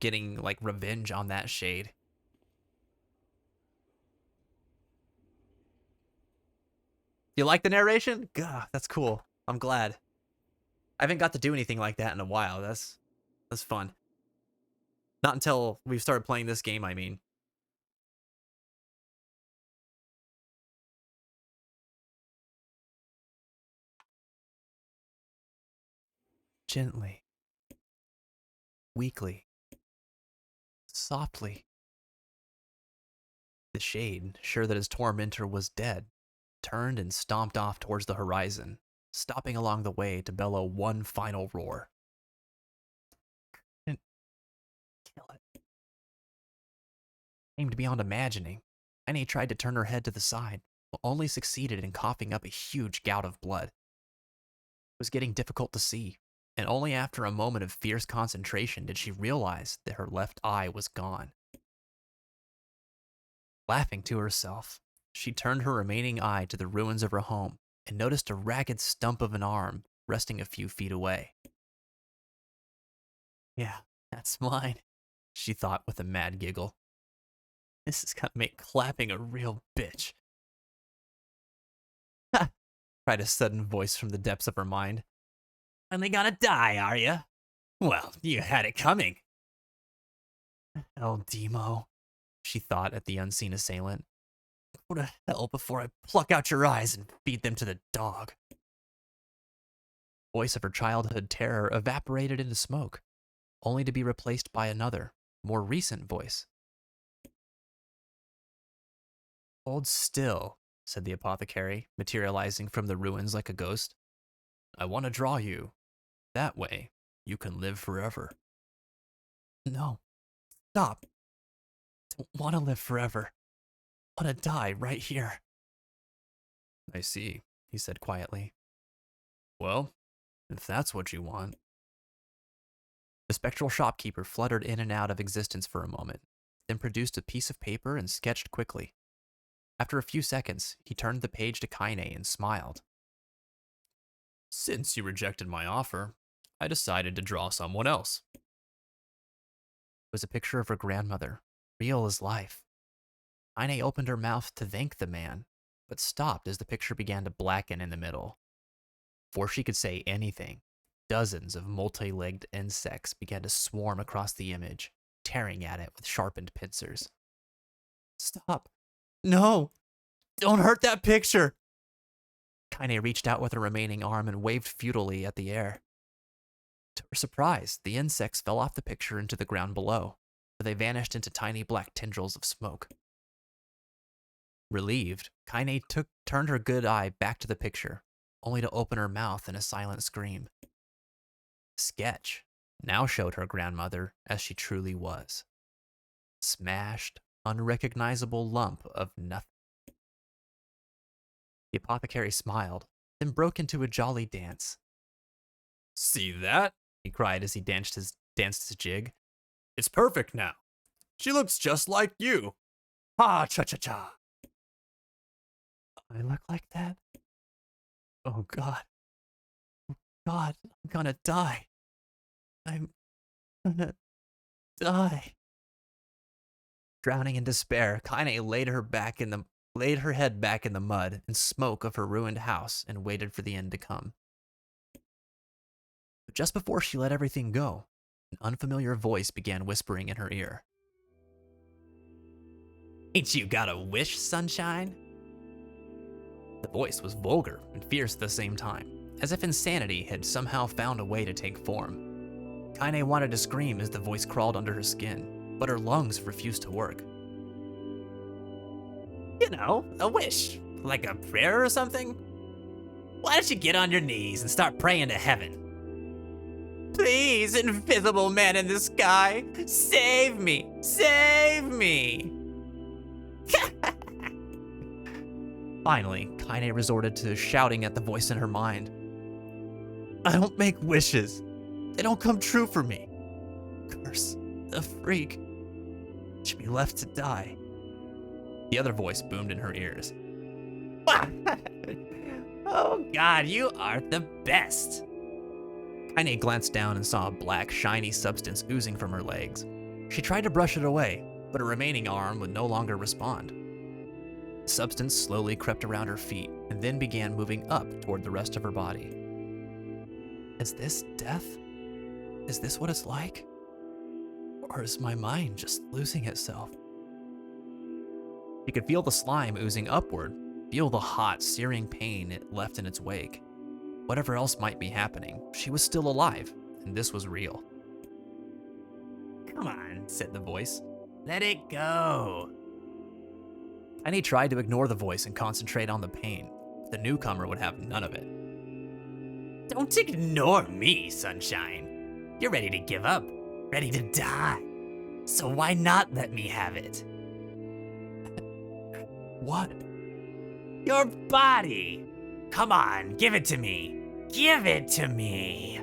getting, like, revenge on that Shade. You like the narration? God, that's cool. I'm glad. I haven't got to do anything like that in a while. That's fun. Not until we've started playing this game, I mean. Gently. Weakly. Softly. The Shade, sure that his tormentor was dead, turned and stomped off towards the horizon, stopping along the way to bellow one final roar. And kill it. Aimed beyond imagining, Kaine tried to turn her head to the side, but only succeeded in coughing up a huge gout of blood. It was getting difficult to see, and only after a moment of fierce concentration did she realize that her left eye was gone. Laughing to herself, she turned her remaining eye to the ruins of her home and noticed a ragged stump of an arm resting a few feet away. Yeah, that's mine, she thought with a mad giggle. This is gonna make clapping a real bitch. Ha! Cried a sudden voice from the depths of her mind. Finally gonna die, are you? Well, you had it coming. Oh, Demo, she thought at the unseen assailant. Go to hell before I pluck out your eyes and feed them to the dog. The voice of her childhood terror evaporated into smoke, only to be replaced by another, more recent voice. Hold still, said the apothecary, materializing from the ruins like a ghost. I want to draw you. That way, you can live forever. No. Stop. don't want to live forever. I want to die right here. I see, he said quietly. Well, if that's what you want. The spectral shopkeeper fluttered in and out of existence for a moment, then produced a piece of paper and sketched quickly. After a few seconds, he turned the page to Kaine and smiled. Since you rejected my offer, I decided to draw someone else. It was a picture of her grandmother, real as life. Kaine opened her mouth to thank the man, but stopped as the picture began to blacken in the middle. Before she could say anything, dozens of multi-legged insects began to swarm across the image, tearing at it with sharpened pincers. Stop. No! Don't hurt that picture! Kaine reached out with her remaining arm and waved futilely at the air. To her surprise, the insects fell off the picture into the ground below, where they vanished into tiny black tendrils of smoke. Relieved, Kaine turned her good eye back to the picture, only to open her mouth in a silent scream. The sketch now showed her grandmother as she truly was. A smashed, unrecognizable lump of nothing. The apothecary smiled, then broke into a jolly dance. See that? He cried as he danced his jig. It's perfect now. She looks just like you. Ha cha cha cha. I look like that? Oh God. Oh God, I'm gonna die. I'm gonna die. Drowning in despair, Kaine laid her head back in the mud and smoke of her ruined house and waited for the end to come. But just before she let everything go, an unfamiliar voice began whispering in her ear. Ain't you got a wish, sunshine? The voice was vulgar and fierce at the same time, as if insanity had somehow found a way to take form. Kaine wanted to scream as the voice crawled under her skin, but her lungs refused to work. You know, a wish, like a prayer or something? Why don't you get on your knees and start praying to heaven? Please, invisible man in the sky, save me, save me! Finally, Kaine resorted to shouting at the voice in her mind. I don't make wishes. They don't come true for me. Curse the freak. Should be left to die. The other voice boomed in her ears. Oh God, you are the best. Kaine glanced down and saw a black, shiny substance oozing from her legs. She tried to brush it away, but her remaining arm would no longer respond. The substance slowly crept around her feet and then began moving up toward the rest of her body. Is this death? Is this what it's like? Or is my mind just losing itself? She could feel the slime oozing upward, feel the hot, searing pain it left in its wake. Whatever else might be happening, she was still alive, and this was real. Come on, said the voice. Let it go. Kaine tried to ignore the voice and concentrate on the pain. The newcomer would have none of it. Don't ignore me, sunshine. You're ready to give up, ready to die. So why not let me have it? What? Your body. Come on, give it to me. Give it to me.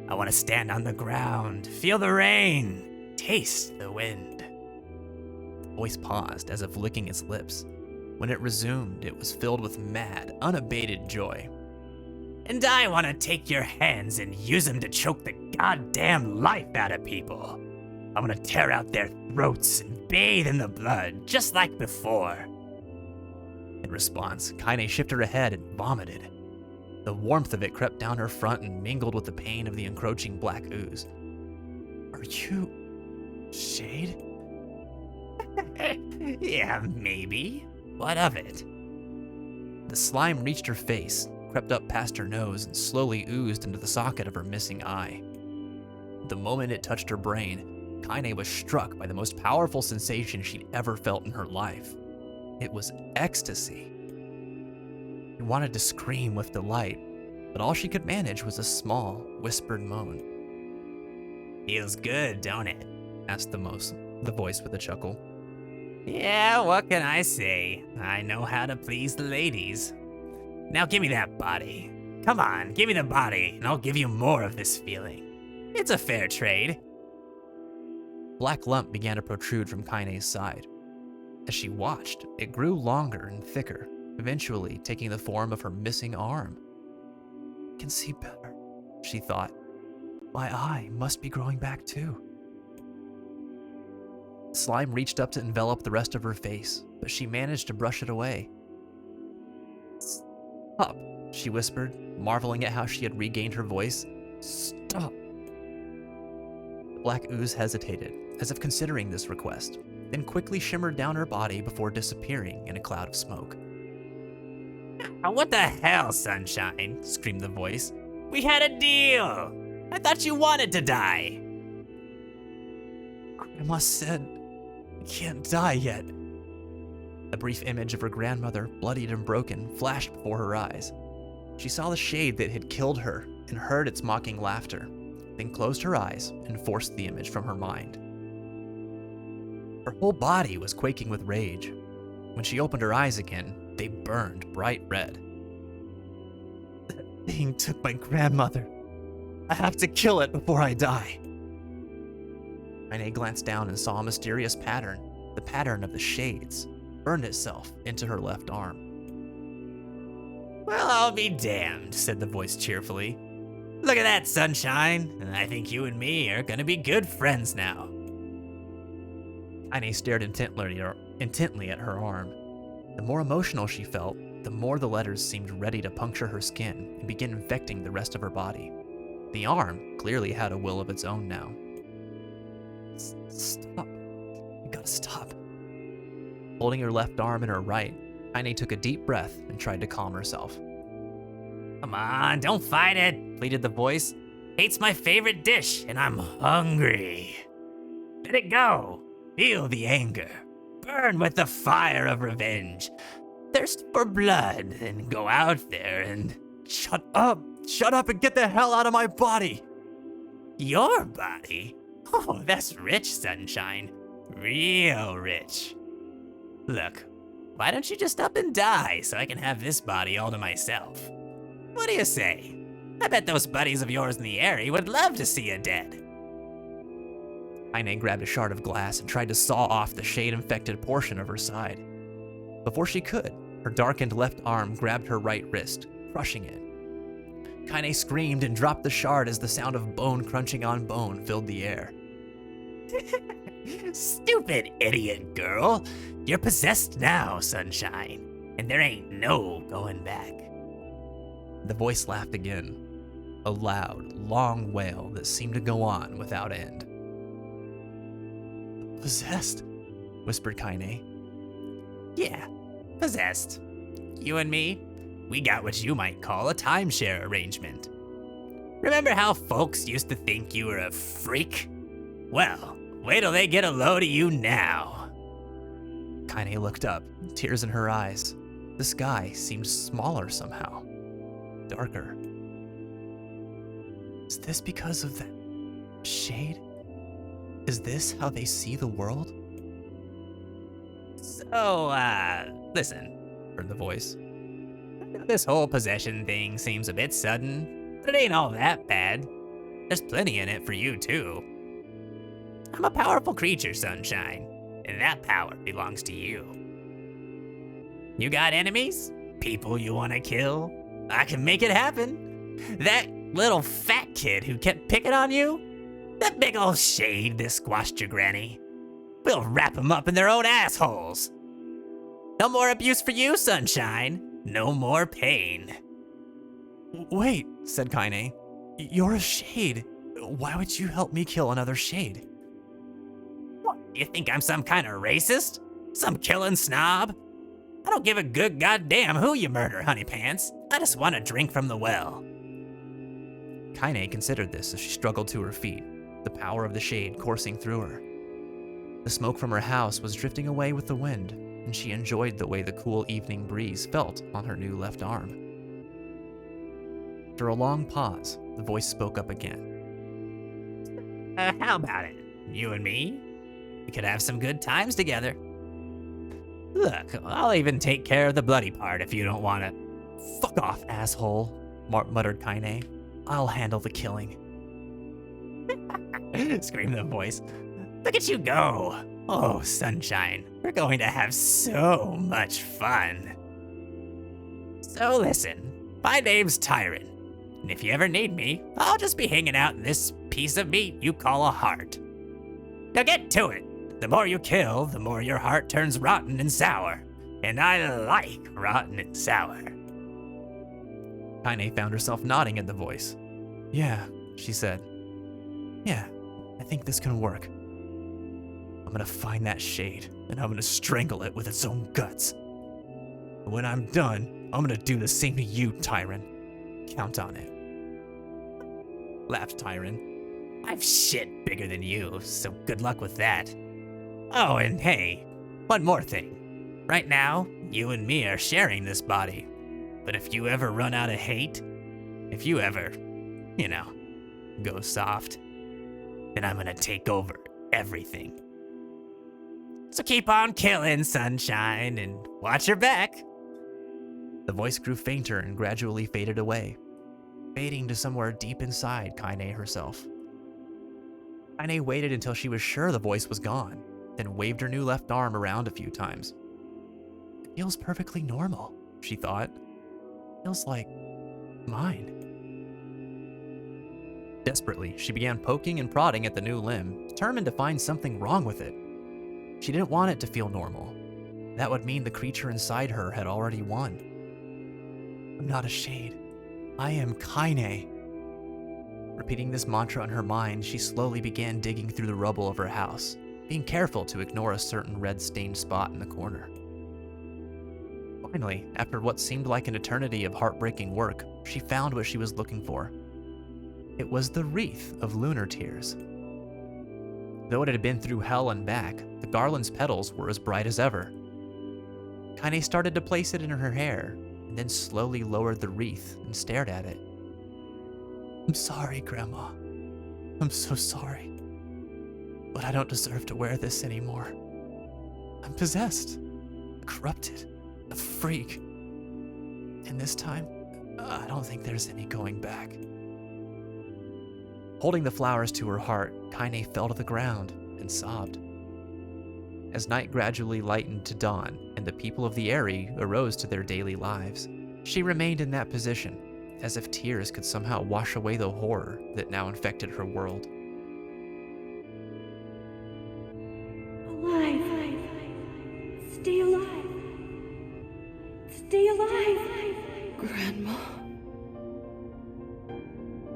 I want to stand on the ground, feel the rain, taste the wind. The voice paused as if licking its lips. When it resumed, it was filled with mad, unabated joy. And I want to take your hands and use them to choke the goddamn life out of people. I want to tear out their throats and bathe in the blood, just like before. In response, Kaine shifted her head and vomited. The warmth of it crept down her front and mingled with the pain of the encroaching black ooze. Are you... Shade? Yeah, maybe. What of it? The slime reached her face, crept up past her nose, and slowly oozed into the socket of her missing eye. The moment it touched her brain, Kaine was struck by the most powerful sensation she'd ever felt in her life. It was ecstasy. She wanted to scream with delight, but all she could manage was a small, whispered moan. Feels good, don't it? Asked the voice with a chuckle. Yeah, what can I say? I know how to please the ladies. Now give me that body. Come on, give me the body, and I'll give you more of this feeling. It's a fair trade. Black lump began to protrude from Kaine's side. As she watched, it grew longer and thicker, eventually taking the form of her missing arm. I can see better, she thought. My eye must be growing back too. Slime reached up to envelop the rest of her face, but she managed to brush it away. Stop, she whispered, marveling at how she had regained her voice. Stop. The black ooze hesitated, as if considering this request, then quickly shimmered down her body before disappearing in a cloud of smoke. What the hell, Sunshine? Screamed the voice. We had a deal. I thought you wanted to die. Grandma said I can't die yet. A brief image of her grandmother, bloodied and broken, flashed before her eyes. She saw the shade that had killed her and heard its mocking laughter, then closed her eyes and forced the image from her mind. Her whole body was quaking with rage. When she opened her eyes again, they burned bright red. That thing took my grandmother. I have to kill it before I die. Kaine glanced down and saw a mysterious pattern, the pattern of the shades, burned itself into her left arm. Well, I'll be damned, said the voice cheerfully. Look at that, Sunshine, and I think you and me are gonna be good friends now. Kaine stared intently at her arm. The more emotional she felt, the more the letters seemed ready to puncture her skin and begin infecting the rest of her body. The arm clearly had a will of its own now. Stop. You gotta stop. Holding her left arm in her right, Kaine took a deep breath and tried to calm herself. Come on, don't fight it, pleaded the voice. Hate's my favorite dish, and I'm hungry. Let it go. Feel the anger. Burn with the fire of revenge. Thirst for blood, and go out there and... Shut up! Shut up and get the hell out of my body! Your body? Oh, that's rich, Sunshine. Real rich. Look, why don't you just up and die so I can have this body all to myself? What do you say? I bet those buddies of yours in the area would love to see you dead. Kaine grabbed a shard of glass and tried to saw off the shade-infected portion of her side. Before she could, her darkened left arm grabbed her right wrist, crushing it. Kaine screamed and dropped the shard as the sound of bone crunching on bone filled the air. Stupid idiot girl. You're possessed now, Sunshine, and there ain't no going back. The voice laughed again, a loud, long wail that seemed to go on without end. Possessed? Whispered Kaine. Yeah, possessed. You and me, we got what you might call a timeshare arrangement. Remember how folks used to think you were a freak? Well, wait till they get a load of you now. Kaine looked up, tears in her eyes. The sky seemed smaller somehow, darker. Is this because of that shade? Is this how they see the world? So, listen, heard the voice. This whole possession thing seems a bit sudden, but it ain't all that bad. There's plenty in it for you, too. I'm a powerful creature, Sunshine, and that power belongs to you. You got enemies? People you want to kill? I can make it happen. That little fat kid who kept picking on you? That big old shade that squashed your granny? We'll wrap them up in their own assholes. No more abuse for you, Sunshine. No more pain. Wait, said Kaine. You're a shade. Why would you help me kill another shade? What, you think I'm some kind of racist? Some killing snob? I don't give a good goddamn who you murder, honey pants. I just want to drink from the well. Kaine considered this as she struggled to her feet, the power of the shade coursing through her. The smoke from her house was drifting away with the wind, and she enjoyed the way the cool evening breeze felt on her new left arm. After a long pause, the voice spoke up again. How about it? You and me? We could have some good times together. Look, I'll even take care of the bloody part if you don't want it. Fuck off, asshole, muttered Kaine. I'll handle the killing. Screamed the voice. Look at you go. Oh, sunshine, we're going to have so much fun. So listen, my name's Tyron, and if you ever need me, I'll just be hanging out in this piece of meat you call a heart. Now get to it. The more you kill, the more your heart turns rotten and sour. And I like rotten and sour. Kaine found herself nodding at the voice. Yeah, she said. Yeah, I think this can work. I'm gonna find that shade, and I'm gonna strangle it with its own guts. And when I'm done, I'm gonna do the same to you, Tyron. Count on it. Laughed Tyron. I've shit bigger than you, so good luck with that. Oh, and hey, one more thing. Right now, you and me are sharing this body. But if you ever run out of hate, if you ever, go soft, then I'm gonna take over everything. So keep on killing, sunshine, and watch your back. The voice grew fainter and gradually faded away, fading to somewhere deep inside Kaine herself. Kaine waited until she was sure the voice was gone, then waved her new left arm around a few times. It feels perfectly normal, she thought. Feels like mine. Desperately, she began poking and prodding at the new limb, determined to find something wrong with it. She didn't want it to feel normal. That would mean the creature inside her had already won. I'm not a shade. I am Kaine. Repeating this mantra in her mind, she slowly began digging through the rubble of her house, being careful to ignore a certain red-stained spot in the corner. Finally, after what seemed like an eternity of heartbreaking work, she found what she was looking for. It was the wreath of lunar tears. Though it had been through hell and back, the garland's petals were as bright as ever. Kaine started to place it in her hair, and then slowly lowered the wreath and stared at it. I'm sorry, Grandma. I'm so sorry. But I don't deserve to wear this anymore. I'm possessed, corrupted, a freak. And this time, I don't think there's any going back. Holding the flowers to her heart, Kaine fell to the ground and sobbed. As night gradually lightened to dawn and the people of the area arose to their daily lives, she remained in that position, as if tears could somehow wash away the horror that now infected her world. Alive. Stay alive. Stay alive. Grandma.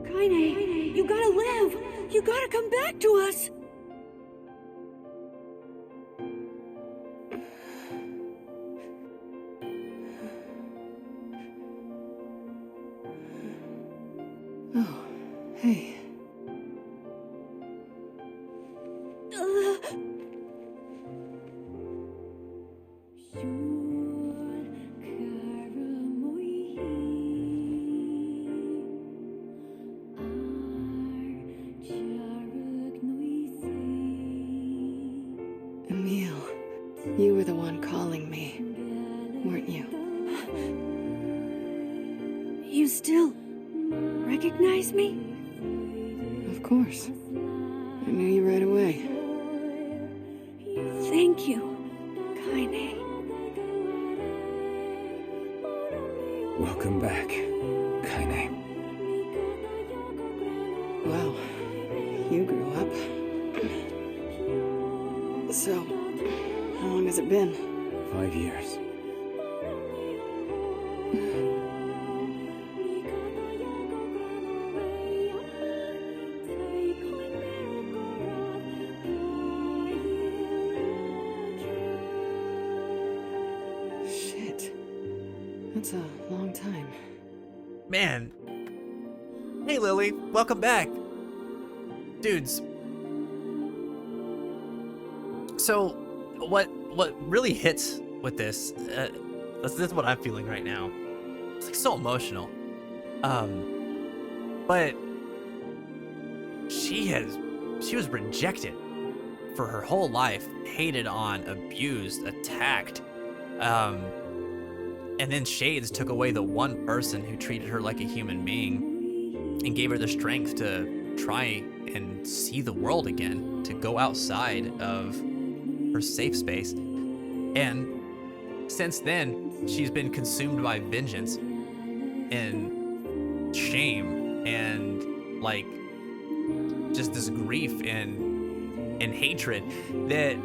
Kaine, you gotta live. You gotta come back to us. Oh, hey. Emil, you were the one calling me, weren't you? You still recognize me? Of course. I knew you right away. Thank you, Kaine. Welcome back, Kaine. Wow, you grew up. So, how long has it been? 5 years. Shit. That's a long time. Man. Hey, Lily. Welcome back. Dudes. So, what really hits with this, this is what I'm feeling right now. It's like so emotional. But she was rejected for her whole life, hated on, abused, attacked, And then Shades took away the one person who treated her like a human being and gave her the strength to try and see the world again, to go outside of her safe space. And since then, she's been consumed by vengeance and shame and like just this grief and hatred that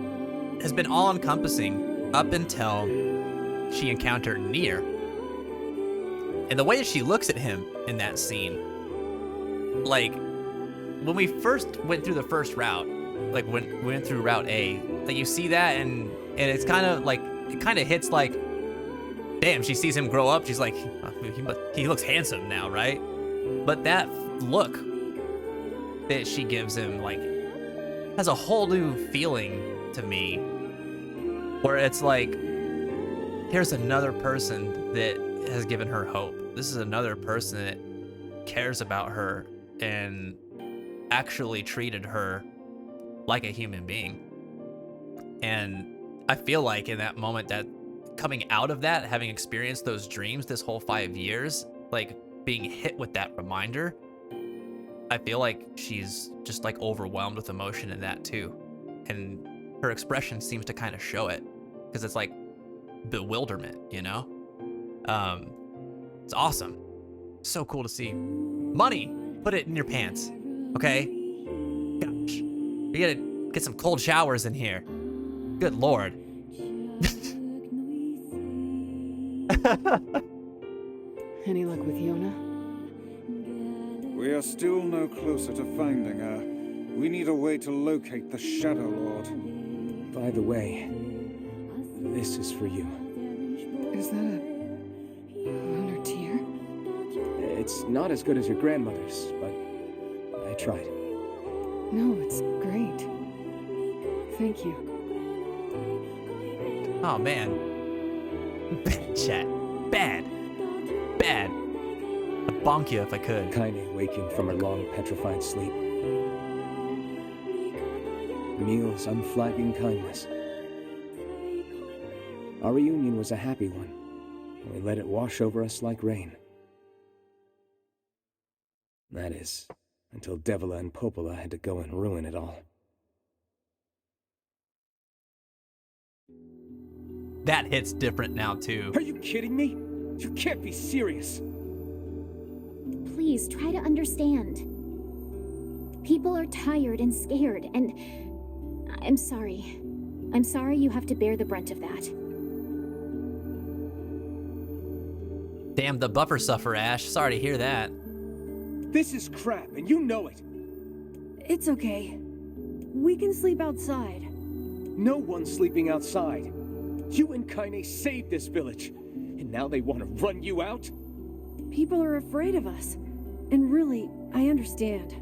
has been all encompassing up until she encountered Nier. And the way that she looks at him in that scene, like when we first went through the first route, like when we went through Route A, like you see that and it's kind of like, it kind of hits like, damn, she sees him grow up. She's like, he looks handsome now, right? But that look that she gives him, like, has a whole new feeling to me, where it's like, here's another person that has given her hope. This is another person that cares about her and actually treated her like a human being. And I feel like in that moment, that coming out of that, having experienced those dreams this whole 5 years, like being hit with that reminder, I feel like she's just like overwhelmed with emotion in that too. And her expression seems to kind of show it, because it's like bewilderment, you know? It's awesome. So cool to see. Money, put it in your pants, okay? Gosh, we gotta get some cold showers in here. Good Lord. Any luck with Yona? We are still no closer to finding her. We need a way to locate the Shadow Lord. By the way, this is for you. Is that a lunar tear? It's not as good as your grandmother's, but I tried. No, it's great. Thank you. Oh man. Bad chat. Bad. Bad. I'd bonk you if I could. Kaine waking from her long petrified sleep. Emil's unflagging kindness. Our reunion was a happy one, and we let it wash over us like rain. That is, until Devila and Popola had to go and ruin it all. That hits different now too. Are you kidding me? You can't be serious. Please try to understand. People are tired and scared, and I'm sorry. I'm sorry you have to bear the brunt of that. Damn, the buffer suffer, Ash. Sorry to hear that. This is crap, and you know it. It's okay. We can sleep outside. No one's sleeping outside. You and Kaine saved this village, and now they want to run you out? People are afraid of us. And really, I understand.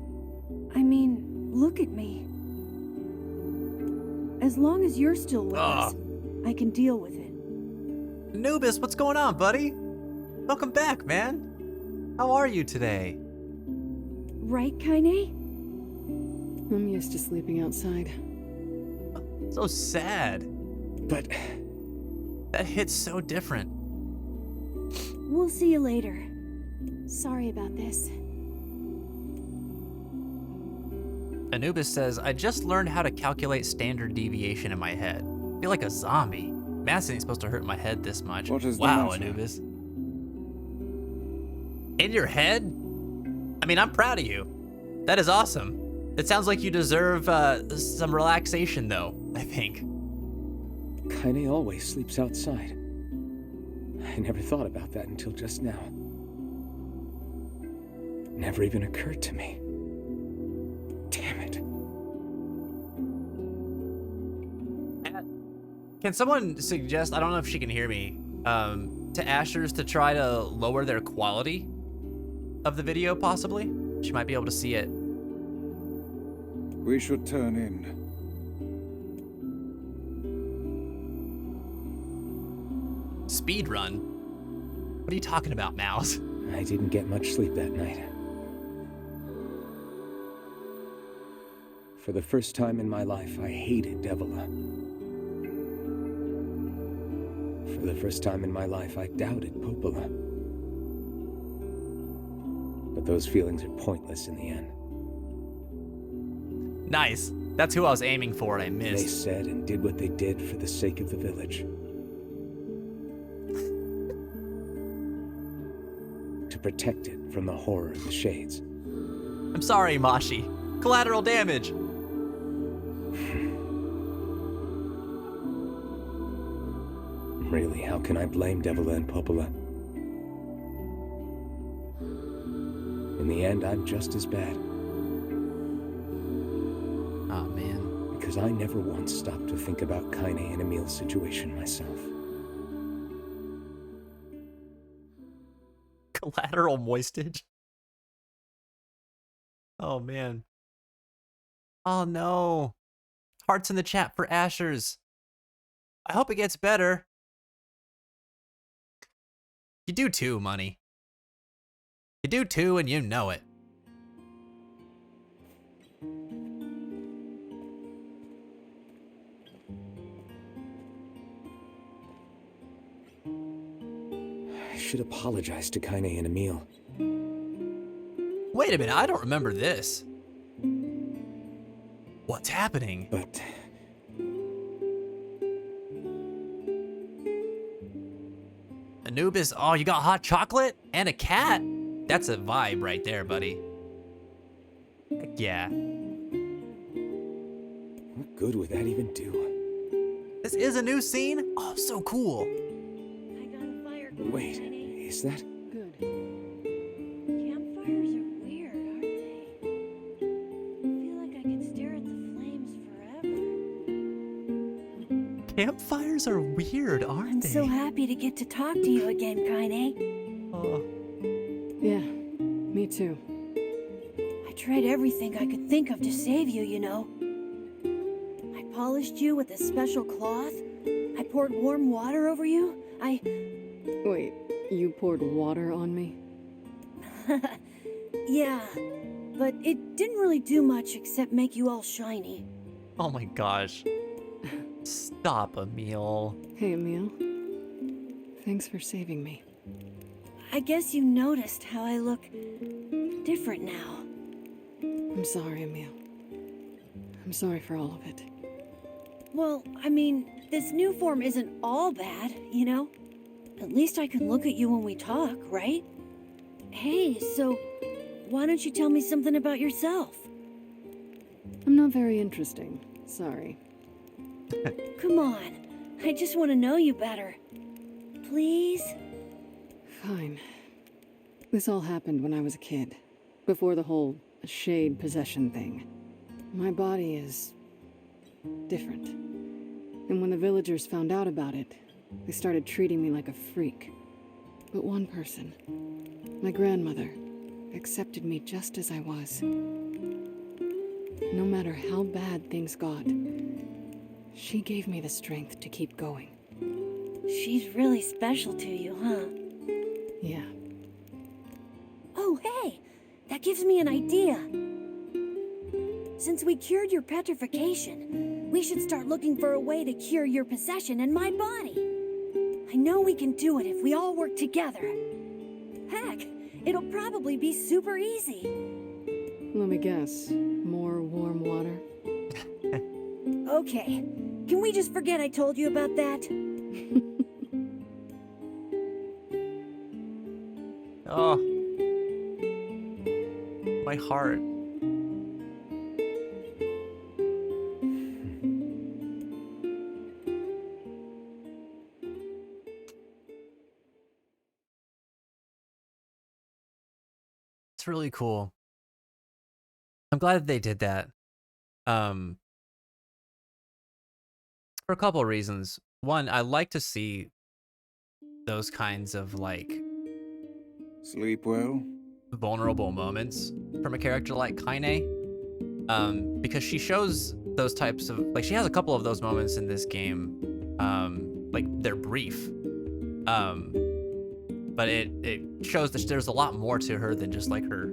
I mean, look at me. As long as you're still with us, I can deal with it. Anubis, what's going on, buddy? Welcome back, man. How are you today? Right, Kaine? I'm used to sleeping outside. So sad. But that hits so different. We'll see you later. Sorry about this. Anubis says, I just learned how to calculate standard deviation in my head. I feel like a zombie. Math ain't supposed to hurt my head this much. What is the wow, matter? Anubis. In your head? I mean, I'm proud of you. That is awesome. It sounds like you deserve some relaxation, though, I think. Kaine always sleeps outside. I never thought about that until just now. Never even occurred to me. Damn it. Can someone suggest, I don't know if she can hear me, to Ashers to try to lower their quality of the video, possibly? She might be able to see it. We should turn in. Speed run? What are you talking about, Mouse? I didn't get much sleep that night. For the first time in my life, I hated Devila. For For the first time in my life, I doubted Popola. But those feelings are pointless in the end. Nice. That's who I was aiming for and I They missed. said and did what they did for the sake of the village. To protect it from the horror of the Shades. I'm sorry, Mashi. Collateral damage. Really, how can I blame Devila and Popola? In the end, I'm just as bad. Oh, man. Because I never once stopped to think about Kaine and Emil's situation myself. Collateral moistage. Oh, man. Oh, no. Hearts in the chat for Asher's. I hope it gets better. You do too, Money. You do too, and you know it. I should apologize to Kaine and Emil. Wait a minute, I don't remember this. What's happening? But Anubis, oh, you got hot chocolate and a cat? That's a vibe right there, buddy. Heck yeah. what good would that even do? This is a new scene? Oh, so cool. I got a fire going, Wait, Kaine. is that? Good. Campfires are weird, aren't they? I feel like I could stare at the flames forever. Campfires are weird, aren't I'm they? so happy to get to talk to you again, Kaine. Oh. Yeah, me too. I tried everything I could think of to save you, you know. I polished you with a special cloth. I poured warm water over you. Wait, you poured water on me? Yeah, but it didn't really do much except make you all shiny. Oh my gosh. Stop, Emil. Hey, Emil. Thanks for saving me. I guess you noticed how I look different now. I'm sorry, Emil. I'm sorry for all of it. Well, I mean, this new form isn't all bad, you know? At least I can look at you when we talk, right? Hey, so why don't you tell me something about yourself? I'm not very interesting. Sorry. Come on, I just want to know you better. Please? Fine. This all happened when I was a kid, before the whole shade possession thing. My body is different. And when the villagers found out about it, they started treating me like a freak. But one person, my grandmother, accepted me just as I was. No matter how bad things got, she gave me the strength to keep going. She's really special to you, huh? Yeah. Oh, hey! That gives me an idea. Since we cured your petrification, we should start looking for a way to cure your possession in my body. I know we can do it if we all work together. Heck, it'll probably be super easy. Let me guess. More warm water? Okay, can we just forget I told you about that? Oh. My heart. It's really cool. I'm glad that they did that. For a couple of reasons. One, I like to see those kinds of like Sleep well? vulnerable moments from a character like Kaine. Because she shows those types of like she has a couple of those moments in this game. Like they're brief. But it shows that there's a lot more to her than just like her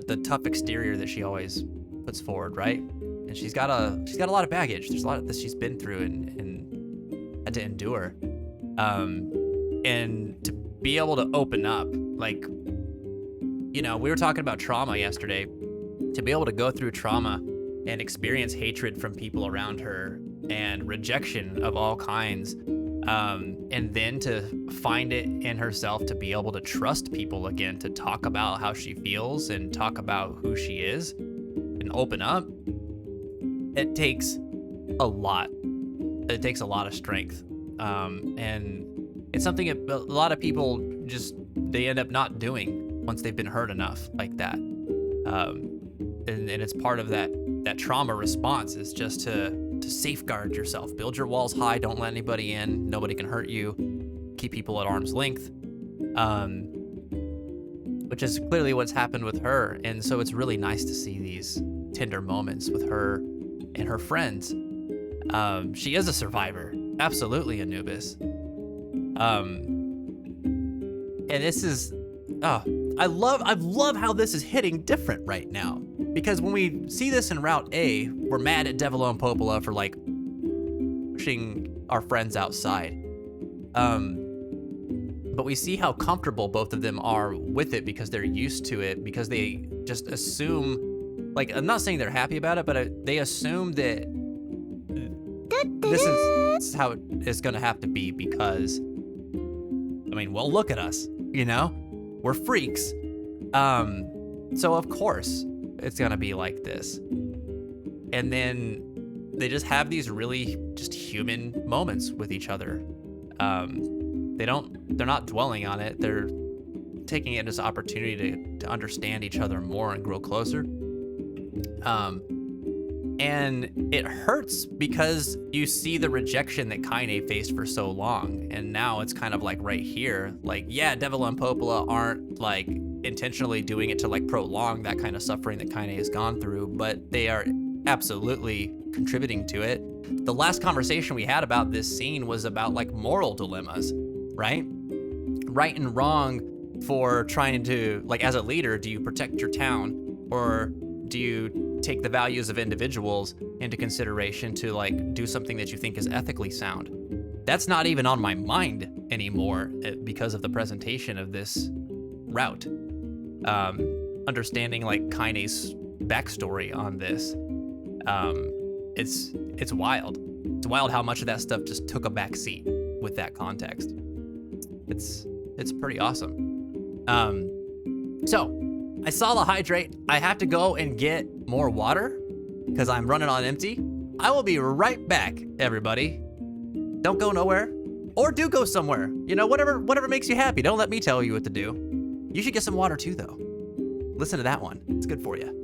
the tough exterior that she always puts forward, right? And she's got a lot of baggage. There's a lot that she's been through and had to endure. And to be able to open up, like, you know, we were talking about trauma yesterday. To be able to go through trauma and experience hatred from people around her and rejection of all kinds, and then to find it in herself to be able to trust people again, to talk about how she feels and talk about who she is and open up, it takes a lot. It takes a lot of strength. And it's something a lot of people they end up not doing once they've been hurt enough like that. And it's part of that trauma response is just to safeguard yourself, build your walls high, don't let anybody in, nobody can hurt you, keep people at arm's length, which is clearly what's happened with her. And so it's really nice to see these tender moments with her and her friends. She is a survivor, absolutely, Anubis. And this is, I love how this is hitting different right now. Because when we see this in Route A, we're mad at Devilo and Popola for like pushing our friends outside. But we see how comfortable both of them are with it because they're used to it, because they just assume, like, I'm not saying they're happy about it, but they assume that this is how it's gonna have to be because, I mean, well, look at us, you know? We're freaks. So of course, it's gonna be like this. And then they just have these really just human moments with each other. They're not dwelling on it. They're taking it as an opportunity to understand each other more and grow closer. And it hurts because you see the rejection that Kaine faced for so long. And now it's kind of like right here, like, yeah, Devilo and Popola aren't like intentionally doing it to like prolong that kind of suffering that Kaine has gone through, but they are absolutely contributing to it. The last conversation we had about this scene was about like moral dilemmas, right? Right and wrong for trying to, like, as a leader, do you protect your town or do you take the values of individuals into consideration to like do something that you think is ethically sound? That's not even on my mind anymore because of the presentation of this route. Understanding like Kaine's backstory on this, it's wild. It's wild how much of that stuff just took a back seat with that context. It's pretty awesome. So I saw the hydrate. I have to go and get more water because I'm running on empty. I will be right back, everybody. Don't go nowhere, or do go somewhere. You know, whatever makes you happy. Don't let me tell you what to do. You should get some water too, though. Listen to that one. It's good for you.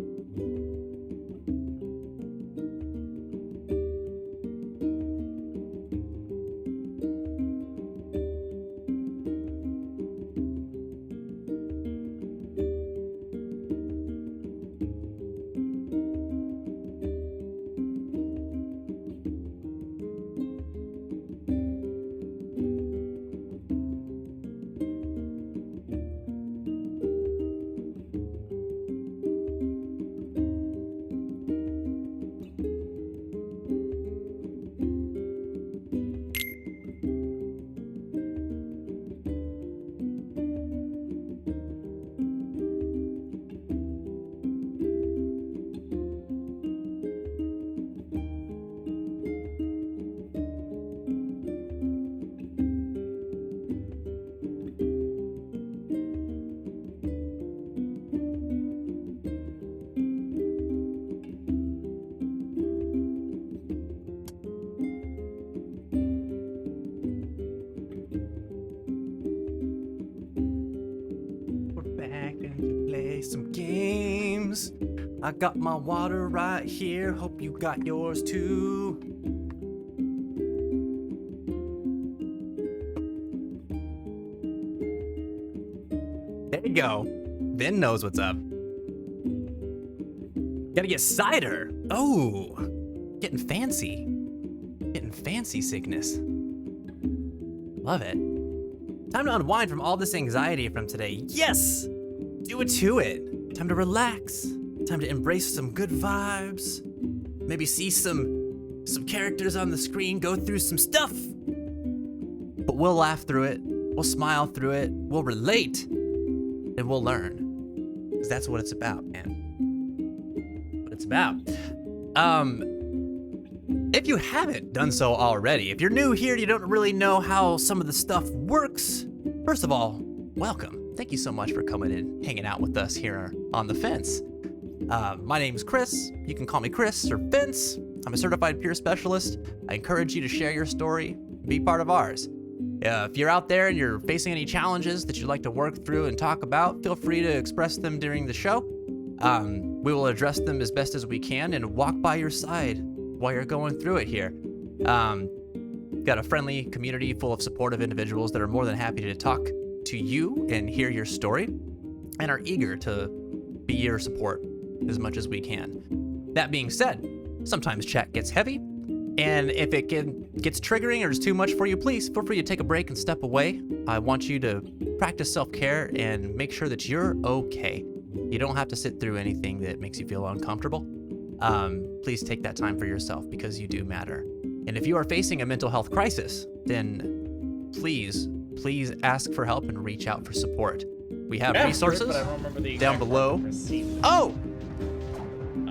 Some games. I got my water right here. Hope you got yours too. There you go. Ben knows what's up. Gotta get cider. Oh, getting fancy. Getting fancy sickness. Love it. Time to unwind from all this anxiety from today. Yes! Do it to it. Time to relax. Time to embrace some good vibes. Maybe see some characters on the screen go through some stuff. But we'll laugh through it, we'll smile through it, we'll relate, and we'll learn. Because that's what it's about, man. What it's about. If you haven't done so already, if you're new here and you don't really know how some of the stuff works, first of all, welcome. Thank you so much for coming and hanging out with us here on The Fence. My name's Chris. You can call me Chris or Vince. I'm a certified peer specialist. I encourage you to share your story, be part of ours. If you're out there and you're facing any challenges that you'd like to work through and talk about, feel free to express them during the show. We will address them as best as we can and walk by your side while you're going through it here. Got a friendly community full of supportive individuals that are more than happy to talk to you and hear your story and are eager to be your support as much as we can. That being said, sometimes chat gets heavy, and if it gets triggering or is too much for you, please feel free to take a break and step away. I want you to practice self-care and make sure that you're okay. You don't have to sit through anything that makes you feel uncomfortable. Please take that time for yourself because you do matter. And if you are facing a mental health crisis, then please ask for help and reach out for support. We have resources down below. Oh!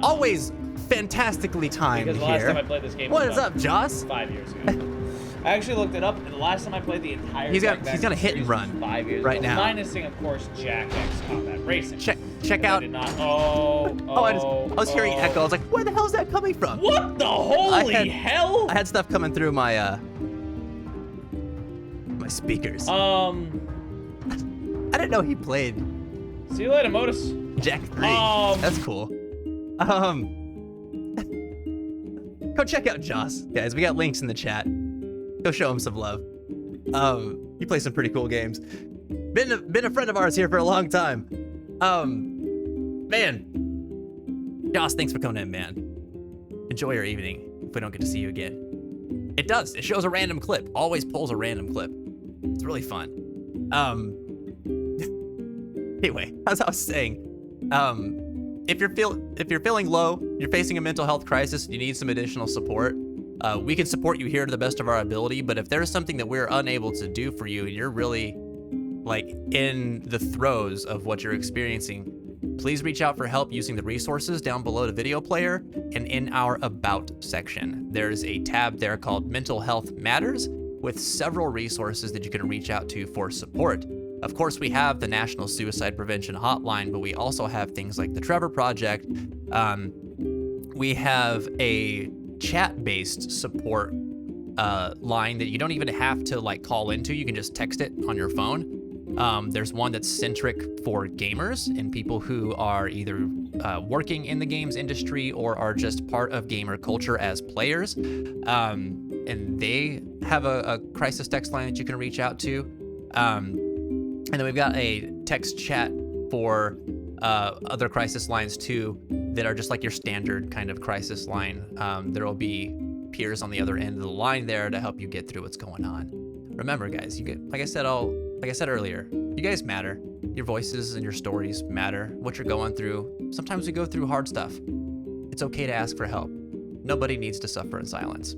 Always fantastically timed because the here. last time I played this game What is up, Joss? 5 years ago. I actually looked it up, and the last time I played the entire He's gonna hit and run 5 years right ago. now. Minusing, of course, Jack X Combat Racing. Check out. I did not. I was hearing echo. I was like, where the hell is that coming from? What the holy hell? I had stuff coming through my my speakers. I didn't know he played See you later, Modus. Jack 3. That's cool. Go check out Joss, guys. We got links in the chat. Go show him some love. He plays some pretty cool games. Been a friend of ours here for a long time. Man, Joss, thanks for coming in, man. Enjoy your evening. If we don't get to see you again, it does. It shows a random clip. Always pulls a random clip. It's really fun. Anyway, as I was saying, if you're feeling low, you're facing a mental health crisis, you need some additional support, we can support you here to the best of our ability. But if there's something that we're unable to do for you and you're really like in the throes of what you're experiencing, please reach out for help using the resources down below the video player and in our About section. There's a tab there called Mental Health Matters with several resources that you can reach out to for support. Of course, we have the National Suicide Prevention Hotline, but we also have things like the Trevor Project. We have a chat-based support line that you don't even have to like call into. You can just text it on your phone. There's one that's centric for gamers and people who are either working in the games industry or are just part of gamer culture as players. And they have a crisis text line that you can reach out to. And then we've got a text chat for other crisis lines too that are just like your standard kind of crisis line. There will be peers on the other end of the line there to help you get through what's going on. Remember, guys, like I said earlier, you guys matter. Your voices and your stories matter. What you're going through. Sometimes we go through hard stuff. It's okay to ask for help. Nobody needs to suffer in silence.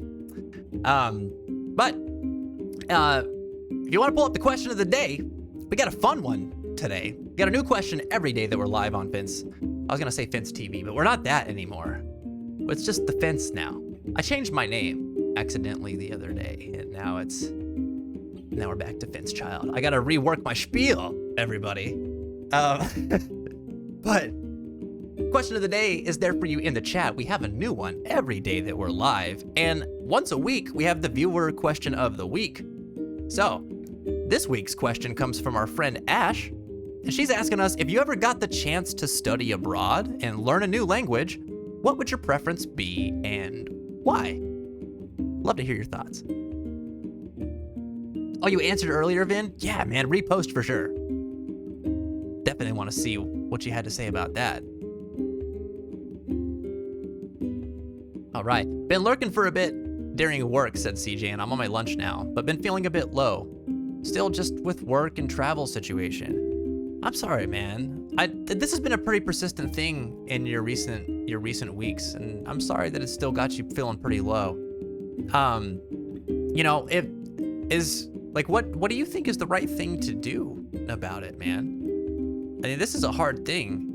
But if you want to pull up the question of the day, we got a fun one today. We got a new question every day that we're live on Fence. I was gonna say Fence TV, but we're not that anymore. It's just the Fence now. I changed my name accidentally the other day, and now we're back to Fence Child. I gotta rework my spiel, everybody. But question of the day is there for you in the chat. We have a new one every day that we're live, and once a week we have the viewer question of the week. So this week's question comes from our friend Ash, and she's asking us, if you ever got the chance to study abroad and learn a new language, what would your preference be and why? Love to hear your thoughts. Oh, you answered earlier, Vin? Yeah, man, repost for sure. Definitely want to see what you had to say about that. All right, been lurking for a bit during work, said CJ, and I'm on my lunch now, but been feeling a bit low. Still just with work and travel situation. I'm sorry, man. This has been a pretty persistent thing in your recent weeks, and I'm sorry that it's still got you feeling pretty low. You know, Like, what do you think is the right thing to do about it, man? I mean, this is a hard thing.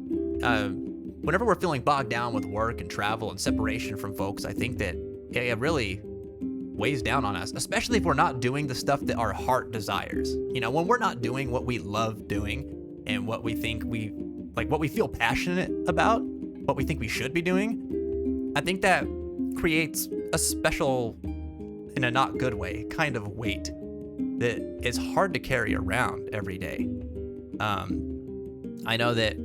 Whenever we're feeling bogged down with work and travel and separation from folks, I think that it really weighs down on us, especially if we're not doing the stuff that our heart desires. You know, when we're not doing what we love doing and what we think what we feel passionate about, what we think we should be doing, I think that creates a special, in a not good way, kind of weight that is hard to carry around every day. I know that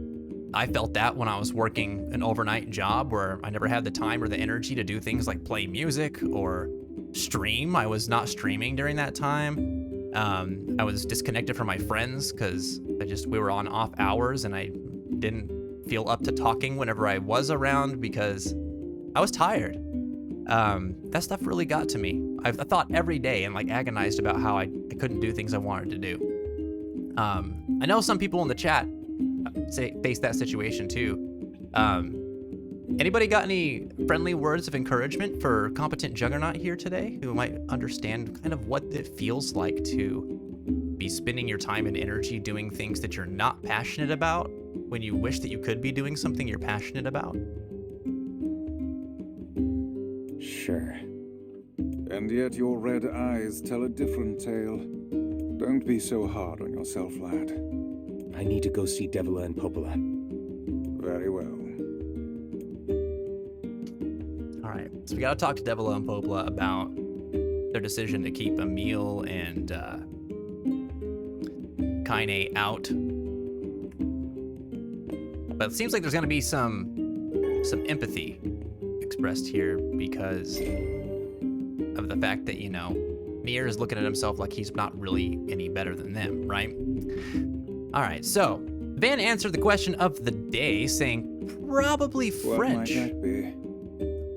I felt that when I was working an overnight job where I never had the time or the energy to do things like play music or stream. I was not streaming during that time. I was disconnected from my friends because we were on off hours, and I didn't feel up to talking whenever I was around because I was tired. That stuff really got to me. I thought every day and like agonized about how I couldn't do things I wanted to do. I know some people in the chat face that situation too. Anybody got any friendly words of encouragement for Competent Juggernaut here today who might understand kind of what it feels like to be spending your time and energy doing things that you're not passionate about when you wish that you could be doing something you're passionate about? Sure. And yet your red eyes tell a different tale. Don't be so hard on yourself, lad. I need to go see Devila and Popola. Very well. All right, so we gotta talk to Devila and Popola about their decision to keep Emil and Kaine out. But it seems like there's gonna be some empathy expressed here because of the fact that, you know, Mir is looking at himself like he's not really any better than them, right? All right, so Van answered the question of the day saying probably French. What might that be?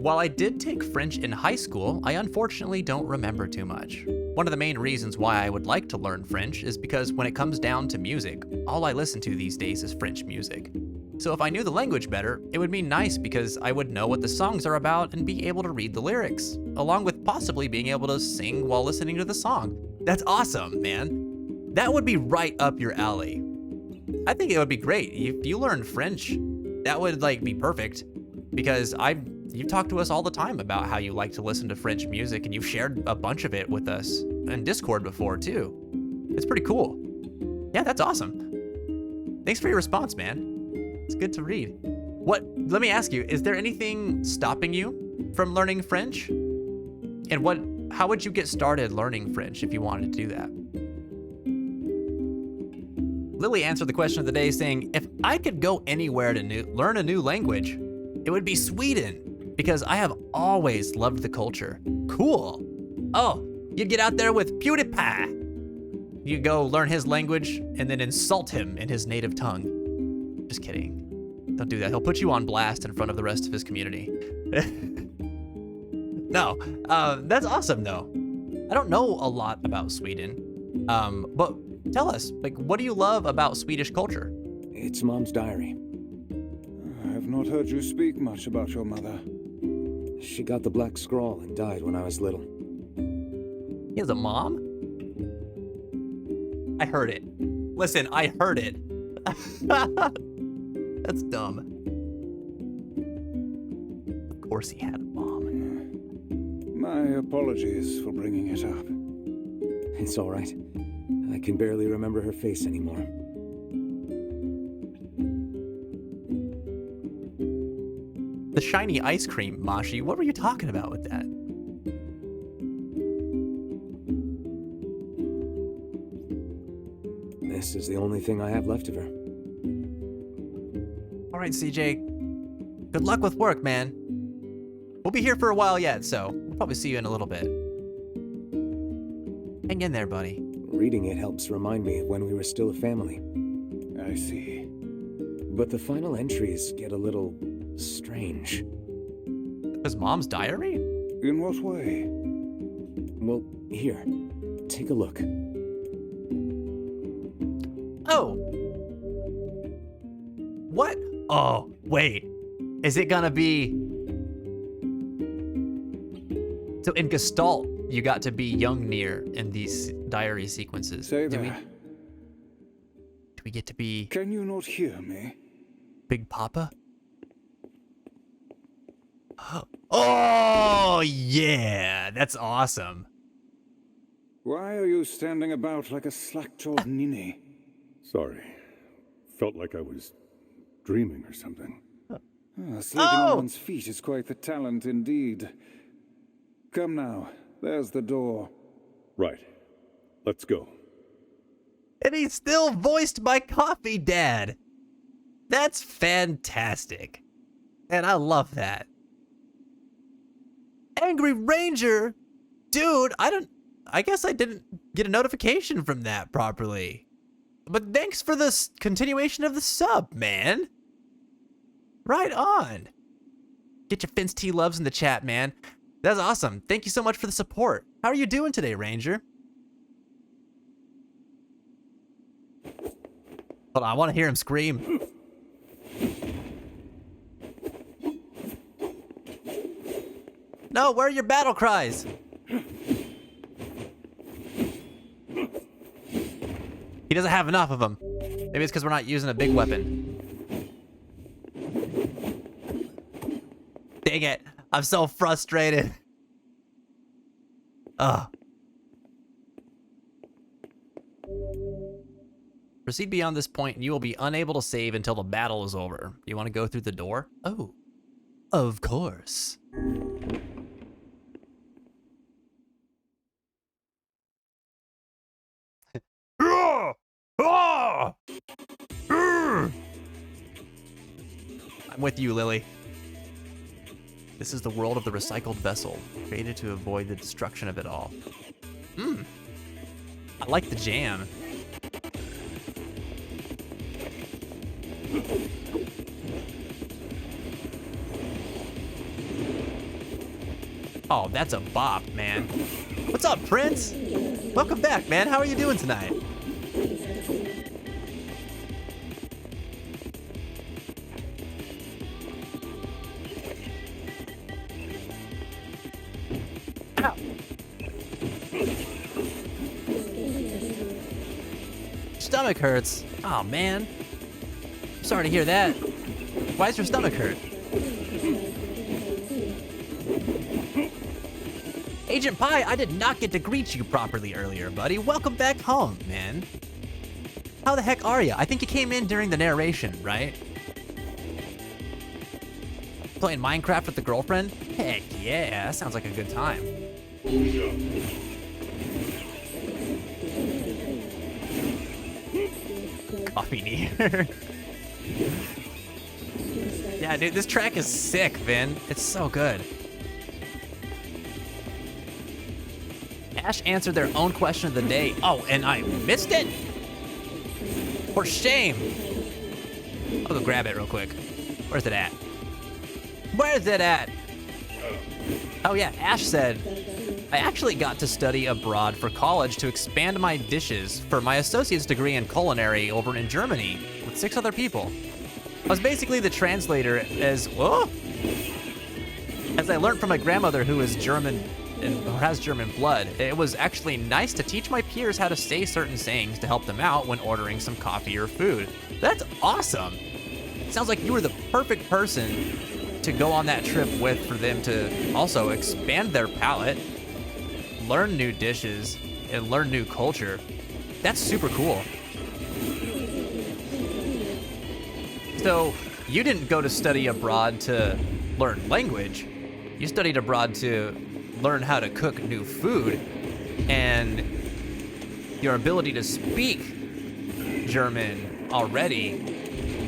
While I did take French in high school, I unfortunately don't remember too much. One of the main reasons why I would like to learn French is because when it comes down to music, all I listen to these days is French music. So if I knew the language better, it would be nice because I would know what the songs are about and be able to read the lyrics, along with possibly being able to sing while listening to the song. That's awesome, man. That would be right up your alley. I think it would be great if you learned French. That would be perfect because you've talked to us all the time about how you like to listen to French music, and you've shared a bunch of it with us in Discord before too. It's pretty cool. Yeah, that's awesome. Thanks for your response, man. It's good to read. Let me ask you, is there anything stopping you from learning French? And how would you get started learning French if you wanted to do that? Lily answered the question of the day saying, if I could go anywhere to learn a new language, it would be Sweden, because I have always loved the culture. Cool. Oh, you'd get out there with PewDiePie. You go learn his language and then insult him in his native tongue. Just kidding. Don't do that. He'll put you on blast in front of the rest of his community. No, that's awesome though. I don't know a lot about Sweden, but tell us, what do you love about Swedish culture? It's Mom's diary. I have not heard you speak much about your mother. She got the black scrawl and died when I was little. He has a mom? I heard it. Listen, I heard it. That's dumb. Of course he had a mom. My apologies for bringing it up. It's all right. I can barely remember her face anymore. The shiny ice cream, Mashi. What were you talking about with that? This is the only thing I have left of her. All right, CJ. Good luck with work, man. We'll be here for a while yet, so we'll probably see you in a little bit. Hang in there, buddy. Reading it helps remind me of when we were still a family. I see. But the final entries get a little strange. His mom's diary? In what way? Well, here. Take a look. Oh. What? Oh, wait. Is it gonna be... So in Gestalt, you got to be young Nier in these diary sequences. Say Do there. we get to be Can you not hear me? Big Papa? Oh, yeah. That's awesome. Why are you standing about like a slack-jawed ninny? Sorry. Felt like I was dreaming or something. Sleeping on one's feet is quite the talent indeed. Come now, there's the door. Right. Let's go. And he's still voiced by Coffee Dad. That's fantastic. And I love that. Angry Ranger? Dude, I guess I didn't get a notification from that properly. But thanks for the continuation of the sub, man. Right on. Get your Fin's T loves in the chat, man. That's awesome. Thank you so much for the support. How are you doing today, Ranger? Hold on, I want to hear him scream. No, where are your battle cries? He doesn't have enough of them. Maybe it's because we're not using a big weapon. Dang it. I'm so frustrated. Ugh. Proceed beyond this point and you will be unable to save until the battle is over. You want to go through the door? Oh, of course. I'm with you, Lily. This is the world of the recycled vessel, created to avoid the destruction of it all. I like the jam. Oh, that's a bop, man. What's up, Prince? Welcome back, man. How are you doing tonight? Ow. Stomach hurts. Oh, man. Sorry to hear that. Why does your stomach hurt? Agent Pie, I did not get to greet you properly earlier, buddy. Welcome back home, man. How the heck are you? I think you came in during the narration, right? Playing Minecraft with the girlfriend? Heck yeah, that sounds like a good time. Coffee near. Yeah, dude, this track is sick, Vin. It's so good. Ash answered their own question of the day. Oh, and I missed it? For shame. I'll go grab it real quick. Where's it at? Where's it at? Oh yeah, Ash said, I actually got to study abroad for college to expand my dishes for my associate's degree in culinary over in Germany with 6 other people. I was basically the translator as I learned from my grandmother who is German and who has German blood. It was actually nice to teach my peers how to say certain sayings to help them out when ordering some coffee or food. That's awesome. Sounds like you were the perfect person to go on that trip with for them to also expand their palate, learn new dishes, and learn new culture. That's super cool. So, you didn't go to study abroad to learn language. You studied abroad to learn how to cook new food, and your ability to speak German already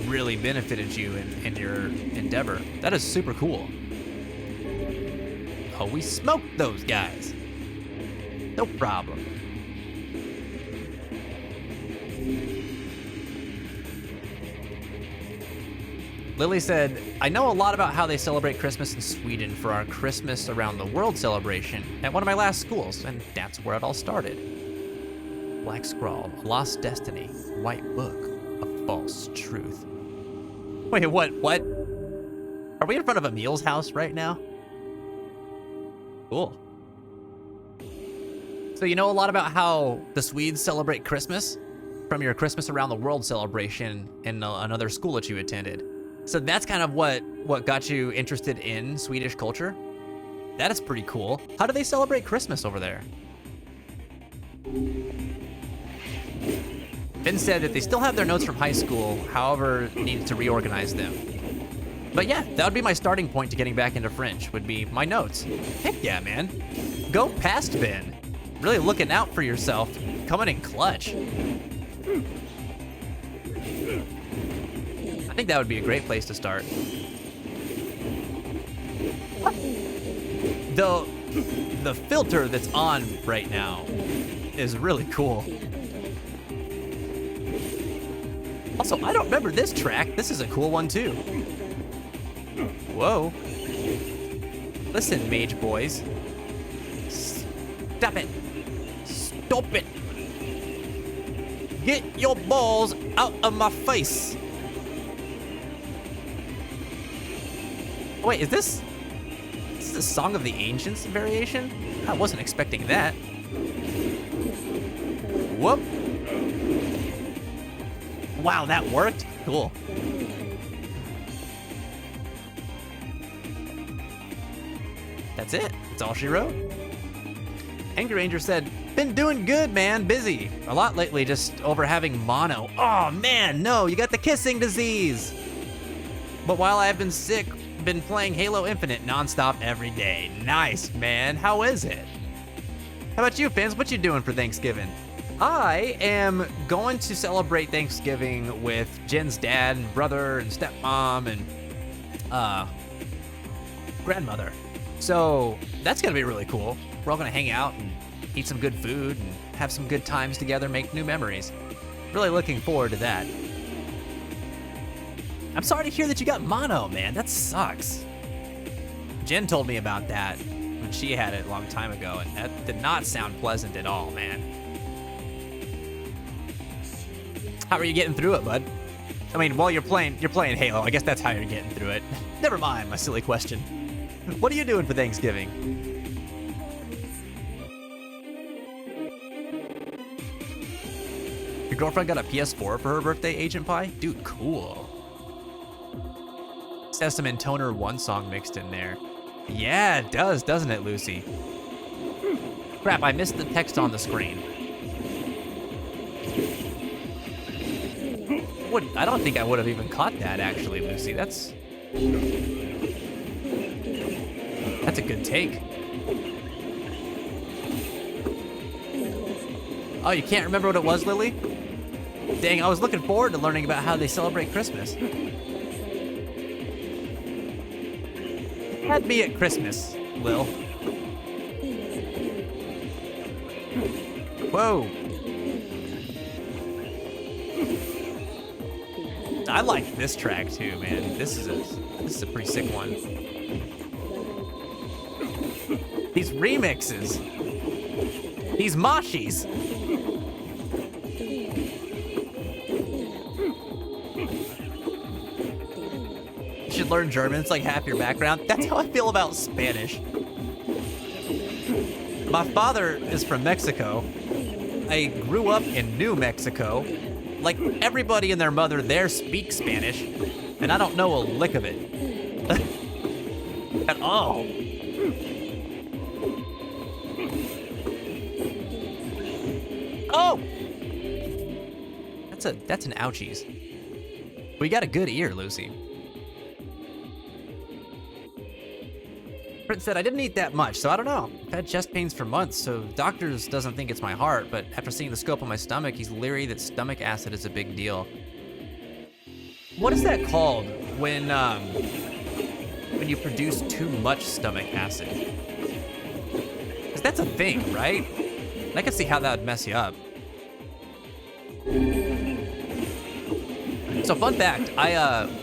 really benefited you in your endeavor. That is super cool. Oh, we smoked those guys. No problem. Lily said, I know a lot about how they celebrate Christmas in Sweden for our Christmas Around the World celebration at one of my last schools, and that's where it all started. Black Scrawl, A Lost Destiny, White Book, A False Truth. Wait, what? Are we in front of Emil's house right now? Cool. So you know a lot about how the Swedes celebrate Christmas from your Christmas Around the World celebration in another school that you attended. So that's kind of what got you interested in Swedish culture. That is pretty cool. How do they celebrate Christmas over there? Ben said that they still have their notes from high school, however, needed to reorganize them. But yeah, that would be my starting point to getting back into French, would be my notes. Heck yeah, man. Go past Ben. Really looking out for yourself, coming in clutch. I think that would be a great place to start. Though, the filter that's on right now is really cool. Also, I don't remember this track. This is a cool one too. Whoa. Listen, mage boys. Stop it. Stop it. Get your balls out of my face. Wait, is this the Song of the Ancients variation? I wasn't expecting that. Whoop. Wow, that worked? Cool. That's it. That's all she wrote. Angry Ranger said, been doing good, man. Busy. A lot lately, just over having mono. Oh, man, no, you got the kissing disease. But while I've been sick, been playing Halo Infinite nonstop every day. Nice, man. How is it? How about you, Fins? What you doing for Thanksgiving? I am going to celebrate Thanksgiving with Jen's dad and brother and stepmom and grandmother. So that's gonna be really cool. We're all gonna hang out and eat some good food and have some good times together, make new memories. Really looking forward to that. I'm sorry to hear that you got mono, man. That sucks. Jen told me about that when she had it a long time ago, and that did not sound pleasant at all, man. How are you getting through it, bud? I mean, while you're playing Halo, I guess that's how you're getting through it. Never mind my silly question. What are you doing for Thanksgiving? Your girlfriend got a PS4 for her birthday, Agent Pie? Dude, cool. This has some Intoner 1 song mixed in there. Yeah, it does, doesn't it, Lucy? Crap, I missed the text on the screen. I don't think I would have even caught that, actually, Lucy. That's a good take. Oh, you can't remember what it was, Lily? Dang, I was looking forward to learning about how they celebrate Christmas. Had me at Christmas, Lil. Whoa. I like this track too, man. This is a pretty sick one. These remixes. These moshis. You should learn German. It's like half your background. That's how I feel about Spanish. My father is from Mexico. I grew up in New Mexico. Like, everybody and their mother there speaks Spanish, and I don't know a lick of it. At all. Oh! That's an ouchies. We got a good ear, Lucy. Prince said, I didn't eat that much, so I don't know. I've had chest pains for months, so doctors doesn't think it's my heart, but after seeing the scope on my stomach, he's leery that stomach acid is a big deal. What is that called when you produce too much stomach acid? Because that's a thing, right? And I can see how that would mess you up. So fun fact,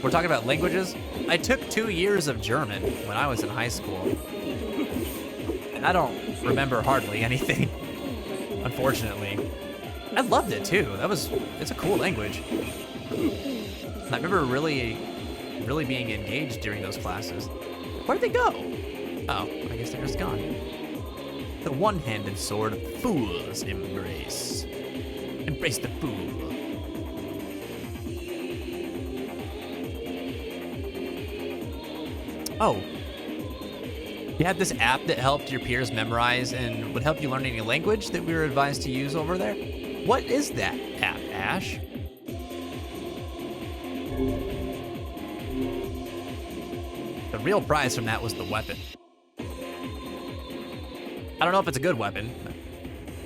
we're talking about languages. I took 2 years of German when I was in high school. And I don't remember hardly anything, unfortunately. I loved it too. It's a cool language. And I remember really being engaged during those classes. Where'd they go? Oh, I guess they're just gone. The one-handed sword of fool's embrace. Embrace the fool. Oh. You had this app that helped your peers memorize and would help you learn any language that we were advised to use over there? What is that app, Ash? The real prize from that was the weapon. I don't know if it's a good weapon.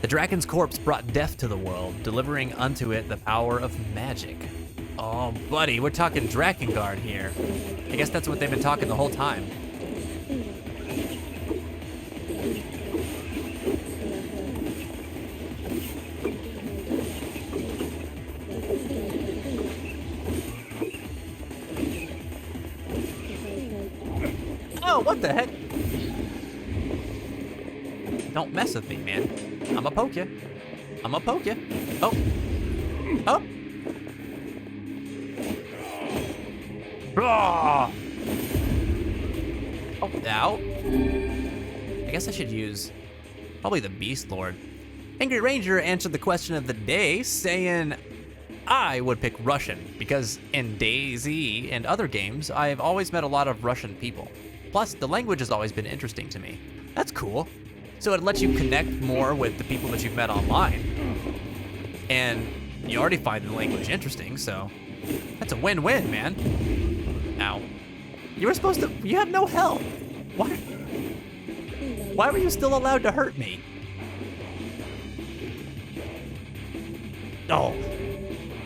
The dragon's corpse brought death to the world, delivering unto it the power of magic. Oh, buddy, we're talking Drakengard here. I guess that's what they've been talking the whole time. Oh, what the heck? Don't mess with me, man. I'ma poke you. I'ma poke you. Oh. Oh. Oh, ow. I guess I should use probably the Beast Lord. Angry Ranger answered the question of the day saying I would pick Russian because in DayZ and other games, I've always met a lot of Russian people. Plus, the language has always been interesting to me. That's cool. So it lets you connect more with the people that you've met online. And you already find the language interesting, so that's a win-win, man. Ow. You were supposed to, you had no health. Why were you still allowed to hurt me? Oh,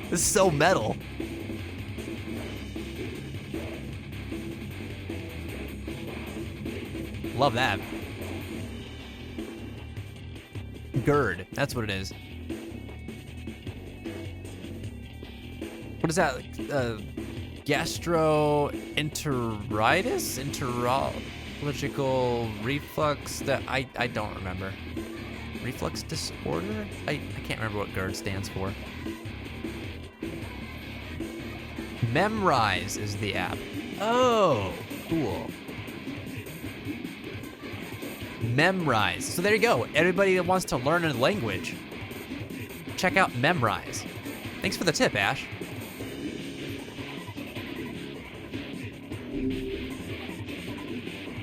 this is so metal. Love that. GERD, that's what it is. What is that? Gastroenteritis? Enterological reflux? That I don't remember. Reflux disorder? I can't remember what GERD stands for. Memrise is the app. Oh, cool. Memrise. So there you go. Everybody that wants to learn a language, check out Memrise. Thanks for the tip, Ash.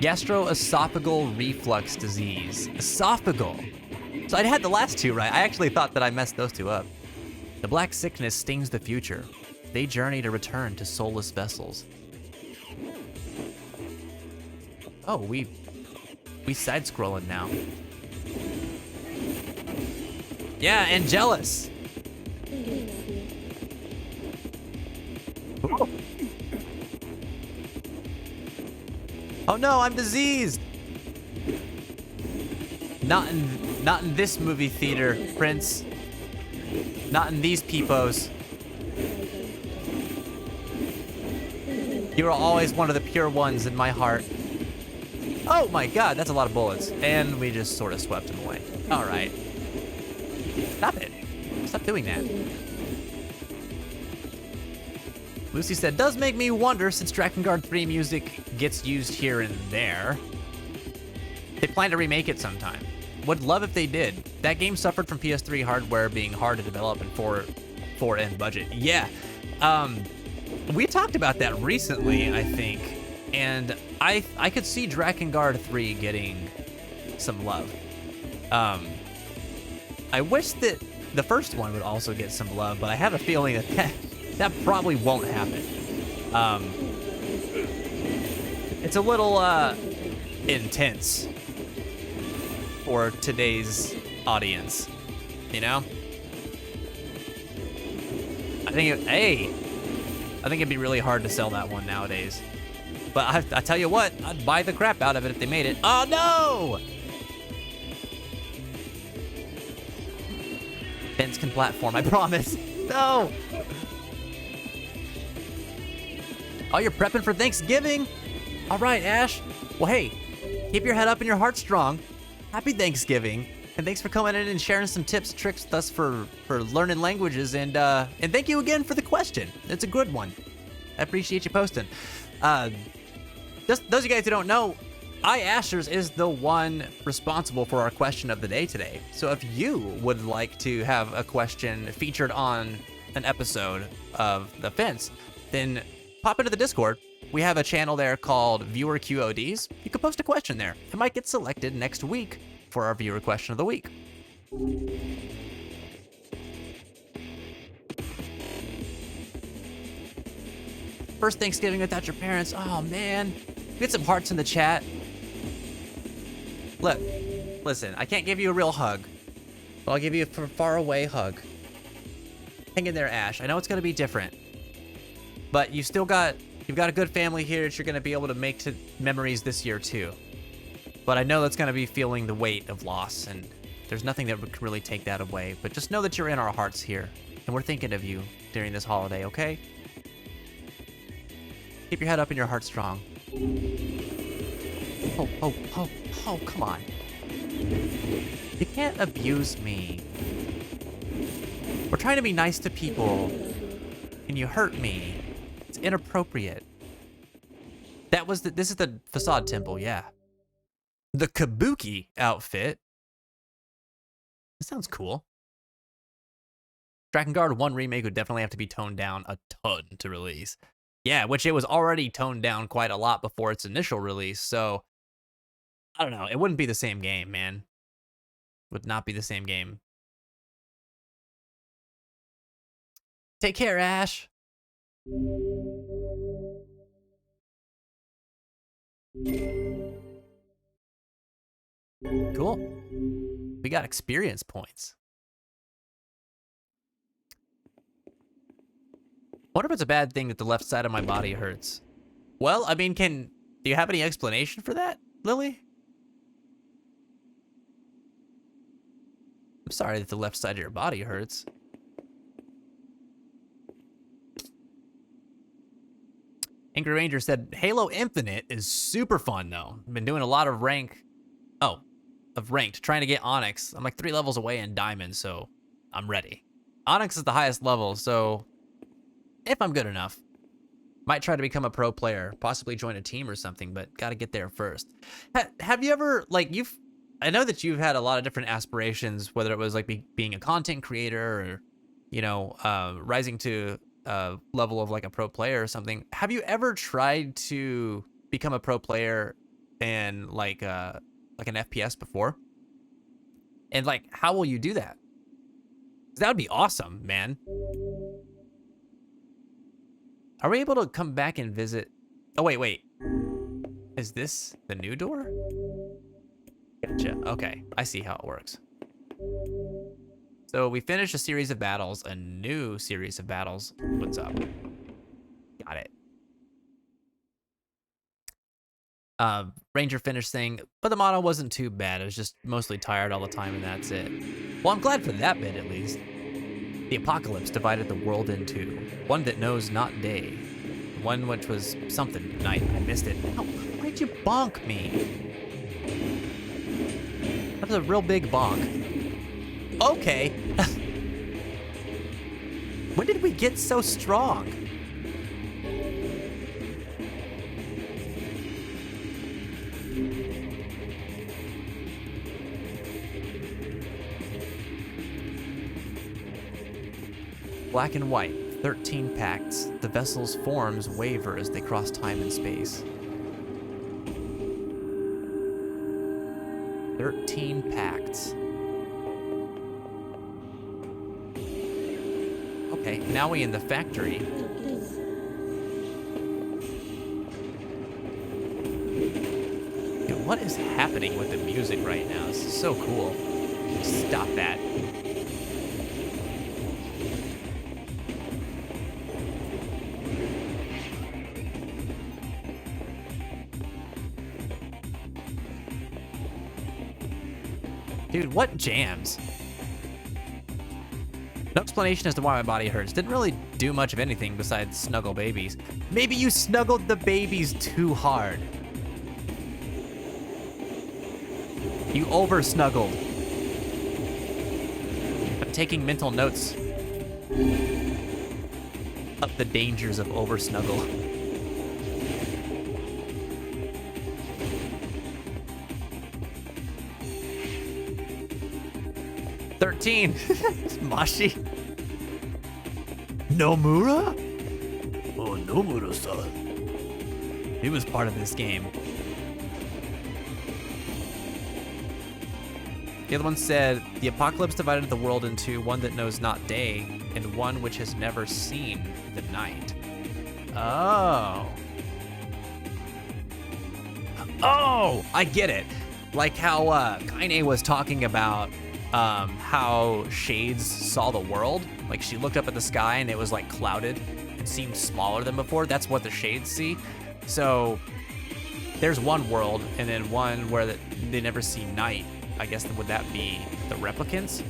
Gastroesophageal reflux disease. Esophageal. So I had the last two right. I actually thought that I messed those two up. The black sickness stings the future. They journey to return to soulless vessels. Oh, we side-scrolling now. Yeah, and jealous. Ooh. Oh no, I'm diseased. Not in this movie theater, Prince. Not in these peepos. You are always one of the pure ones in my heart. Oh my god, that's a lot of bullets. And we just sort of swept them away. All right. Stop it. Stop doing that. Lucy said, does make me wonder since Drakengard 3 music gets used here and there. They plan to remake it sometime. Would love if they did. That game suffered from PS3 hardware being hard to develop and 4N budget. Yeah. We talked about that recently, I think. And I could see Drakengard 3 getting some love. I wish that the first one would also get some love, but I have a feeling that probably won't happen. It's a little intense for today's audience, you know? I think it'd be really hard to sell that one nowadays. But I tell you what, I'd buy the crap out of it if they made it. Oh no! Ben's can platform, I promise. No! Oh, you're prepping for Thanksgiving? All right, Ash. Well, hey, keep your head up and your heart strong. Happy Thanksgiving. And thanks for coming in and sharing some tips, tricks with us for learning languages. And thank you again for the question. It's a good one. I appreciate you posting. Just those of you guys who don't know, Ashers is the one responsible for our question of the day today. So if you would like to have a question featured on an episode of The Fence, then pop into the Discord. We have a channel there called Viewer QODs. You can post a question there. It might get selected next week for our viewer question of the week. First Thanksgiving without your parents. Oh man. Get some hearts in the chat. Look, listen, I can't give you a real hug, but I'll give you a far away hug. Hang in there, Ash. I know it's gonna be different, but you've got a good family here that you're gonna be able to make memories this year too. But I know that's gonna be feeling the weight of loss, and there's nothing that can really take that away. But just know that you're in our hearts here, and we're thinking of you during this holiday, okay? Keep your head up and your heart strong. Oh, come on. You can't abuse me. We're trying to be nice to people, and you hurt me. It's inappropriate. This is the facade temple, yeah. The Kabuki outfit. That sounds cool. Drakengard 1 remake would definitely have to be toned down a ton to release. Yeah, which it was already toned down quite a lot before its initial release, so I don't know. It wouldn't be the same game, man. Would not be the same game. Take care, Ash. Cool. We got experience points. I wonder if it's a bad thing that the left side of my body hurts. Well, I mean, do you have any explanation for that, Lily? I'm sorry that the left side of your body hurts. Angry Ranger said, Halo Infinite is super fun, though. I've been doing a lot of ranked, trying to get Onyx. I'm like 3 levels away in Diamond, so I'm ready. Onyx is the highest level, so if I'm good enough, might try to become a pro player, possibly join a team or something, but gotta get there first. Have you ever, like, I know that you've had a lot of different aspirations, whether it was like being a content creator or, you know, rising to a level of like a pro player or something. Have you ever tried to become a pro player in like an FPS before? And like, how will you do that? 'Cause that would be awesome, man. Are we able to come back and visit? Oh, wait. Is this the new door? Gotcha. Okay, I see how it works. So we finished a series of battles, a new series of battles. What's up? Got it. Ranger finished saying, but the mono wasn't too bad. It was just mostly tired all the time, and that's it. Well, I'm glad for that bit, at least. The apocalypse divided the world in two. One that knows not day. One which was something night. I missed it. Ow, why'd you bonk me? That was a real big bonk. Okay. When did we get so strong? Black and white, 13 pacts. The vessel's forms waver as they cross time and space. 13 pacts. Okay, now we in the factory. Dude, what is happening with the music right now? This is so cool. Stop that. Dude, what jams? No explanation as to why my body hurts. Didn't really do much of anything besides snuggle babies. Maybe you snuggled the babies too hard. You over-snuggled. I'm taking mental notes of the dangers of over-snuggle. 13. Mashi. Nomura? Oh, Nomura-san. He was part of this game. The other one said, the apocalypse divided the world into one that knows not day and one which has never seen the night. Oh. Oh, I get it. Like how Kaine was talking about how shades saw the world. Like she looked up at the sky and it was like clouded and seemed smaller than before. That's what the shades see. So there's one world and then one where they never see night. I guess would that be the replicants?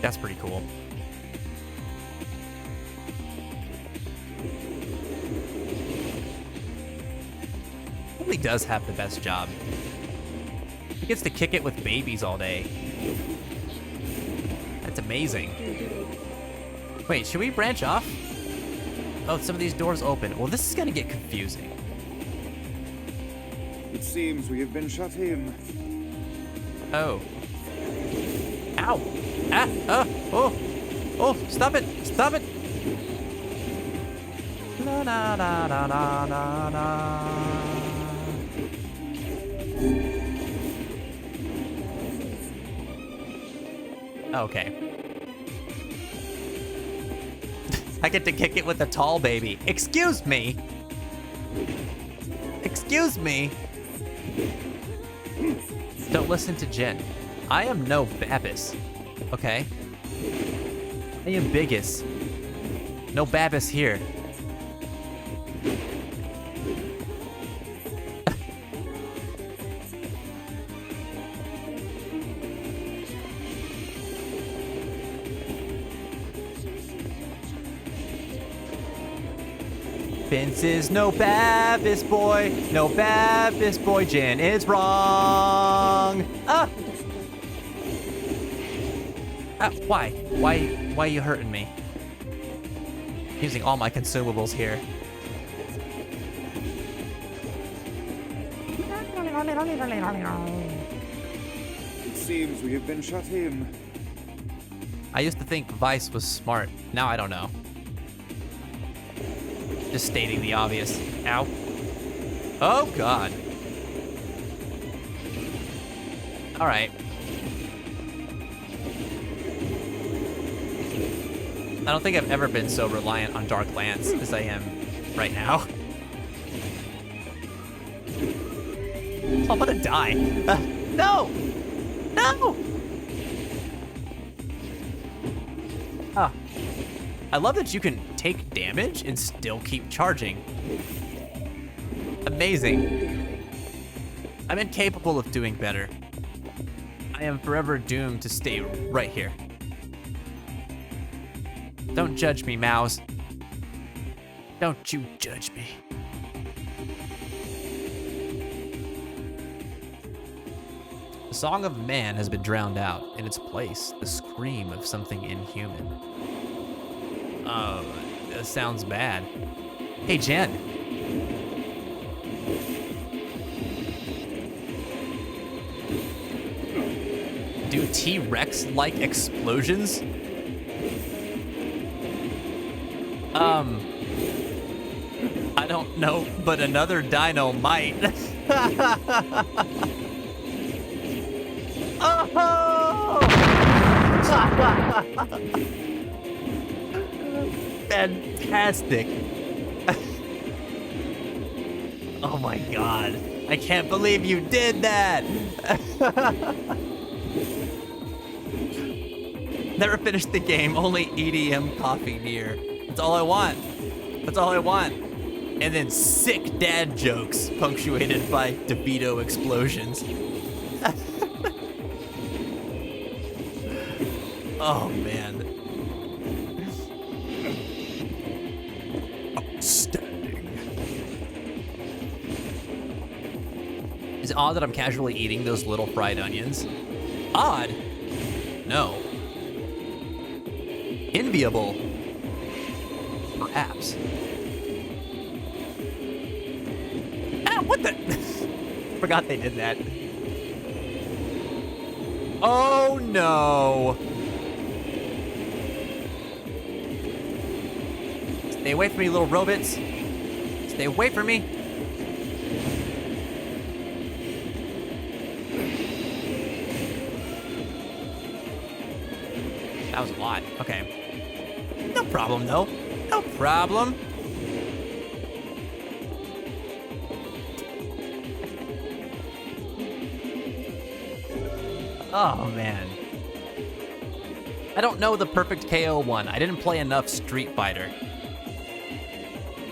That's pretty cool. He does have the best job. He gets to kick it with babies all day. That's amazing. Wait, should we branch off? Oh, some of these doors open. Well, this is gonna get confusing. It seems we have been shut in. Oh. Ow. Ah, oh. Oh, stop it. Stop it. La la la la la la la. Okay. I get to kick it with a tall baby. Excuse me. Excuse me. Don't listen to Jen. I am no Babis. Okay? I am Biggest. No Babis here. Vince is no Babis boy. No Babis boy. Jen is wrong. Ah! Why? Why are you hurting me? Using all my consumables here. It seems we have been shut in. I used to think Vice was smart. Now I don't know. Just stating the obvious. Ow. Oh, God. All right. I don't think I've ever been so reliant on Dark Lance as I am right now. I'm gonna die. No! No! Ah. I love that you can take damage and still keep charging. Amazing. I'm incapable of doing better. I am forever doomed to stay right here. Don't judge me, Mouse. Don't you judge me. The song of man has been drowned out. In its place, the scream of something inhuman. Oh, that sounds bad. Hey, Jen. Do T-Rex-like explosions? I don't know, but another dino might. Oh! Fantastic. Oh my God. I can't believe you did that. Never finished the game, only EDM coffee near. That's all I want. That's all I want. And then sick dad jokes punctuated by DeVito explosions. Oh, man. Outstanding. Is it odd that I'm casually eating those little fried onions? Odd? No. Enviable? Perhaps. Ah, what the? Forgot they did that. Oh no. Stay away from me, little robots. Stay away from me. That was a lot. Okay. No problem, though. No problem. Oh, man. I don't know the perfect KO one. I didn't play enough Street Fighter.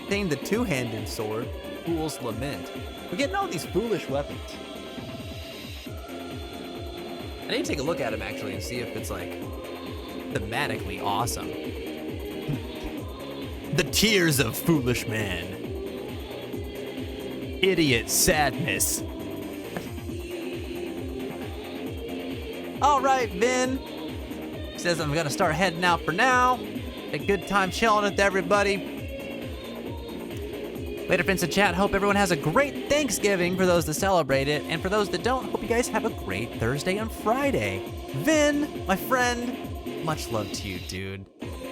Named the two-handed sword, Fool's Lament. We're getting all these foolish weapons. I need to take a look at them, actually, and see if it's, like, thematically awesome. The tears of foolish man. Idiot sadness. All right, Vin. He says I'm gonna start heading out for now. A good time chilling with everybody. Later, friends in chat. Hope everyone has a great Thanksgiving for those that celebrate it. And for those that don't, hope you guys have a great Thursday and Friday. Vin, my friend, much love to you, dude.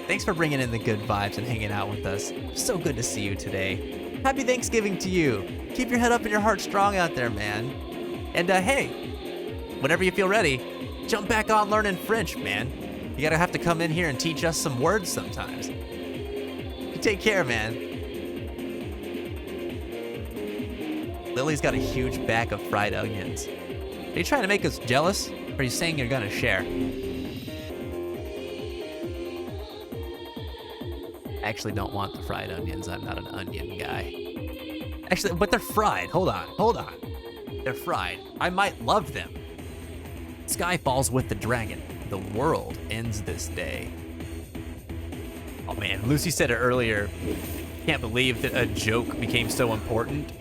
Thanks for bringing in the good vibes and hanging out with us. So good to see you today. Happy Thanksgiving to you. Keep your head up and your heart strong out there, man. And hey, whenever you feel ready, jump back on learning French, man. You gotta have to come in here and teach us some words sometimes. You take care, man. Lily's got a huge bag of fried onions. Are you trying to make us jealous? Or are you saying you're gonna share? I actually don't want the fried onions. I'm not an onion guy. Actually, but they're fried. Hold on. They're fried. I might love them. Sky falls with the dragon. The world ends this day. Oh man, Lucy said it earlier. Can't believe that a joke became so important.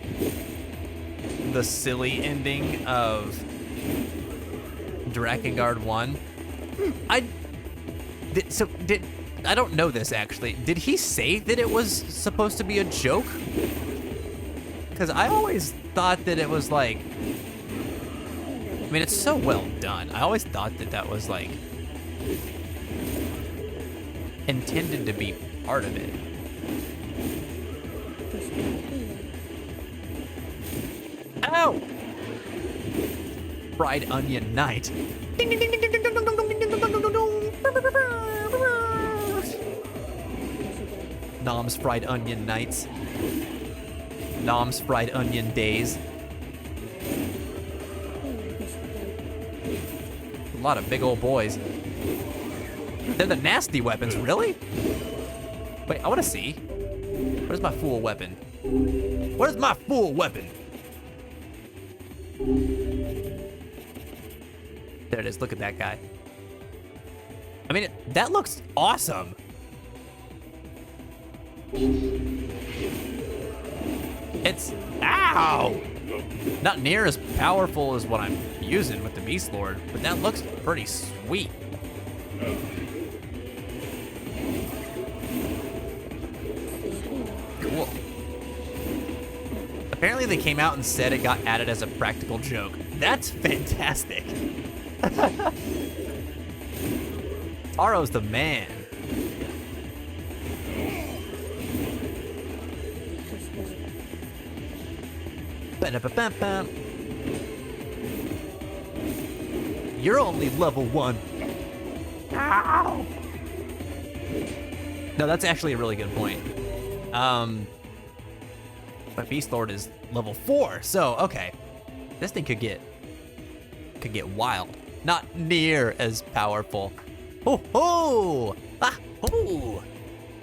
The silly ending of Drakengard 1. I don't know this actually. Did he say that it was supposed to be a joke? Because I always thought that it was like, I mean, it's so well done. I always thought that that was like intended to be part of it. Ow! Fried onion night. Nom's fried onion nights. Nom's fried onion days. A lot of big old boys. They're the nasty weapons, really? Wait, I want to see. Where's my fool weapon? Where's my fool weapon? There it is. Look at that guy. I mean, that looks awesome. It's, ow! Not near as powerful as what I'm using with the Beast Lord, but that looks pretty sweet. Cool. Apparently they came out and said it got added as a practical joke. That's fantastic. Taro's the man. Ba-da-ba-bam-bam. You're only level 1. Ow! No, that's actually a really good point. But Beast Lord is level 4, so okay. This thing could get wild. Not near as powerful. Oh ho! Ah ho!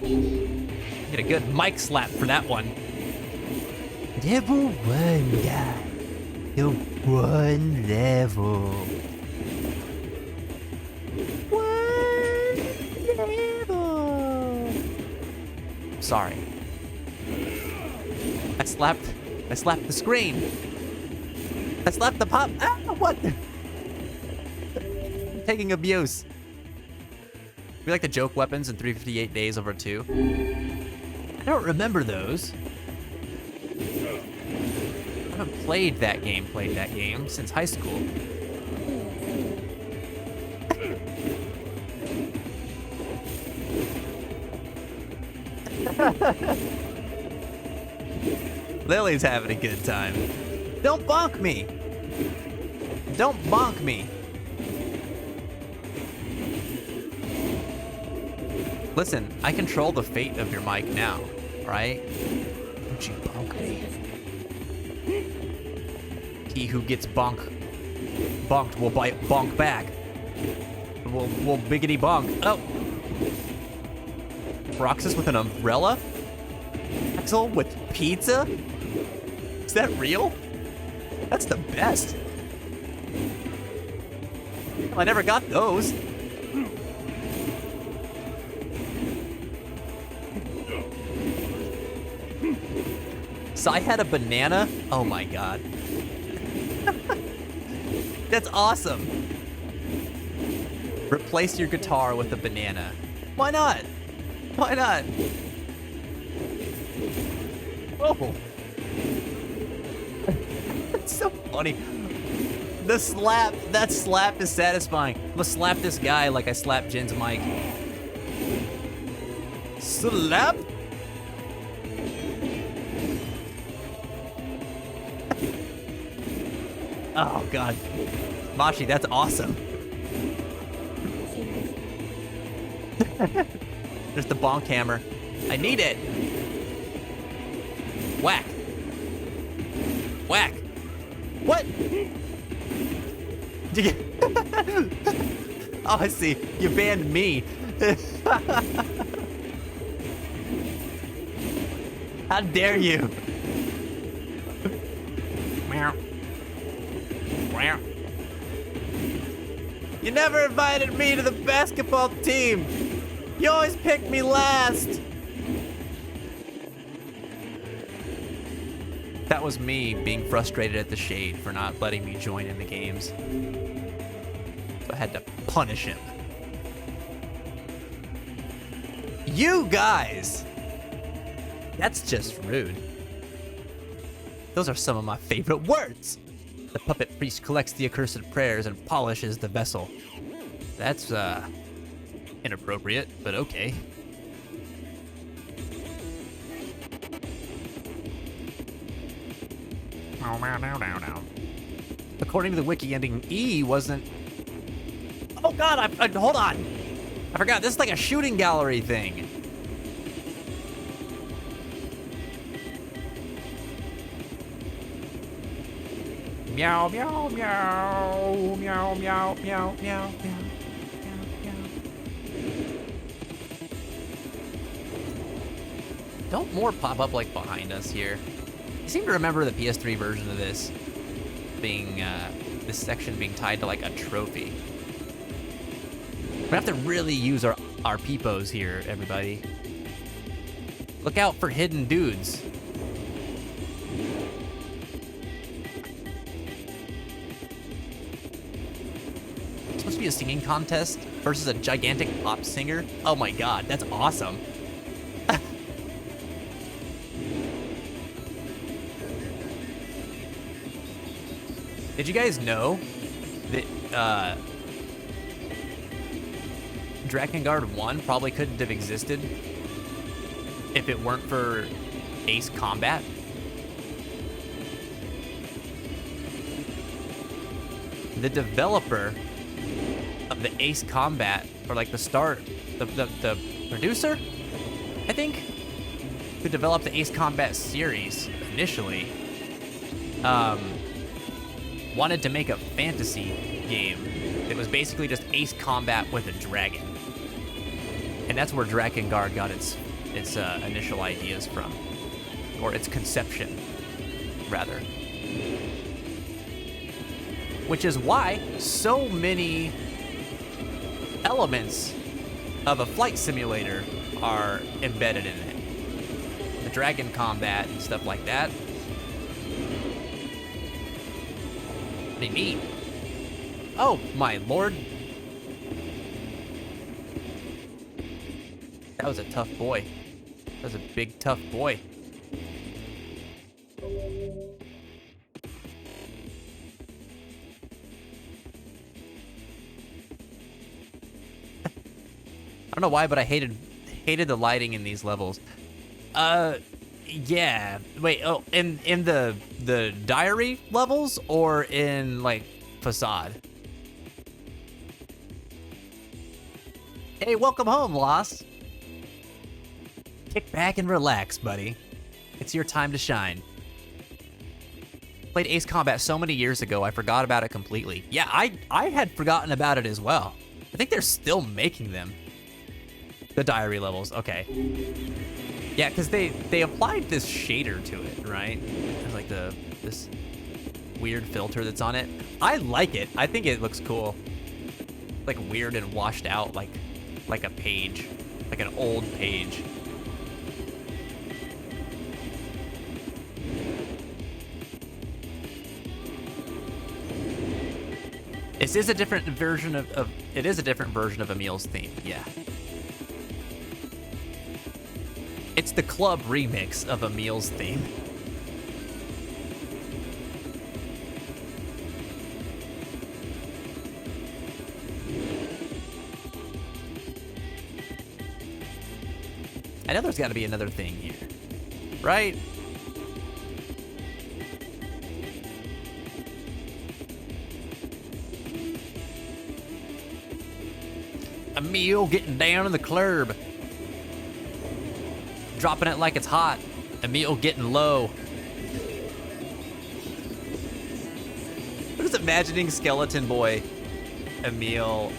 Get a good mic slap for that one. Level 1 guy. You're 1 level. 1 level. Sorry. I slapped the screen. I slapped the pop. Ah, what? I'm taking abuse. We like the joke weapons in 358 Days Over 2. I don't remember those. I haven't played that game since high school. Lily's having a good time. Don't bonk me. Don't bonk me. Listen, I control the fate of your mic now, right? Don't you bonk me. He who gets bonked will bonk back. Will biggity bonk. Oh. Roxas with an umbrella? Axel with pizza? Is that real? That's the best. I never got those. Sai had a banana? Oh my god. That's awesome. Replace your guitar with a banana. Why not? Why not? Oh. That's so funny. The slap, that slap is satisfying. I'm gonna slap this guy like I slapped Jin's mic. Slap? Oh god. Mashi, that's awesome. There's the bonk hammer. I need it. Whack. Whack. What? Oh, I see. You banned me. How dare you? Meow. Meow. You never invited me to the basketball team. You always pick me last. That was me being frustrated at the Shade for not letting me join in the games. So I had to punish him. You guys! That's just rude. Those are some of my favorite words. The puppet priest collects the accursed prayers and polishes the vessel. That's, inappropriate, but okay. According to the wiki, ending E wasn't... Oh god, hold on! I forgot, this is like a shooting gallery thing. Meow, meow, meow, meow, meow, meow, meow, meow. Don't more pop up like behind us here? I seem to remember the PS3 version of this being, this section being tied to like a trophy. We have to really use our peepos here, everybody. Look out for hidden dudes. It's supposed to be a singing contest versus a gigantic pop singer. Oh my god, that's awesome. Did you guys know that Drakengard 1 probably couldn't have existed if it weren't for Ace Combat? The developer of the Ace Combat, or like the producer, I think, who developed the Ace Combat series initially, wanted to make a fantasy game that was basically just Ace Combat with a dragon. And that's where Drakengard got its initial ideas from, or its conception, rather. Which is why so many elements of a flight simulator are embedded in it. The dragon combat and stuff like that. Pretty neat. Oh, my lord. That was a tough boy. That was a big, tough boy. I don't know why, but I hated the lighting in these levels. Yeah. Wait, oh, in the diary levels or in like facade? Hey, welcome home, Lost. Kick back and relax, buddy. It's your time to shine. Played Ace Combat so many years ago, I forgot about it completely. Yeah, I had forgotten about it as well. I think they're still making them. The diary levels, okay. Yeah, because they applied this shader to it, right? There's like this weird filter that's on it. I like it. I think it looks cool. Like weird and washed out, like a page, like an old page. This is a different version of it is a different version of Emil's theme, yeah. It's the club remix of Emil's theme. I know there's got to be another thing here, right? Emil getting down in the club. Dropping it like it's hot. Emil getting low. I'm just imagining Skeleton Boy, Emil,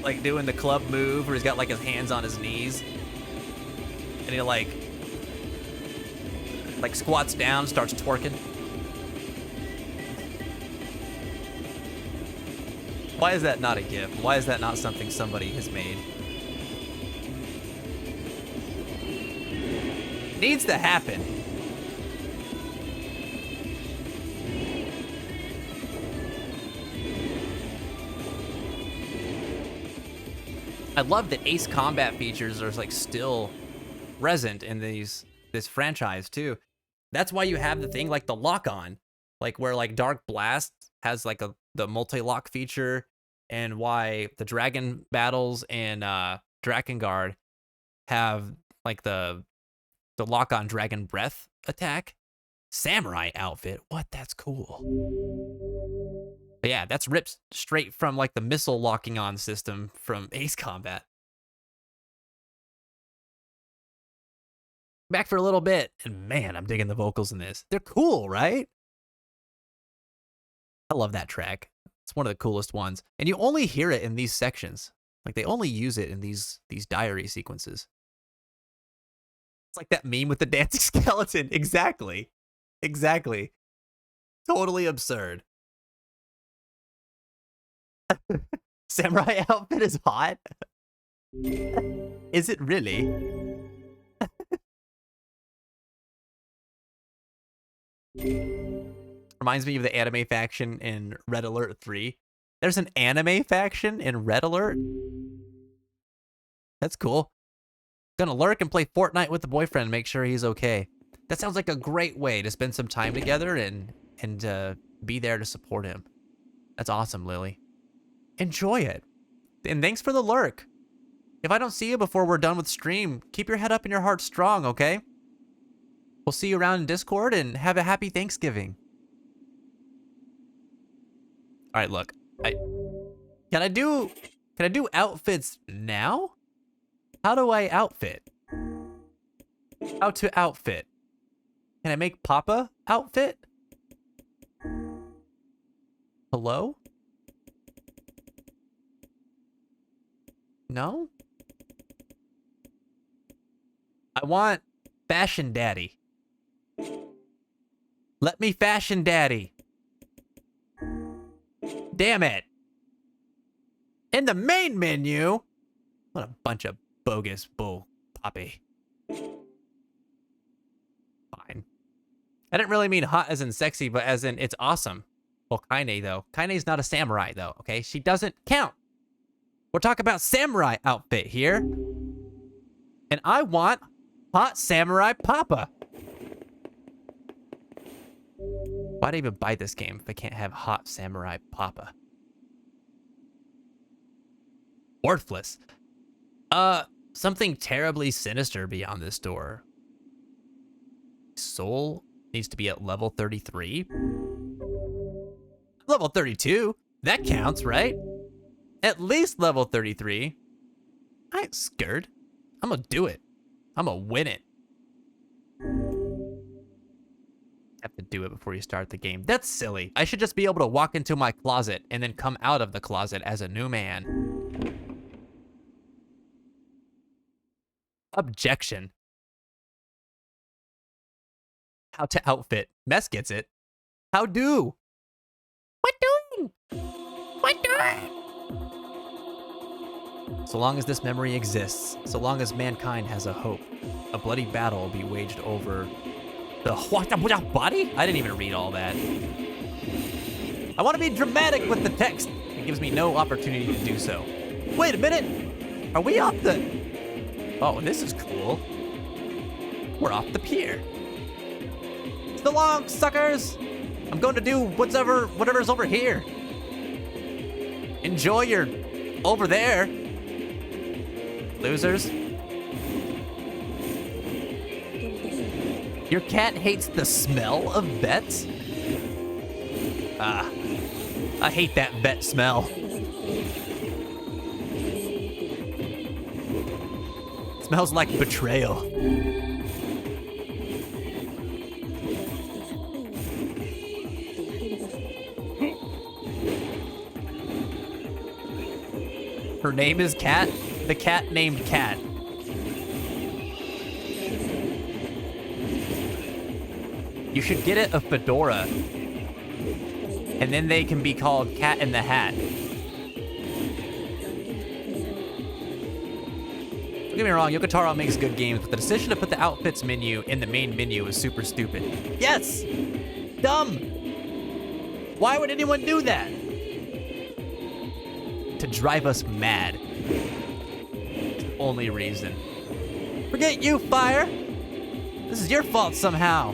like doing the club move where he's got like his hands on his knees. And he like squats down, starts twerking. Why is that not a GIF? Why is that not something somebody has made? Needs to happen. I love that Ace Combat features are like still present in this franchise too. That's why you have the thing like the lock-on, like where like Dark Blast has like the multi-lock feature, and why the Dragon Battles and Drakengard have like the lock-on Dragon Breath attack. Samurai outfit. What? That's cool. But yeah, that's ripped straight from like the missile locking on system from Ace Combat. Back for a little bit, and man, I'm digging the vocals in this. They're cool, right? I love that track. It's one of the coolest ones. And you only hear it in these sections. Like they only use it in these diary sequences. It's like that meme with the dancing skeleton. Exactly. Exactly. Totally absurd. Samurai outfit is hot. Is it really? Reminds me of the anime faction in Red Alert 3. There's an anime faction in Red Alert? That's cool. Gonna lurk and play Fortnite with the boyfriend, make sure he's okay. That sounds like a great way to spend some time together and be there to support him. That's awesome, Lily. Enjoy it. And thanks for the lurk. If I don't see you before we're done with stream, keep your head up and your heart strong, okay? We'll see you around in Discord and have a happy Thanksgiving. All right, look. Can I do outfits now? How do I outfit? How to outfit? Can I make Papa outfit? Hello? No? I want Fashion Daddy. Let me Fashion Daddy. Damn it. In the main menu? What a bunch of bogus bull poppy. Fine. I didn't really mean hot as in sexy, but as in it's awesome. Well, Kaine, though. Kaine's not a samurai, though, okay? She doesn't count. We're talking about samurai outfit here. And I want hot samurai Papa. Why'd I even buy this game if I can't have hot samurai Papa? Worthless. Something terribly sinister beyond this door. Soul needs to be at level 33. Level 32. That counts, right? At least level 33. I ain't scared. I'm gonna do it. I'm gonna win it. Have to do it before you start the game. That's silly. I should just be able to walk into my closet and then come out of the closet as a new man. Objection. How to outfit. Mess gets it. How do? What doing? What doing? So long as this memory exists, so long as mankind has a hope, a bloody battle will be waged over the body? I didn't even read all that. I want to be dramatic with the text. It gives me no opportunity to do so. Wait a minute. Are we off the... Oh, this is cool. We're off the pier. So long, suckers. I'm going to do whatever's over here. Enjoy your over there, losers. Your cat hates the smell of vets? I hate that vet smell. Smells like betrayal. Her name is Cat? The cat named Cat. You should get it a fedora. And then they can be called Cat in the Hat. Don't get me wrong, Yoko Taro makes good games, but the decision to put the outfits menu in the main menu is super stupid. Yes! Dumb! Why would anyone do that? To drive us mad. It's the only reason. Forget you, Fire! This is your fault somehow.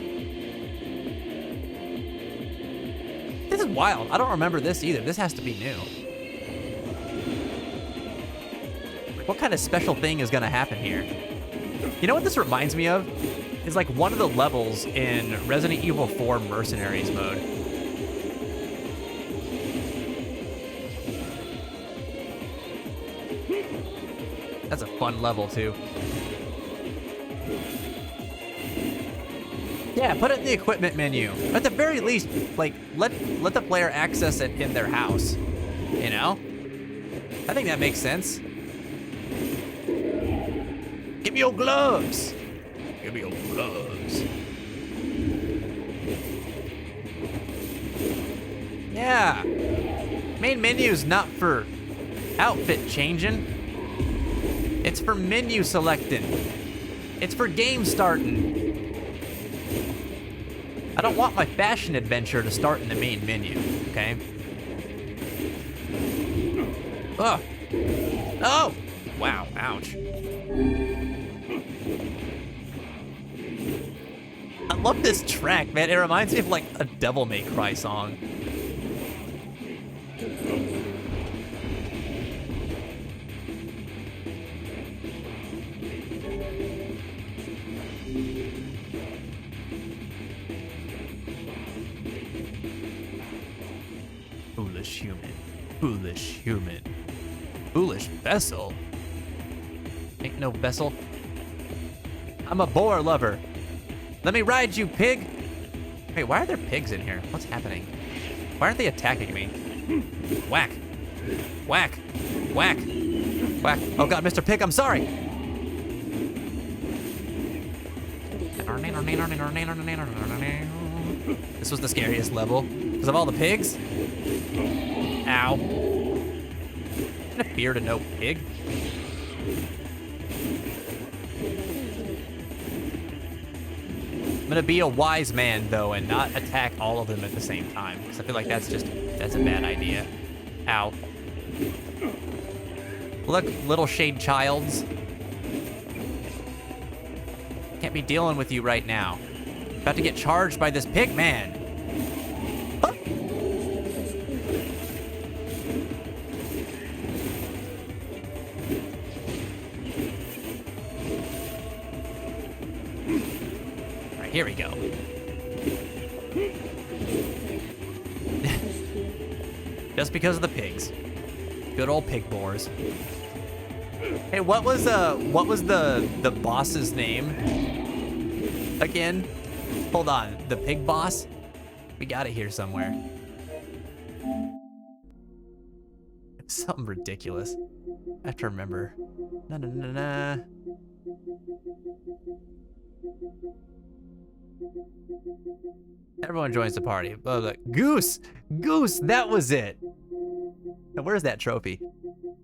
This is wild. I don't remember this either. This has to be new. What kind of special thing is gonna happen here? You know what this reminds me of? Is like one of the levels in Resident Evil 4 Mercenaries mode. That's a fun level too. Yeah, put it in the equipment menu. At the very least, like, let the player access it in their house. You know? I think that makes sense. Give me your gloves! Give me your gloves. Yeah. Main menu's not for outfit changing. It's for menu selecting. It's for game starting. I don't want my fashion adventure to start in the main menu, okay? Ugh. Oh! Wow, ouch. I love this track, man. It reminds me of like a Devil May Cry song. Foolish human. Foolish human. Foolish vessel. Ain't no vessel. I'm a boar lover. Let me ride you, pig. Wait, why are there pigs in here? What's happening? Why aren't they attacking me? Whack. Whack. Whack. Whack. Oh god, Mr. Pig, I'm sorry. This was the scariest level. Because of all the pigs? Ow. I'm gonna fear to no pig. I'm gonna be a wise man, though, and not attack all of them at the same time. Because I feel like that's a bad idea. Ow. Look, little shade childs. Can't be dealing with you right now. About to get charged by this pig man. Huh? here we go. Just because of the pigs. Good old pig boars. Hey, what was the boss's name again? Hold on, the pig boss? We got it here somewhere. Something ridiculous. I have to remember. Na na na na. Everyone joins the party. Oh, look. Goose! Goose, that was it! Now, where's that trophy?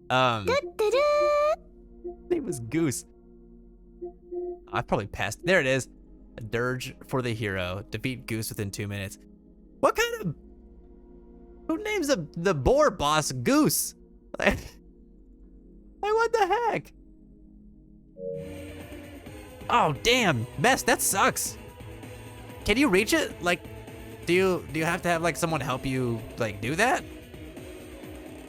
Name was Goose. I probably passed. There it is. A dirge for the hero. Defeat Goose within 2 minutes. What kind of... Who names the boar boss Goose? Like, what the heck? Oh, damn. Mess, that sucks. Can you reach it? Like, do you have to have, like, someone help you, like, do that?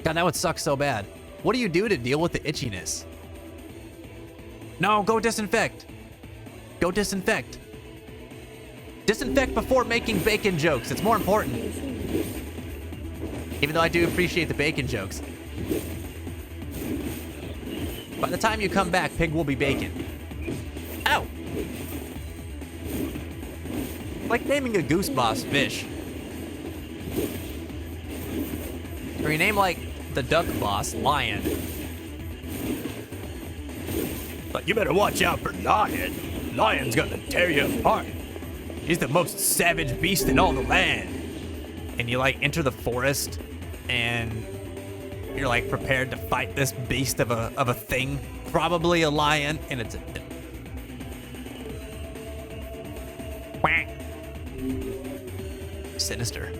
God, that would suck so bad. What do you do to deal with the itchiness? No, go disinfect. Go disinfect. Disinfect before making bacon jokes. It's more important. Even though I do appreciate the bacon jokes. By the time you come back, pig will be bacon. Ow! Like naming a goose boss fish. Or you name like the duck boss lion. But you better watch out for Lion. Lion's gonna tear you apart. He's the most savage beast in all the land. And you like enter the forest and you're like prepared to fight this beast of a thing, probably a lion, and it's a quack. Sinister.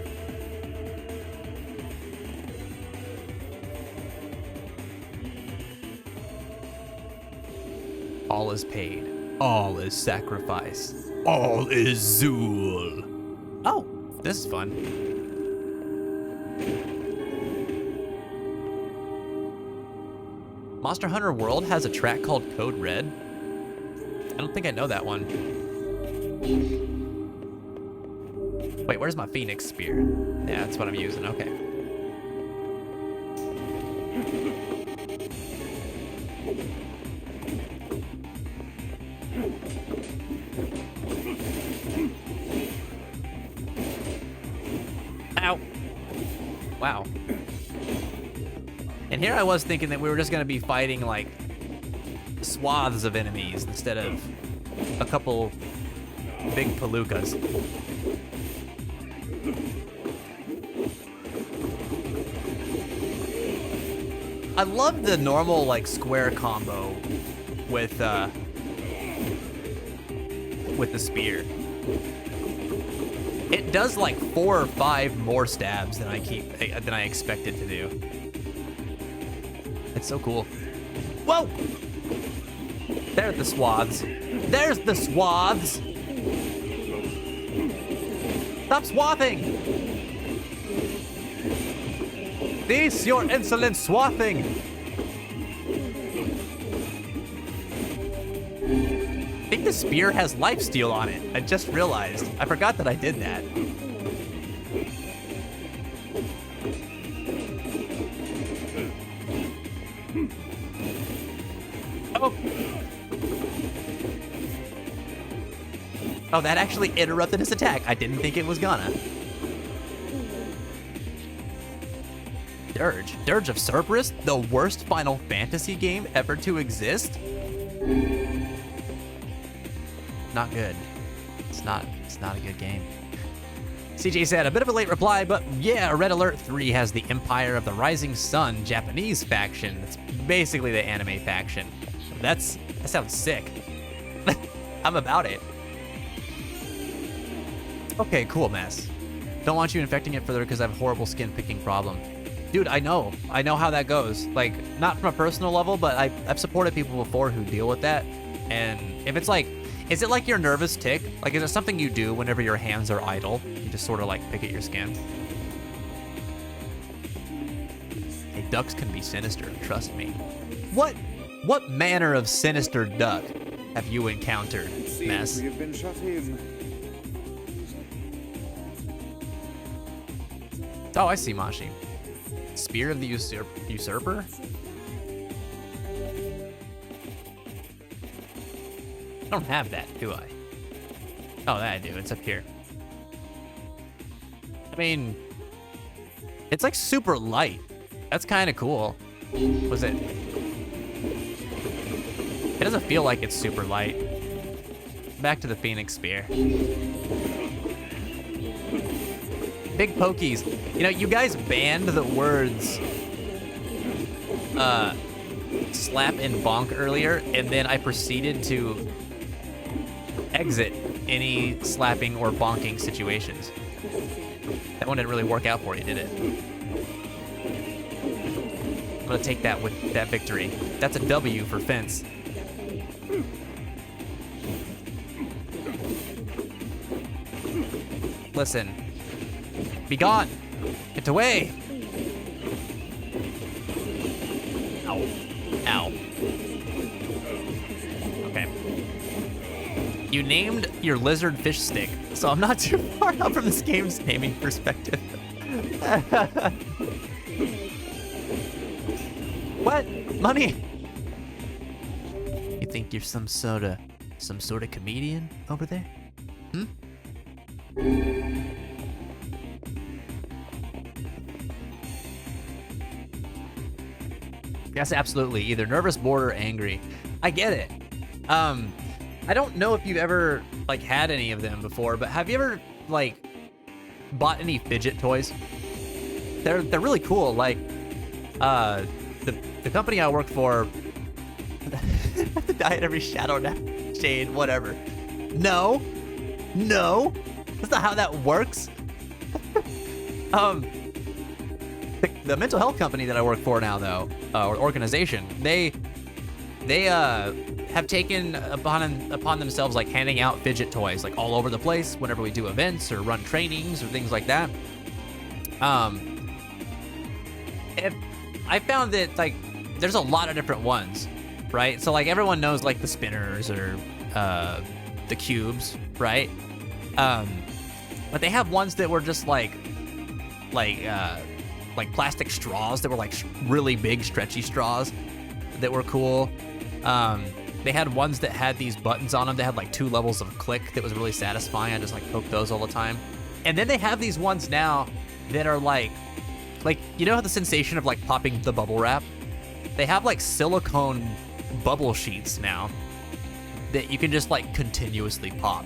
All is paid. All is sacrifice. All is Zool. Oh, this is fun. Monster Hunter World has a track called Code Red. I don't think I know that one. Wait, where's my Phoenix Spear? Yeah, that's what I'm using, okay. Ow. Wow. And here I was thinking that we were just gonna be fighting like swaths of enemies instead of a couple big palookas. I love the normal like square combo with the spear. It does like 4 or 5 more stabs than I expected to do. It's so cool. Whoa! There's the swaths. There's the swaths! Stop swathing! Cease your insolent swathing! I think the spear has lifesteal on it. I just realized. I forgot that I did that. Oh. Oh, that actually interrupted his attack. I didn't think it was gonna. Dirge. Dirge of Cerberus, the worst Final Fantasy game ever to exist? Not good. It's not a good game. CJ said, a bit of a late reply, but yeah, Red Alert 3 has the Empire of the Rising Sun Japanese faction. It's basically the anime faction. That sounds sick. I'm about it. Okay, cool, Mess. Don't want you infecting it further because I have a horrible skin picking problem. Dude, I know how that goes. Like, not from a personal level, but I've supported people before who deal with that. And if it's like, is it like your nervous tick? Like, is it something you do whenever your hands are idle? You just sort of like pick at your skin. Hey, ducks can be sinister, trust me. What manner of sinister duck have you encountered, Mess? We have been shut in. Oh, I see Mashi. Spear of the Usurper? I don't have that, do I? Oh, that I do. It's up here. I mean, it's like super light. That's kind of cool. Was it? It doesn't feel like it's super light. Back to the Phoenix Spear. Big pokies. You know, you guys banned the words slap and bonk earlier, and then I proceeded to exit any slapping or bonking situations. That one didn't really work out for you, did it? I'm gonna take that with that victory. That's a W for Fence. Listen. Be gone. Get away. Ow. Ow. Okay. You named your lizard fish stick, so I'm not too far out from this game's naming perspective. What? Money? You think you're some sort of comedian over there? Hmm? Yes, absolutely. Either nervous, bored, or angry. I get it. I don't know if you've ever like had any of them before, but have you ever like bought any fidget toys? They're really cool. Like the company I work for. I have to die at every shadow now. Shade, whatever. No, that's not how that works. The mental health company that I work for now, though, or organization, they have taken upon themselves like handing out fidget toys like all over the place whenever we do events or run trainings or things like that. If I found that like there's a lot of different ones, right? So like everyone knows like the spinners or the cubes, right? But they have ones that were just like plastic straws that were like really big stretchy straws that were cool. They had ones that had these buttons on them that had like 2 levels of click that was really satisfying. I just like poked those all the time. And then they have these ones now that are like you know how the sensation of like popping the bubble wrap? They have like silicone bubble sheets now that you can just like continuously pop.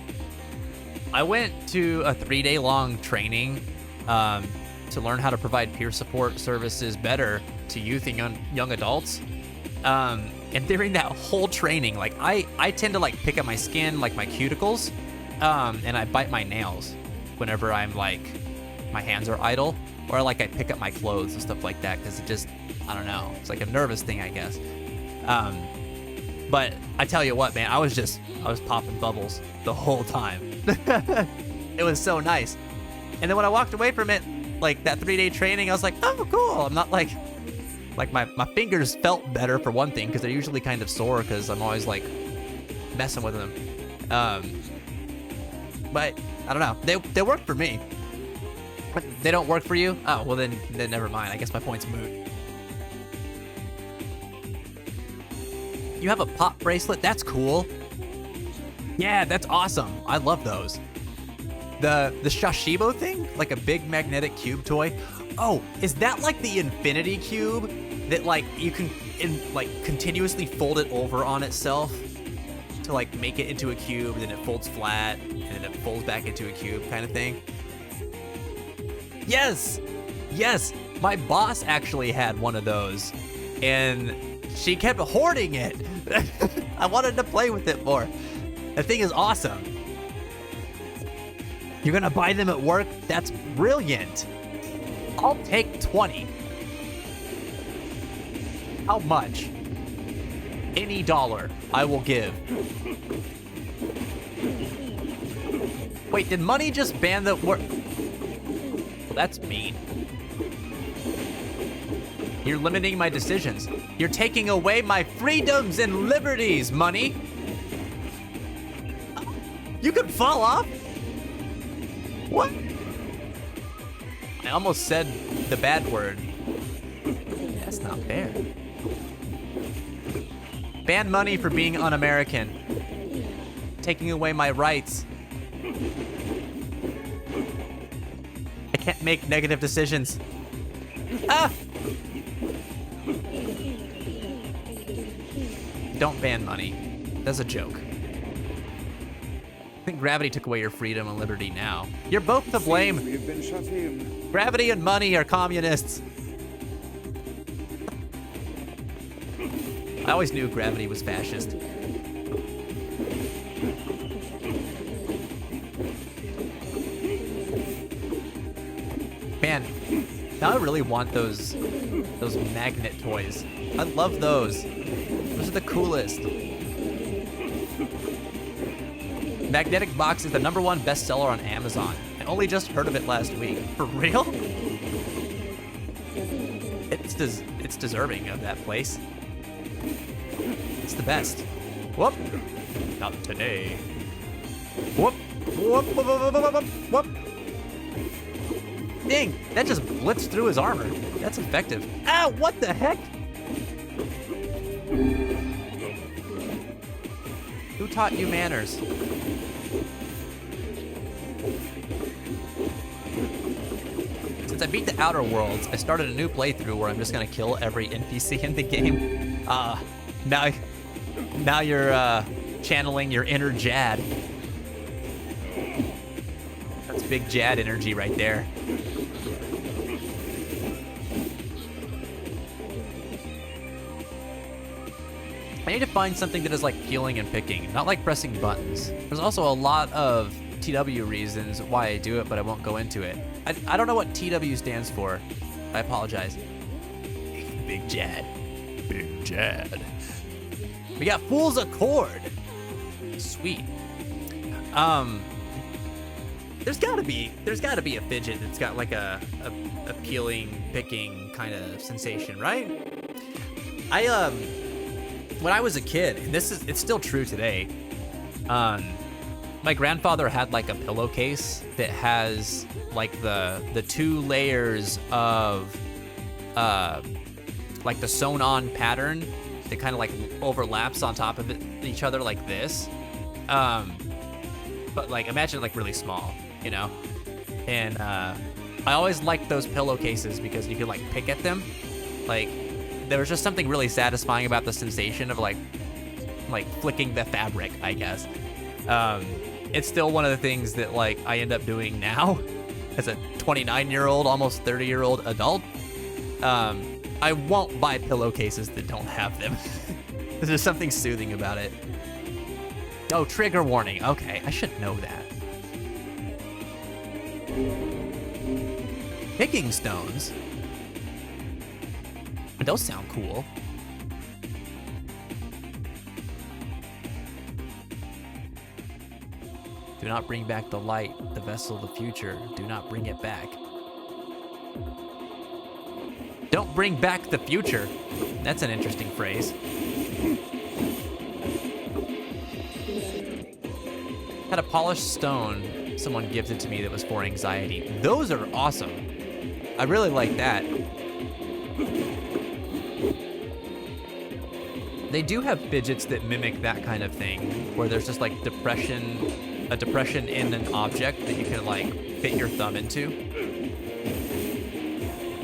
I went to a 3-day long training to learn how to provide peer support services better to youth and young adults. And during that whole training, like I tend to like pick at my skin, like my cuticles, and I bite my nails whenever I'm like, my hands are idle, or like I pick up my clothes and stuff like that, because it just, I don't know, it's like a nervous thing, I guess. But I tell you what, man, I was popping bubbles the whole time. It was so nice. And then when I walked away from it, like that 3-day training, I was like, oh, cool. I'm not like my fingers felt better for one thing, because they're usually kind of sore because I'm always like messing with them. But I don't know. They work for me. They don't work for you? Oh, well then never mind. I guess my point's moot. You have a pop bracelet? That's cool. Yeah, that's awesome. I love those. The Shashibo thing? Like a big magnetic cube toy? Oh, is that like the infinity cube that like you can continuously fold it over on itself to like make it into a cube, and then it folds flat, and then it folds back into a cube kind of thing? Yes! Yes! My boss actually had one of those, and she kept hoarding it. I wanted to play with it more. The thing is awesome. You're gonna buy them at work? That's brilliant. I'll take 20. How much? Any dollar I will give. Wait, did money just ban the word? Well, that's mean. You're limiting my decisions. You're taking away my freedoms and liberties, money. You could fall off? What? I almost said the bad word. That's not fair. Ban money for being un-American. Taking away my rights. I can't make negative decisions. Ah! Don't ban money. That's a joke. I think gravity took away your freedom and liberty now. You're both to blame. We have been shut in. Gravity and money are communists. I always knew gravity was fascist. Man, now I really want those magnet toys. I love those. Those are the coolest. Magnetic Box is the #1 bestseller on Amazon. I only just heard of it last week. For real? It's deserving of that place. It's the best. Whoop. Not today. Whoop. Whoop. Whoop. Whoop. Whoop. Whoop. Whoop. Dang, that just blitzed through his armor. That's effective. Ow, what the heck? Who taught you manners? Since I beat the Outer Worlds, I started a new playthrough where I'm just gonna kill every NPC in the game. Now you're channeling your inner Jad. That's big Jad energy right there. I need to find something that is like peeling and picking, not like pressing buttons. There's also a lot of TW reasons why I do it, but I won't go into it. I don't know what TW stands for. I apologize. Big Jad. Big Jad. We got Fool's Accord. Sweet. There's gotta be a fidget that's got like a peeling, picking kind of sensation, right? When I was a kid, and it's still true today, my grandfather had like a pillowcase that has like the 2 layers of like the sewn-on pattern that kind of like overlaps on top of each other like this. But like imagine like really small, you know? And I always liked those pillowcases because you could like pick at them. Like there was just something really satisfying about the sensation of like flicking the fabric, I guess. It's still one of the things that like I end up doing now as a 29-year-old, almost 30-year-old adult. I won't buy pillowcases that don't have them. There's just something soothing about it. Oh, trigger warning. Okay, I should know that. Picking stones. Those sound cool. Do not bring back the light, the vessel of the future. Do not bring it back. Don't bring back the future. That's an interesting phrase. Had a polished stone. Someone gifted to me that was for anxiety. Those are awesome. I really like that. They do have fidgets that mimic that kind of thing, where there's just like a depression in an object that you can like fit your thumb into.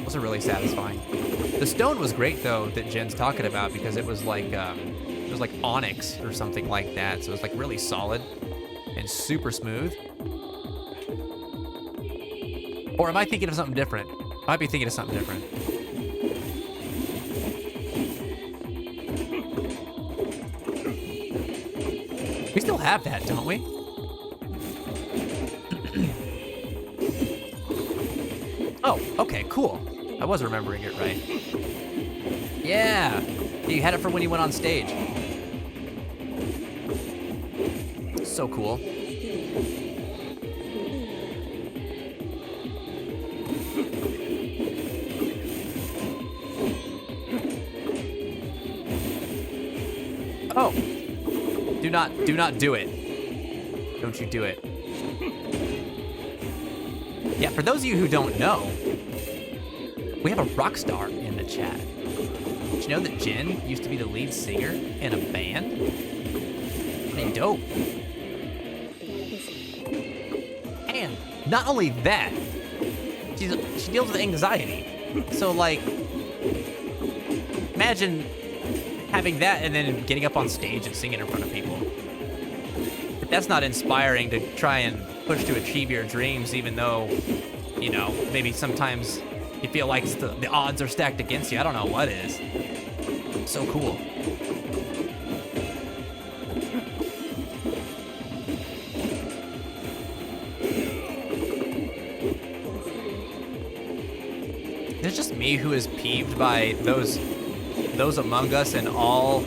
Those are really satisfying. The stone was great though that Jen's talking about because it was like onyx or something like that, so it was like really solid and super smooth. Or am I thinking of something different? I might be thinking of something different. We still have that, don't we? Oh, okay, cool. I was remembering it right. Yeah, you had it for when you went on stage. So cool. Oh. Do not do it. Don't you do it. Yeah, for those of you who don't know, We have a rock star in the chat. Did you know that Jen used to be the lead singer in a band? I mean, dope. And not only that, she deals with anxiety. So, like, imagine having that and then getting up on stage and singing in front of people. If that's not inspiring to try and push to achieve your dreams, even though, you know, maybe sometimes you feel like the odds are stacked against you. I don't know what is. So cool. It's just me who is peeved by those Among Us and all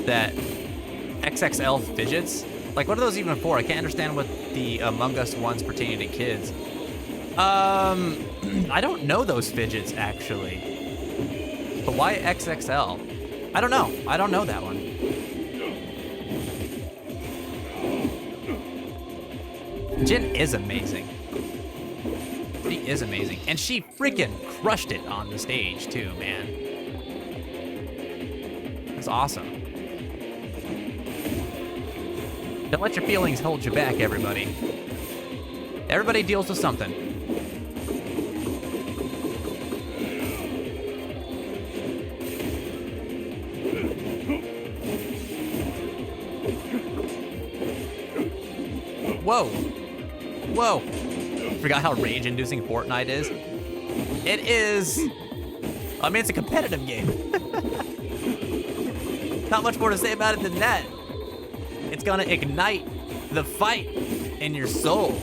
that XXL fidgets. Like, what are those even for? I can't understand what the Among Us ones pertaining to kids. I don't know those fidgets, actually. But why XXL? I don't know. I don't know that one. Jen is amazing. She is amazing. And she freaking crushed it on the stage, too, man. That's awesome. Don't let your feelings hold you back, everybody. Everybody deals with something. Whoa. Whoa. Forgot how rage-inducing Fortnite is. It is... I mean, it's a competitive game. Not much more to say about it than that. It's gonna ignite the fight in your soul.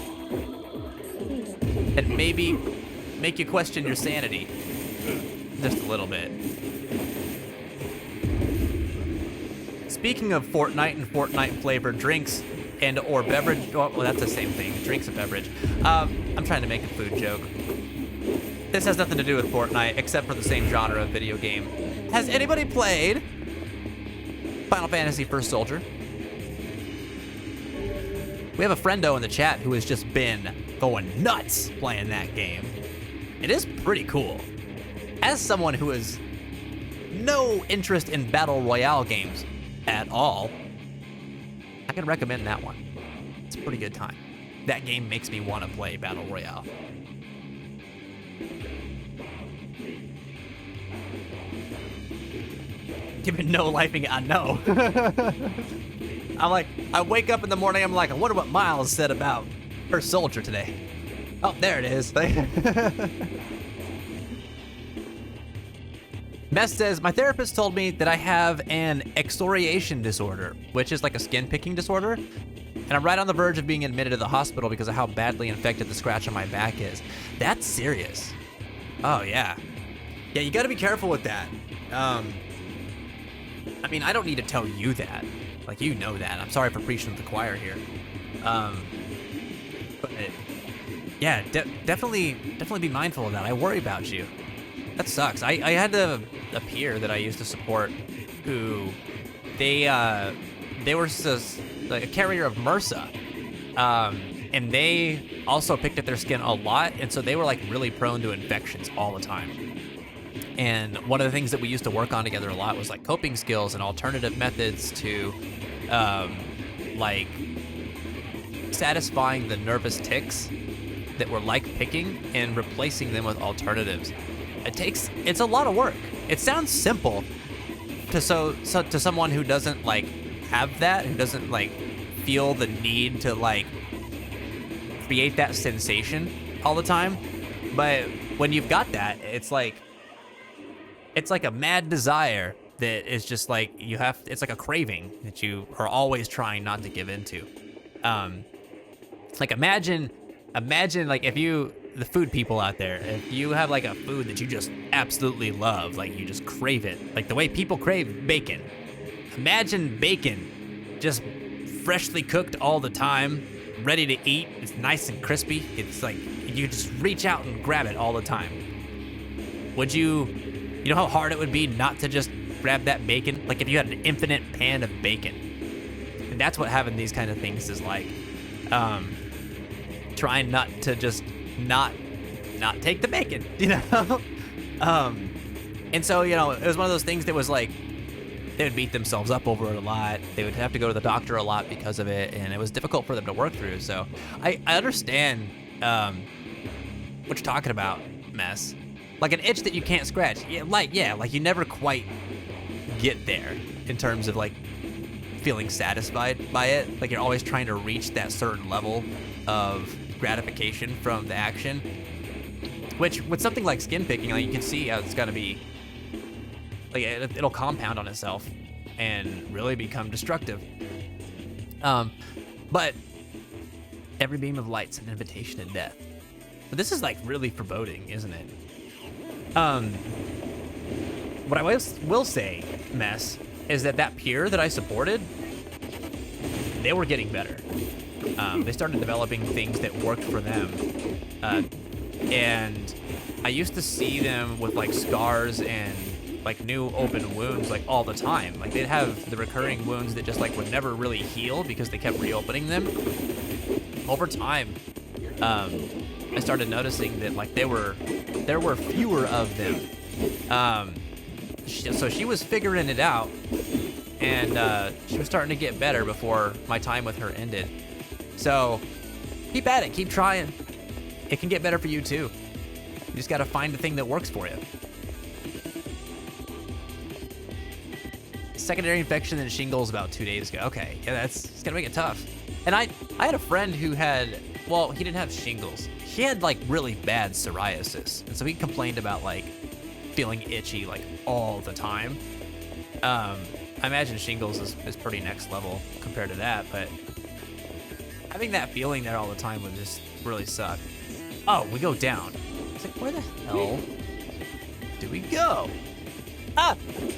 And maybe make you question your sanity. Just a little bit. Speaking of Fortnite and Fortnite-flavored drinks and or beverage... Well, that's the same thing. Drinks and beverage. I'm trying to make a food joke. This has nothing to do with Fortnite, except for the same genre of video game. Has anybody played Final Fantasy First Soldier? We have a friendo in the chat who has just been going nuts playing that game. It is pretty cool. As someone who has no interest in Battle Royale games at all, I can recommend that one. It's a pretty good time. That game makes me want to play Battle Royale. Giving no lifing, I know. I'm like, I wake up in the morning, I'm like, I wonder what Miles said about First Soldier today. Oh, there it is. Mess says, my therapist told me that I have an excoriation disorder, which is like a skin picking disorder. And I'm right on the verge of being admitted to the hospital because of how badly infected the scratch on my back is. That's serious. Oh, yeah. Yeah, you gotta be careful with that. I mean, I don't need to tell you that. Like, you know that. I'm sorry for preaching to the choir here. But yeah, definitely be mindful of that. I worry about you. That sucks. I had a peer that I used to support who they were just like a carrier of MRSA. And they also picked at their skin a lot, and so they were like really prone to infections all the time. And one of the things that we used to work on together a lot was like coping skills and alternative methods to like satisfying the nervous tics that were like picking and replacing them with alternatives. It's a lot of work. It sounds simple to to someone who doesn't like have that, who doesn't like feel the need to like create that sensation all the time. But when you've got that, it's like a mad desire that is just like it's like a craving that you are always trying not to give into. Like imagine like if the food people out there, if you have like a food that you just absolutely love, like you just crave it, like the way people crave bacon. Imagine bacon just freshly cooked all the time, ready to eat. It's nice and crispy. It's like you just reach out and grab it all the time. Would you know how hard it would be not to just grab that bacon? Like if you had an infinite pan of bacon. And that's what having these kind of things is like. Trying not to just not take the bacon, you know? And so, you know, it was one of those things that was like, they would beat themselves up over it a lot. They would have to go to the doctor a lot because of it, and it was difficult for them to work through. So I understand what you're talking about, Mess. Like an itch that you can't scratch. Yeah, like you never quite get there in terms of like feeling satisfied by it. Like you're always trying to reach that certain level of gratification from the action. Which with something like skin picking, like you can see how it's gonna be like it'll compound on itself and really become destructive. But every beam of light's an invitation to death. But this is like really foreboding, isn't it? What I will say, Mess, is that pier that I supported, they were getting better. They started developing things that worked for them. And I used to see them with like scars and like new open wounds like all the time. Like they'd have the recurring wounds that just like would never really heal because they kept reopening them. Over time, I started noticing that like there were fewer of them. So she was figuring it out, and she was starting to get better before my time with her ended. So keep at it, keep trying. It can get better for you too. You just gotta find the thing that works for you. Secondary infection and shingles about 2 days ago. Okay, yeah, it's gonna make it tough. And I had a friend who had, well, he didn't have shingles. He had like really bad psoriasis, and so he complained about like feeling itchy like all the time. I imagine shingles is pretty next level compared to that, but having that feeling there all the time would just really suck. Oh, we go down. It's like, where the hell do we go? Ah!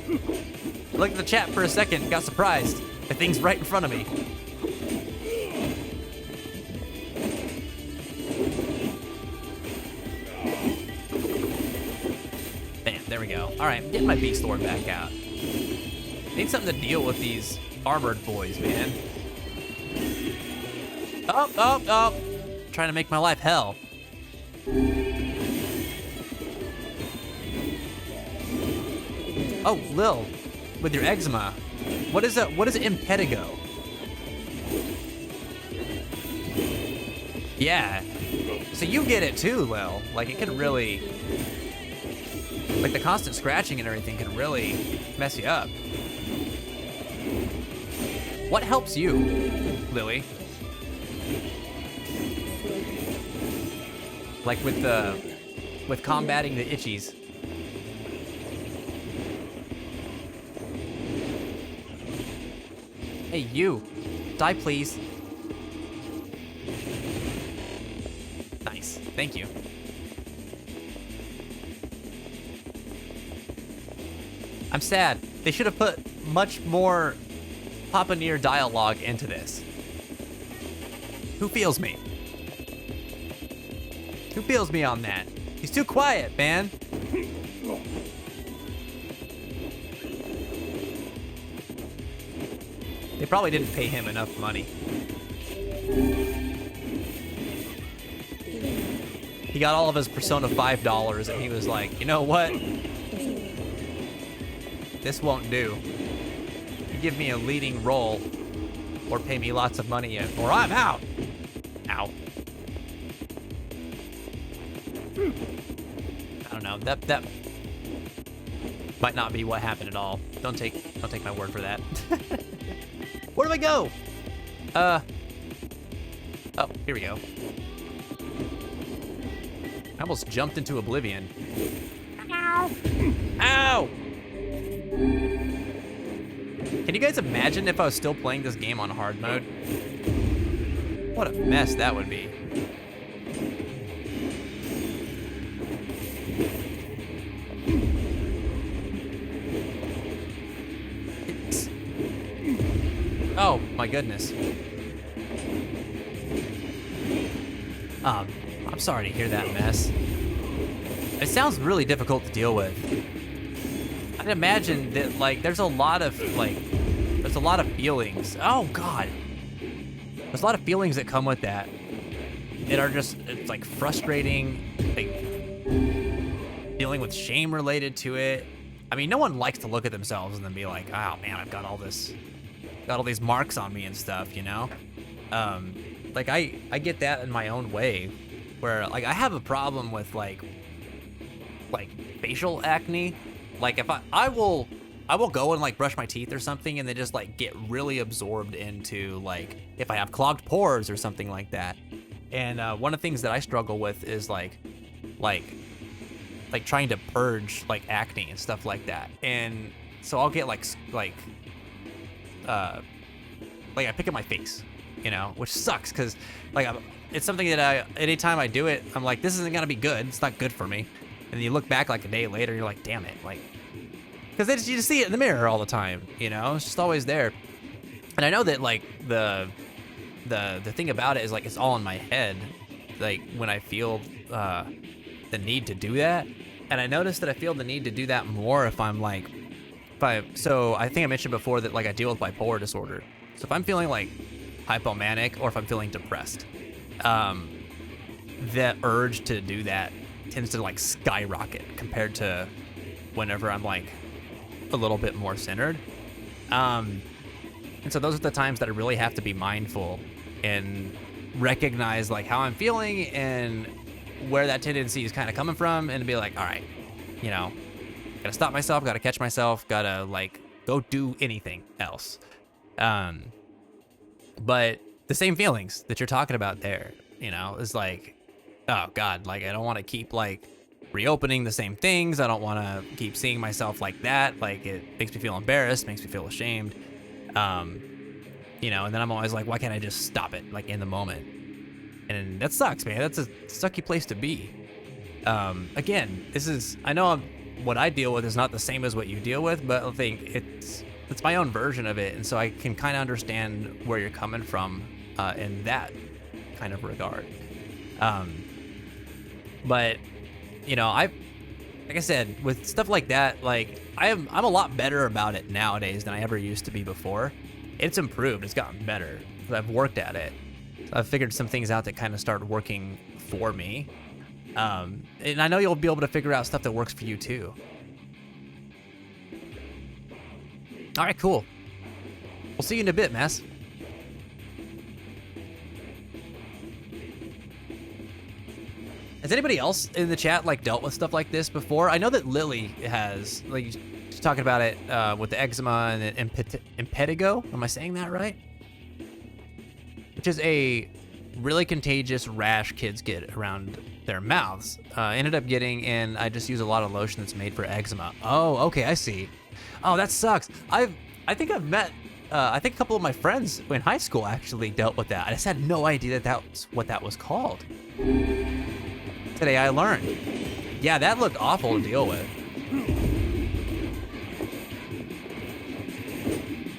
I looked at the chat for a second, got surprised. The thing's right in front of me. Bam, there we go. All right, get my beast sword back out. Need something to deal with these armored boys, man. Oh. Trying to make my life hell. Oh, Lil, with your eczema. What is impetigo? Yeah. So you get it too, Lil. Like it can really, like the constant scratching and everything can really mess you up. What helps you, Lily? Like with combating the itchies. Hey, you. Die, please. Nice. Thank you. I'm sad. They should have put much more Papaneer dialogue into this. Who feels me? Who feels me on that? He's too quiet, man. They probably didn't pay him enough money. He got all of his Persona $5 and he was like, you know what? This won't do. You give me a leading role or pay me lots of money or I'm out. Ow. I don't know. That might not be what happened at all. Don't take my word for that. Where do I go? Oh, here we go. I almost jumped into oblivion. Ow! Ow! Can you guys imagine if I was still playing this game on hard mode? What a mess that would be. Oh, my goodness. I'm sorry to hear that mess. It sounds really difficult to deal with. I'd imagine that, like, there's a lot of feelings. Oh, God. There's a lot of feelings that come with that. That are just, it's like frustrating. Like, dealing with shame related to it. I mean, no one likes to look at themselves and then be like, oh man, I've got all these marks on me and stuff, you know? Like I get that in my own way, where like I have a problem with like facial acne. Like if I will go and like brush my teeth or something and then just like get really absorbed into like if I have clogged pores or something like that. And one of the things that I struggle with is like trying to purge like acne and stuff like that. And so I'll get like I pick at my face, you know, which sucks because like it's something that anytime I do it, I'm like, this isn't gonna be good. It's not good for me. And then you look back like a day later, you're like, damn it, like, because you just see it in the mirror all the time, you know, it's just always there. And I know that like the thing about it is like it's all in my head, like when I feel the need to do that. And I noticed that I feel the need to do that more if I'm like, so I think I mentioned before that like I deal with bipolar disorder. So if I'm feeling like hypomanic or if I'm feeling depressed, the urge to do that tends to like skyrocket compared to whenever I'm like a little bit more centered. And so those are the times that I really have to be mindful and recognize like how I'm feeling and where that tendency is kind of coming from, and be like, all right, you know, gotta stop myself, gotta catch myself, gotta like go do anything else. But the same feelings that you're talking about there, you know, is like, oh God, like I don't want to keep like reopening the same things. I don't want to keep seeing myself like that. Like it makes me feel embarrassed, makes me feel ashamed. You know, and then I'm always like, why can't I just stop it like in the moment? And that sucks, man. That's a sucky place to be. Again, I know what I deal with is not the same as what you deal with, but I think it's my own version of it. And so I can kind of understand where you're coming from in that kind of regard. But you know, like I said, with stuff like that, like I'm a lot better about it nowadays than I ever used to be before. It's improved. It's gotten better. I've worked at it. So I've figured some things out that kind of started working for me. And I know you'll be able to figure out stuff that works for you too. All right, cool. We'll see you in a bit, Mass. Has anybody else in the chat like dealt with stuff like this before? I know that Lily has, like, she's talking about it with the eczema and impetigo. Am I saying that right? Which is a really contagious rash kids get around their mouths. Ended up getting, and I just use a lot of lotion that's made for eczema. Oh, okay, I see. Oh, that sucks. I think I've met, I think a couple of my friends in high school actually dealt with that. I just had no idea that that's what that was called. Today I learned. Yeah, that looked awful to deal with.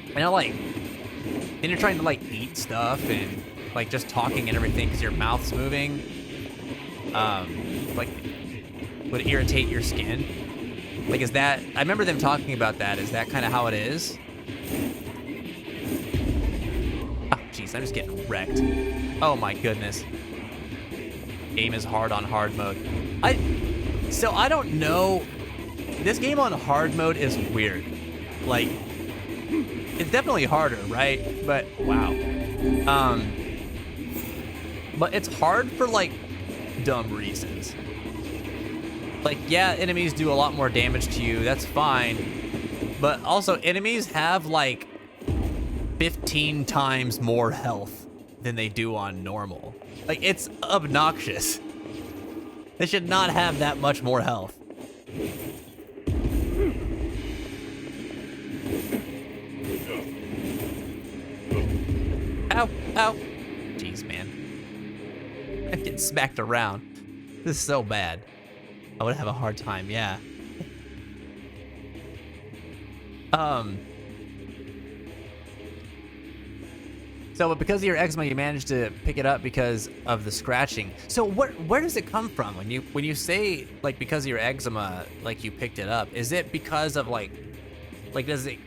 You know, like, then you're trying to like eat stuff and like just talking and everything because your mouth's moving. Like, would irritate your skin. Like, is that, I remember them talking about that. Is that kind of how it is? Oh, jeez, I'm just getting wrecked. Oh my goodness. Game is hard on hard mode. So I don't know. This game on hard mode is weird. Like, it's definitely harder, right? But wow. But it's hard for like dumb reasons. Like, yeah, enemies do a lot more damage to you. That's fine. But also, enemies have like 15 times more health than they do on normal. Like, it's obnoxious. They should not have that much more health. Ow, ow. Jeez, man. I'm getting smacked around. This is so bad. I would have a hard time, yeah. So, but because of your eczema, you managed to pick it up because of the scratching. So, where does it come from when you say like because of your eczema, like you picked it up? Is it because of like does it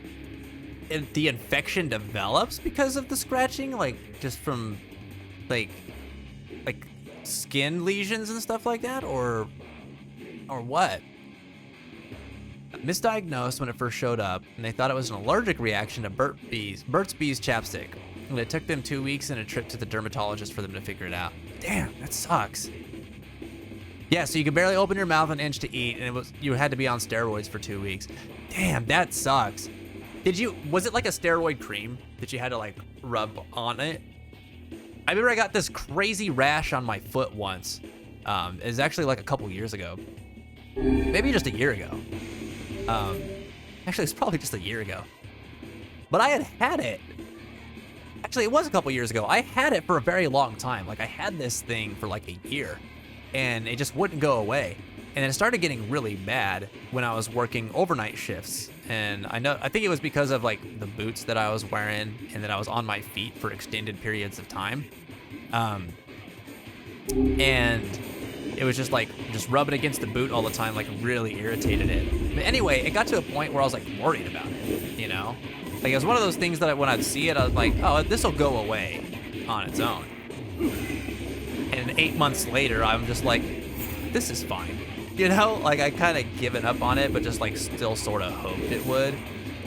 the infection develops because of the scratching, like just from like skin lesions and stuff like that, or what? misdiagnosed when it first showed up, and they thought it was an allergic reaction to Burt's Bees chapstick. And it took them 2 weeks and a trip to the dermatologist for them to figure it out. Damn, that sucks. Yeah, so you could barely open your mouth an inch to eat, and you had to be on steroids for 2 weeks. Damn, that sucks. Was it like a steroid cream that you had to like rub on it? I remember I got this crazy rash on my foot once. It was actually like a couple years ago. Maybe just a year ago. Actually, it's probably just a year ago. But I had it. Actually, it was a couple years ago. I had it for a very long time. Like, I had this thing for like a year, and it just wouldn't go away. And it started getting really bad when I was working overnight shifts. And I think it was because of like the boots that I was wearing and that I was on my feet for extended periods of time. And it was just rubbing against the boot all the time, like really irritated it. But anyway, it got to a point where I was like worried about it, you know? Like, it was one of those things that when I'd see it, I was like, oh, this will go away on its own. And 8 months later, I'm just like, this is fine. You know, like, I kind of given up on it, but just like still sort of hoped it would.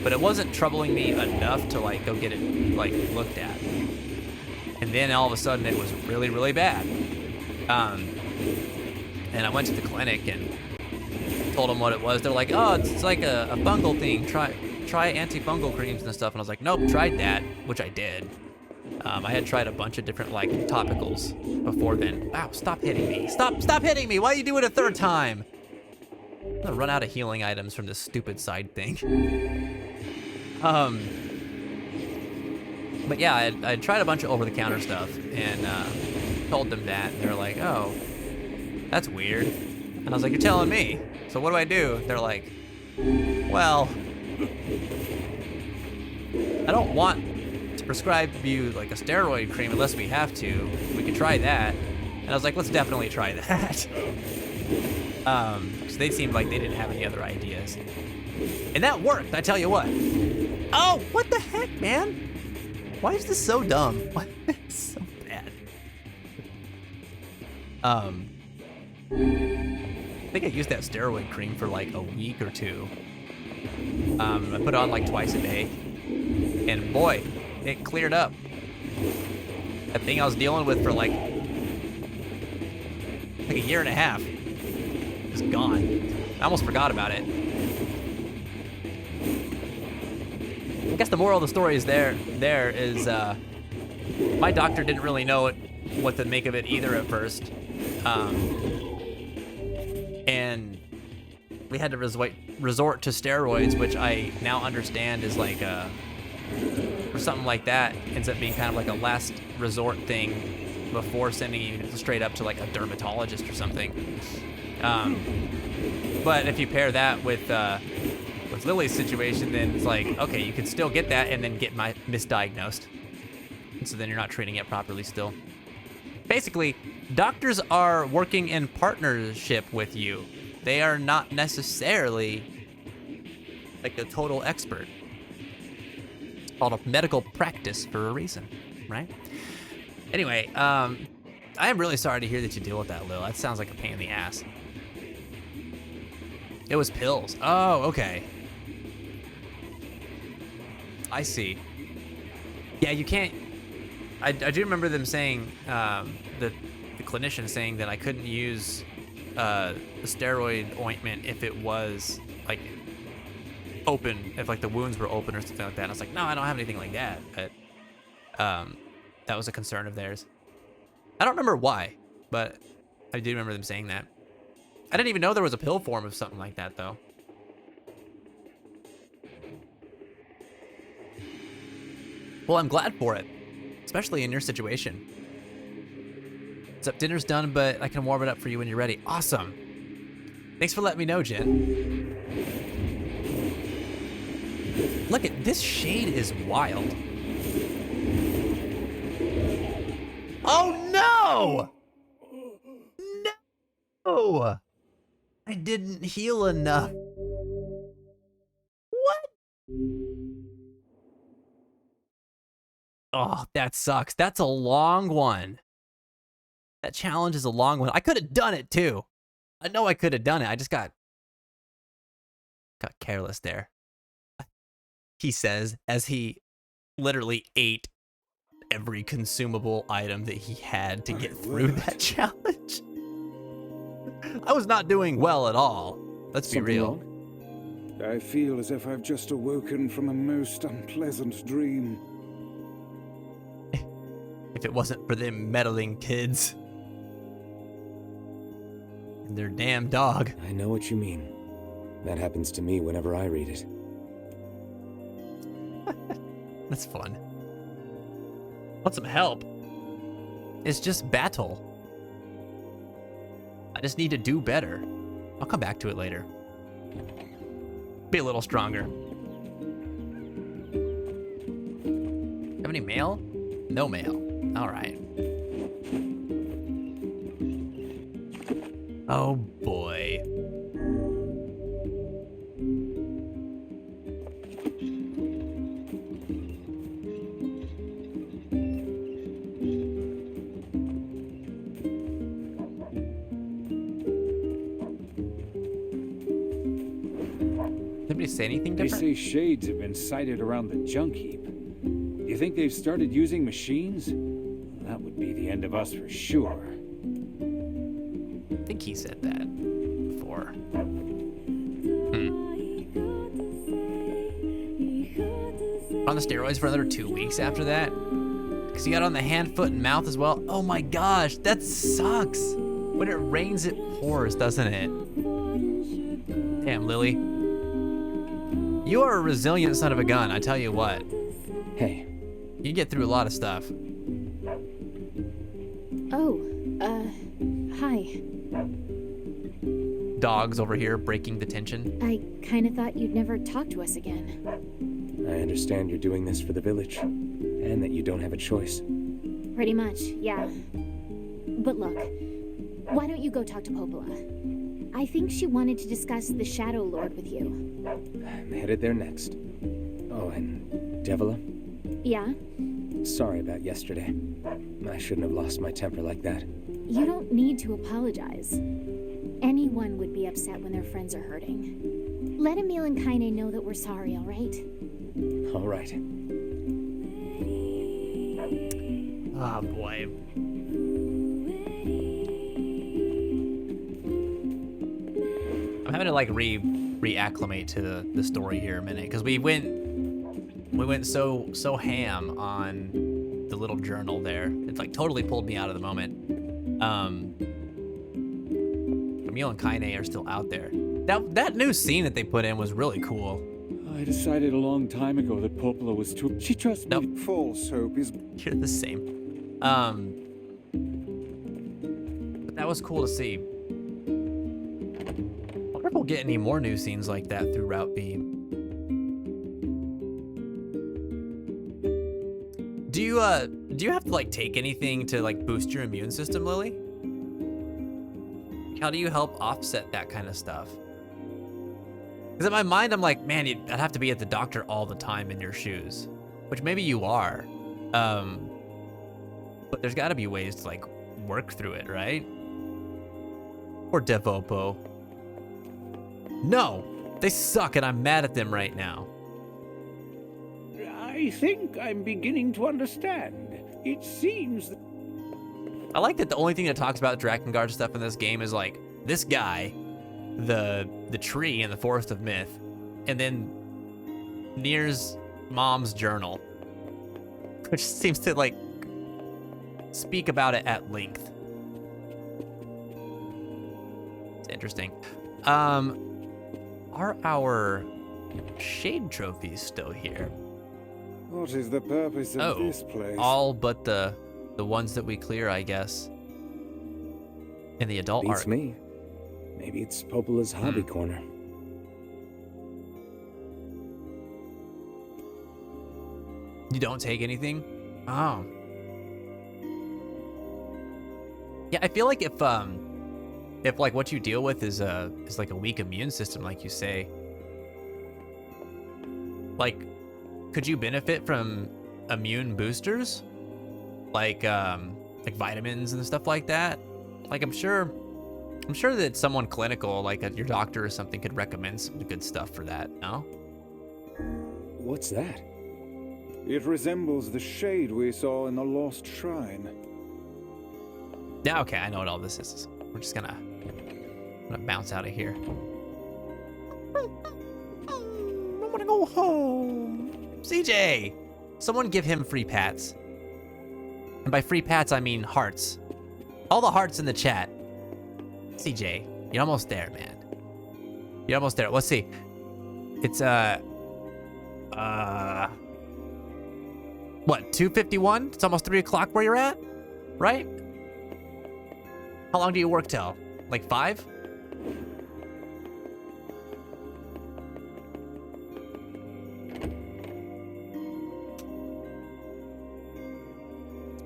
But it wasn't troubling me enough to like go get it like looked at. And then all of a sudden it was really, really bad. And I went to the clinic and told them what it was. They're like, oh, it's like a fungal thing. Try antifungal creams and stuff. And I was like, nope, tried that, which I did. I had tried a bunch of different like topicals before then. Wow, stop hitting me. Stop hitting me. Why you do it a third time? I'm gonna run out of healing items from this stupid side thing. But yeah, I tried a bunch of over-the-counter stuff and told them that. And they're like, oh, that's weird. And I was like, you're telling me. So what do I do? They're like, well, I don't want to prescribe you like a steroid cream unless we have to. We could try that. And I was like, let's definitely try that. Because they seemed like they didn't have any other ideas. And that worked, I tell you what. Oh, what the heck, man? Why is this so dumb? Why is this so bad? I think I used that steroid cream for like a week or two. I put it on like twice a day. And boy, it cleared up. That thing I was dealing with for like a year and a half is gone. I almost forgot about it. I guess the moral of the story is there is my doctor didn't really know what to make of it either at first. And we had to resort to steroids, which I now understand is like or something like that ends up being kind of like a last resort thing before sending you straight up to like a dermatologist or something. But if you pair that with Lily's situation, then it's like, okay, you can still get that and then get misdiagnosed. And so then you're not treating it properly still. Basically, doctors are working in partnership with you. They are not necessarily like a total expert. It's called a medical practice for a reason, right? Anyway, I am really sorry to hear that you deal with that, Lil. That sounds like a pain in the ass. It was pills. Oh, okay. I see. Yeah, you can't. I do remember them saying, the clinician saying that I couldn't use the steroid ointment if it was like open, if like the wounds were open or something like that. And I was like, no, I don't have anything like that. But that was a concern of theirs. I don't remember why, but I do remember them saying that. I didn't even know there was a pill form of something like that, though. Well, I'm glad for it, especially in your situation. What's up? Dinner's done, but I can warm it up for you when you're ready. Awesome. Thanks for letting me know, Jen. Look at this shade is wild. Oh no! No! I didn't heal enough. What? Oh, that sucks. That's a long one. That challenge is a long one. I could have done it too. I know I could have done it. I just got Got careless there. He says as he literally ate every consumable item that he had to get through that challenge. I was not doing well at all. Let's be real. Wrong? I feel as if I've just awoken from a most unpleasant dream. If it wasn't for them meddling kids and their damn dog. I know what you mean. That happens to me whenever I read it. That's fun. Want some help? It's just battle. I just need to do better. I'll come back to it later. Be a little stronger. Have any mail? No mail. All right. Oh boy. Anybody say anything They different? say shades have been sighted around the junk heap. Do you think they've started using machines? That would be the end of us for sure. I think he said that before. On the steroids for another 2 weeks after that? Because he got on the hand, foot, and mouth as well. Oh my gosh, that sucks. When it rains, it pours, doesn't it? Damn, Lily. You are a resilient son of a gun, I tell you what. Hey. You get through a lot of stuff. Oh, hi. Dogs over here breaking the tension. I kinda thought you'd never talk to us again. I understand you're doing this for the village, and that you don't have a choice. Pretty much, yeah. But look, why don't you go talk to Popola? I think she wanted to discuss the Shadow Lord with you. I'm headed there next. Oh, and Devila? Yeah? Sorry about yesterday. I shouldn't have lost my temper like that. You don't need to apologize. Anyone would be upset when their friends are hurting. Let Emil and Kaine know that we're sorry, alright? All right. Oh boy. I'm having to like reacclimate to the story here a minute because we went so ham on the little journal there. It's like totally pulled me out of the moment. Emil and Kaine are still out there. That new scene that they put in was really cool. I decided a long time ago that Popola was too... She trusts me. Nope. False hope is... You're the same. But that was cool to see. I wonder if we'll get any more new scenes like that through Route B. Do you have to like take anything to like boost your immune system, Lily? How do you help offset that kind of stuff? Because in my mind, I'm like, man, I'd have to be at the doctor all the time in your shoes, which maybe you are. But there's got to be ways to like work through it, right? Or Devopo. No, they suck and I'm mad at them right now. I think I'm beginning to understand. It seems that... I like that the only thing that talks about Drakengard stuff in this game is like this guy, the tree in the Forest of Myth, and then Nir's mom's journal, which seems to like speak about it at length. It's interesting. Are our shade trophies still here? What is the purpose of this place? All but the ones that we clear, I guess. In the adult Beats arc. me. Maybe it's Popola's hobby corner. You don't take anything? Oh. Yeah, I feel like if like what you deal with is like a weak immune system, like you say, like, could you benefit from immune boosters? Like vitamins and stuff like that? Like, I'm sure I'm sure that someone clinical, like your doctor or something, could recommend some good stuff for that, no? What's that? It resembles the shade we saw in the lost shrine. Yeah, okay, I know what all this is. We're just gonna bounce out of here. I wanna go home. CJ! Someone give him free pats. And by free pats, I mean hearts. All the hearts in the chat. CJ, you're almost there, man. You're almost there. Let's see. It's, what, 2:51? It's almost 3 o'clock where you're at? Right? How long do you work till? Like 5?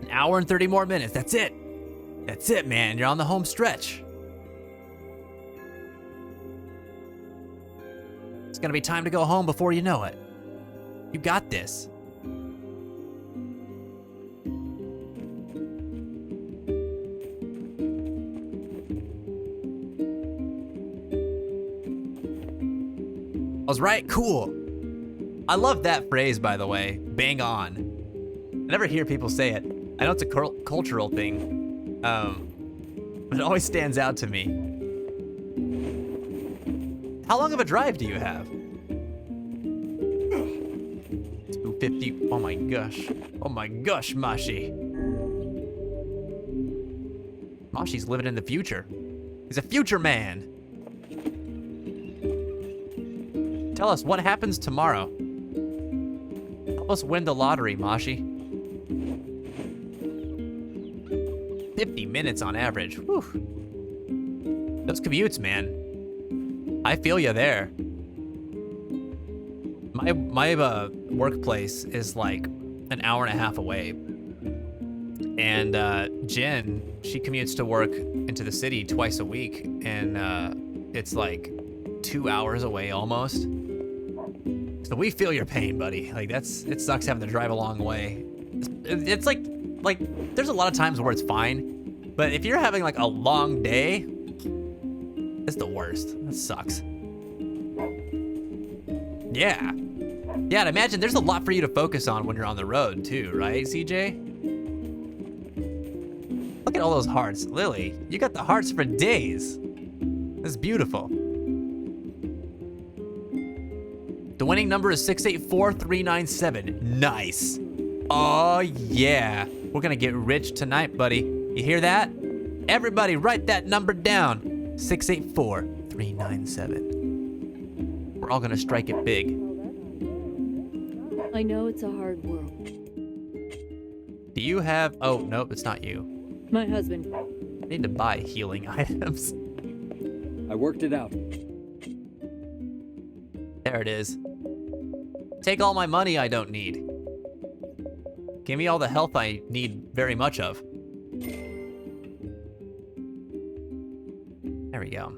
An hour and 30 more minutes. That's it. That's it, man. You're on the home stretch. It's gonna be time to go home before you know it. You got this. I was right. Cool. I love that phrase, by the way. Bang on. I never hear people say it. I know it's a cultural thing, but it always stands out to me. How long of a drive do you have? 250. Oh my gosh. Oh my gosh, Mashi. Mashi's living in the future. He's a future man. Tell us what happens tomorrow. Help us win the lottery, Mashi. 50 minutes on average. Whew. Those commutes, man. I feel you there. My workplace is like an hour and a half away. And Jen, she commutes to work into the city twice a week. And it's like 2 hours away almost. So we feel your pain, buddy. Like it sucks having to drive a long way. It's like there's a lot of times where it's fine, but if you're having like a long day, it's the worst. That sucks. Yeah. Yeah, and imagine there's a lot for you to focus on when you're on the road too, right, CJ? Look at all those hearts. Lily, you got the hearts for days. That's beautiful. The winning number is 684397. Nice. Oh, yeah. We're gonna get rich tonight, buddy. You hear that? Everybody write that number down. 684397. We're all gonna strike it big. I know it's a hard world. Do you have... Oh, nope, it's not you. My husband. I need to buy healing items. I worked it out. There it is. Take all my money I don't need. Give me all the health I need very much of. There we go.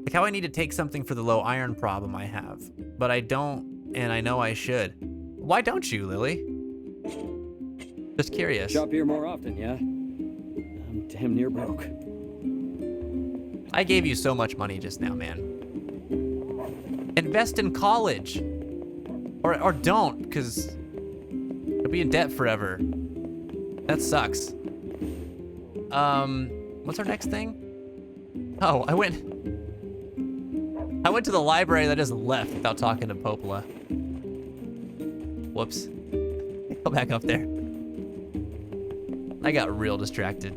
Like how I need to take something for the low iron problem I have, but I don't, and I know I should. Why don't you, Lily? Just curious. Shop here more often, yeah? I'm damn near broke. I gave you so much money just now, man. Invest in college. Or don't, because you'll be in debt forever. That sucks. What's our next thing? Oh, I went to the library that just left without talking to Popola. Whoops. Go back up there. I got real distracted.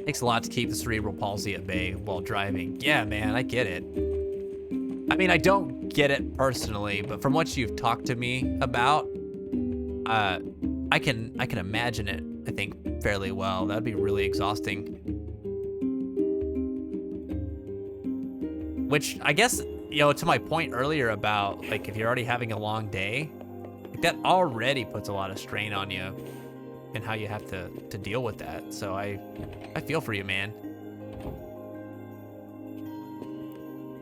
Takes a lot to keep the cerebral palsy at bay while driving. Yeah, man, I get it. I mean, I don't get it personally, but from what you've talked to me about, I can imagine it, I think, fairly well. That'd be really exhausting. Which, I guess, you know, to my point earlier about, like, if you're already having a long day, like, that already puts a lot of strain on you and how you have to deal with that. So I feel for you, man.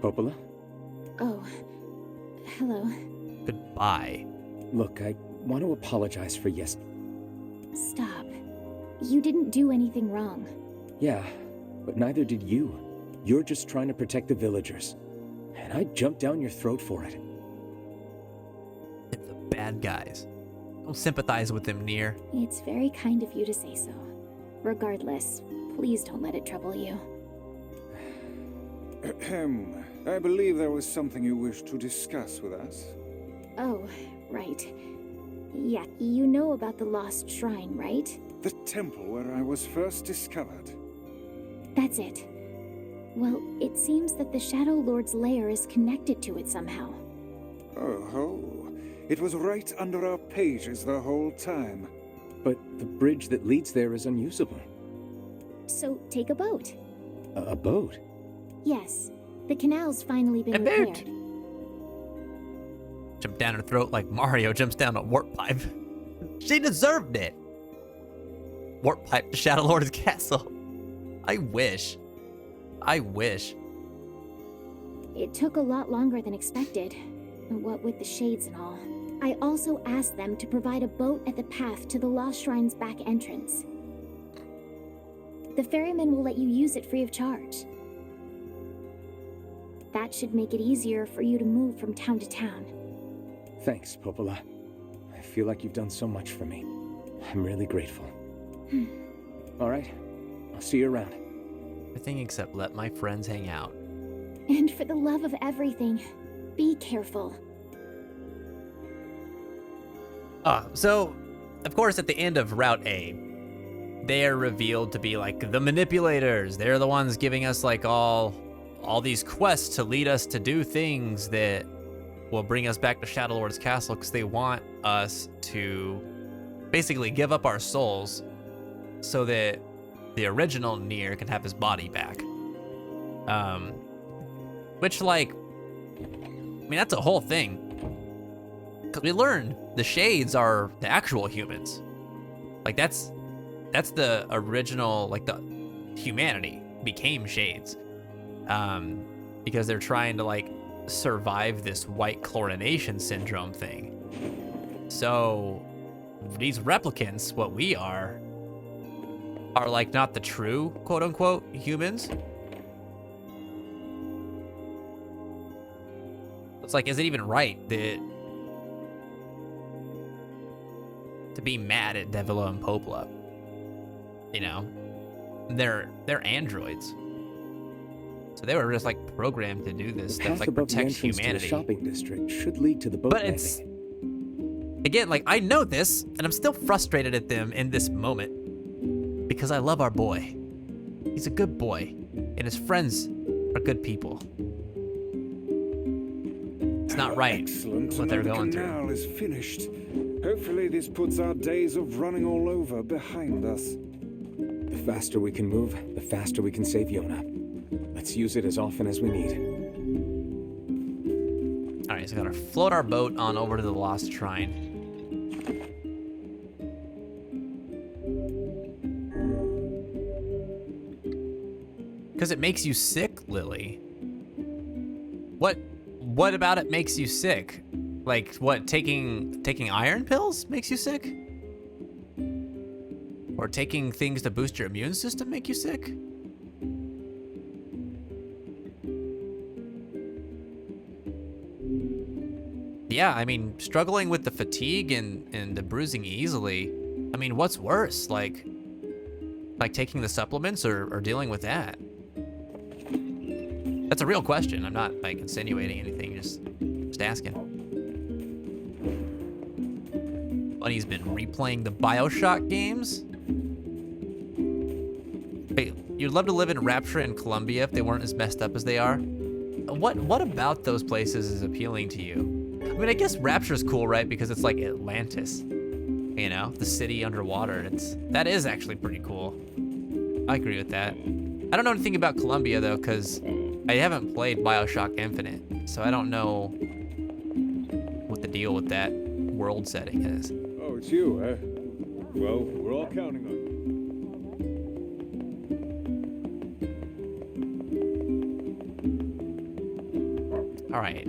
Popola? Oh, hello. Goodbye. Look, want to apologize for Stop. You didn't do anything wrong. Yeah, but neither did you. You're just trying to protect the villagers. And I jumped down your throat for it. The bad guys. Don't sympathize with them, Nier. It's very kind of you to say so. Regardless, please don't let it trouble you. Ahem. I believe there was something you wished to discuss with us. Oh, right. Yeah, you know about the lost shrine, right? The temple where I was first discovered. That's it. Well, it seems that the Shadow Lord's lair is connected to it somehow. Oh ho. It was right under our pages the whole time. But the bridge that leads there is unusable. So take a boat. A boat? Yes. The canal's finally been A boat. repaired. Jump down her throat like Mario jumps down a warp pipe. She deserved it. Warp pipe to Shadow Lord's castle. I wish. It took a lot longer than expected, what with the shades and all. I also asked them to provide a boat at the path to the Lost Shrine's back entrance. The ferryman will let you use it free of charge. That should make it easier for you to move from town to town. Thanks, Popola. I feel like you've done so much for me. I'm really grateful. All right, I'll see you around. Everything except let my friends hang out. And for the love of everything, be careful. So, of course, at the end of Route A, they are revealed to be like the manipulators. They're the ones giving us like all these quests to lead us to do things that will bring us back to Shadow Lord's castle because they want us to basically give up our souls so that the original Nier can have his body back. Which, like, I mean, that's a whole thing. Because we learned the Shades are the actual humans. Like, that's the original, like, the humanity became Shades. Because they're trying to, like, survive this white chlorination syndrome thing. So, these replicants, what we are like not the true, quote-unquote, humans. It's like, is it even right that to be mad at Devila and Popola? You know? They're androids. So they were just like programmed to do this stuff, like protect humanity. To the shopping district should lead to the boat But it's, again, like, I know this, and I'm still frustrated at them in this moment. Because I love our boy. He's a good boy, and his friends are good people. It's not right Excellent. what they're going The canal is finished. Hopefully this puts our days of running all over behind us. The faster we can move, the faster we can save Yona. Let's use it as often as we need. All right, so we gotta float our boat on over to the Lost Shrine. Because it makes you sick, Lily. What about it makes you sick? Like, what, taking iron pills makes you sick? Or taking things to boost your immune system make you sick? Yeah, I mean, struggling with the fatigue and the bruising easily. I mean, what's worse? Like taking the supplements or dealing with that? That's a real question. I'm not, like, insinuating anything, just asking. Bunny's been replaying the BioShock games? Wait, you'd love to live in Rapture and Columbia if they weren't as messed up as they are? What about those places is appealing to you? I mean, I guess Rapture's cool, right? Because it's like Atlantis. You know, the city underwater. That is actually pretty cool. I agree with that. I don't know anything about Columbia, though, because I haven't played BioShock Infinite, so I don't know what the deal with that world setting is. Oh, it's you, eh? Well, we're all counting on you. All right.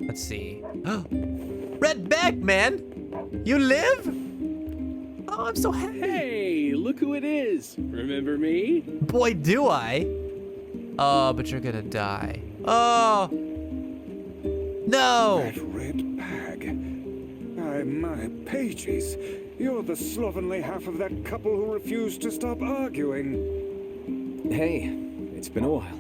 Let's see. Red Beck, man! You live? Oh, I'm so happy. Hey, look who it is. Remember me? Boy, do I. Oh, but you're gonna die. Oh. No. That red bag. My pages. You're the slovenly half of that couple who refused to stop arguing. Hey, it's been a while.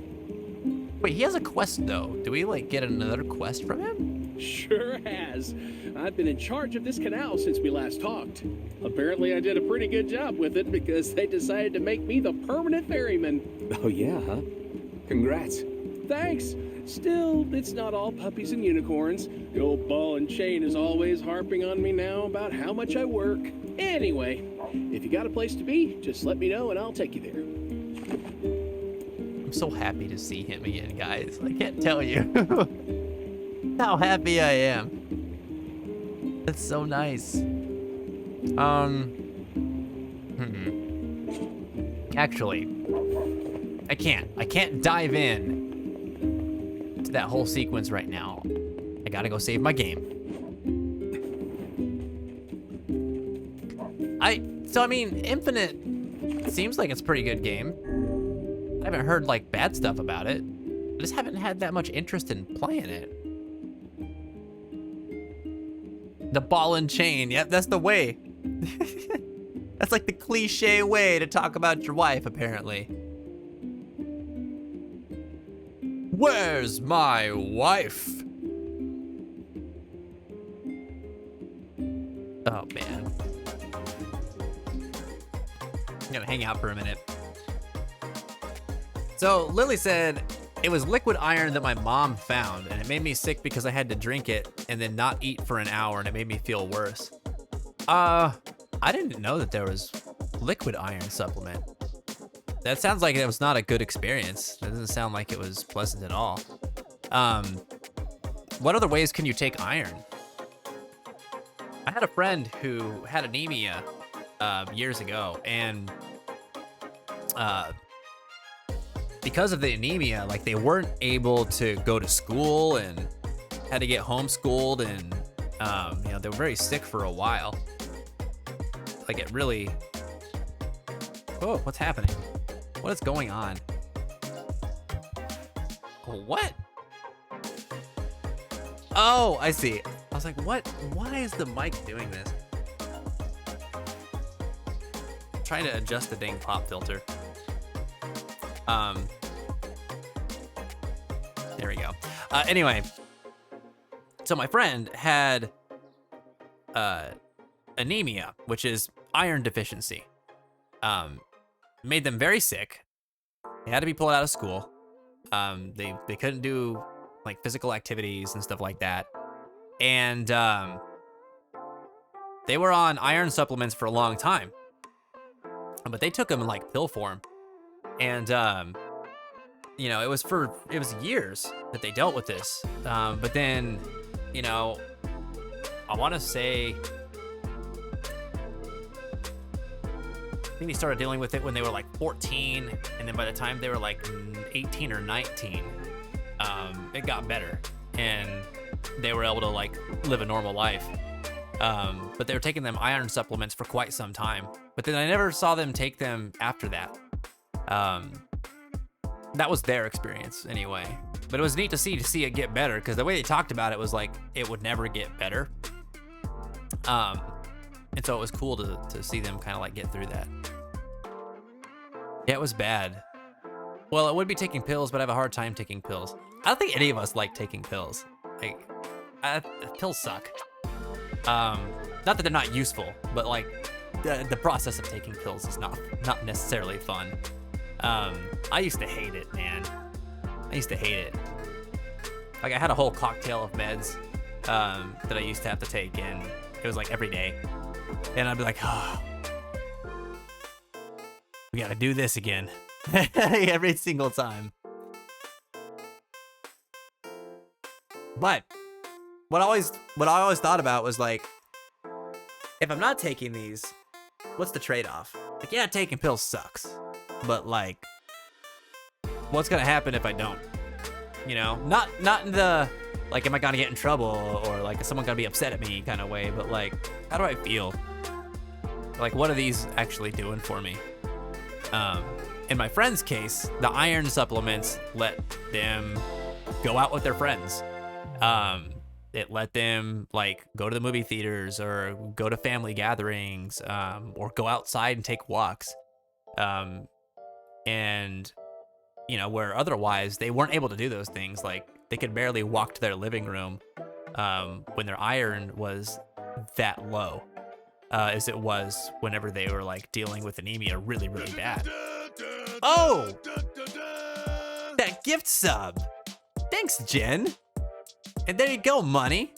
Wait, he has a quest though. Do we like get another quest from him? Sure has. I've been in charge of this canal since we last talked. Apparently I did a pretty good job with it because they decided to make me the permanent ferryman. Oh yeah, huh? Congrats. Thanks. Still, it's not all puppies and unicorns. The old ball and chain is always harping on me now about how much I work. Anyway, if you got a place to be, just let me know and I'll take you there. I'm so happy to see him again, guys. I can't tell you how happy I am. That's so nice. Actually, I can't dive in to that whole sequence right now. I gotta go save my game. I mean, Infinite seems like it's a pretty good game. I haven't heard like bad stuff about it. I just haven't had that much interest in playing it. The ball and chain, yep, that's the way. That's like the cliche way to talk about your wife, apparently. Where's my wife? Oh man. I'm gonna hang out for a minute. So Lily said it was liquid iron that my mom found, and it made me sick because I had to drink it and then not eat for an hour, and it made me feel worse. I didn't know that there was liquid iron supplement. That sounds like it was not a good experience. That doesn't sound like it was pleasant at all. What other ways can you take iron? I had a friend who had anemia years ago, and because of the anemia, like they weren't able to go to school and had to get homeschooled, and you know, they were very sick for a while. Like it really. Oh, what's happening? What is going on? What? Oh, I see. I was like, what? Why is the mic doing this? I'm trying to adjust the dang pop filter. There we go. Anyway, so my friend had anemia, which is iron deficiency. Made them very sick. They had to be pulled out of school. They couldn't do like physical activities and stuff like that. And they were on iron supplements for a long time. But they took them in like pill form. And you know, it was years that they dealt with this. But then, you know, I want to say, I think they started dealing with it when they were like 14, and then by the time they were like 18 or 19, it got better, and they were able to like live a normal life. But they were taking them iron supplements for quite some time. But then I never saw them take them after that. That was their experience anyway. But it was neat to see it get better, because the way they talked about it was like it would never get better. And so it was cool to see them kind of like get through that. Yeah, it was bad. Well, it would be taking pills, but I have a hard time taking pills. I don't think any of us like taking pills. Like, pills suck. Not that they're not useful, but like the process of taking pills is not necessarily fun. I used to hate it, man. I used to hate it. Like I had a whole cocktail of meds that I used to have to take, and it was like every day. And I'd be like, oh, we gotta do this again. Every single time. But what I always thought about was like, if I'm not taking these, what's the trade-off? Like, yeah, taking pills sucks, but like, what's gonna happen if I don't? You know, not in the Like, am I gonna get in trouble, or like, is someone gonna be upset at me kind of way, but like, how do I feel? Like, what are these actually doing for me? In my friend's case, the iron supplements let them go out with their friends. It let them like go to the movie theaters or go to family gatherings, or go outside and take walks. And you know, where otherwise they weren't able to do those things. Like, they could barely walk to their living room when their iron was that low, as it was whenever they were like dealing with anemia really, really bad. Oh, that gift sub. Thanks, Jen. And there you go, money.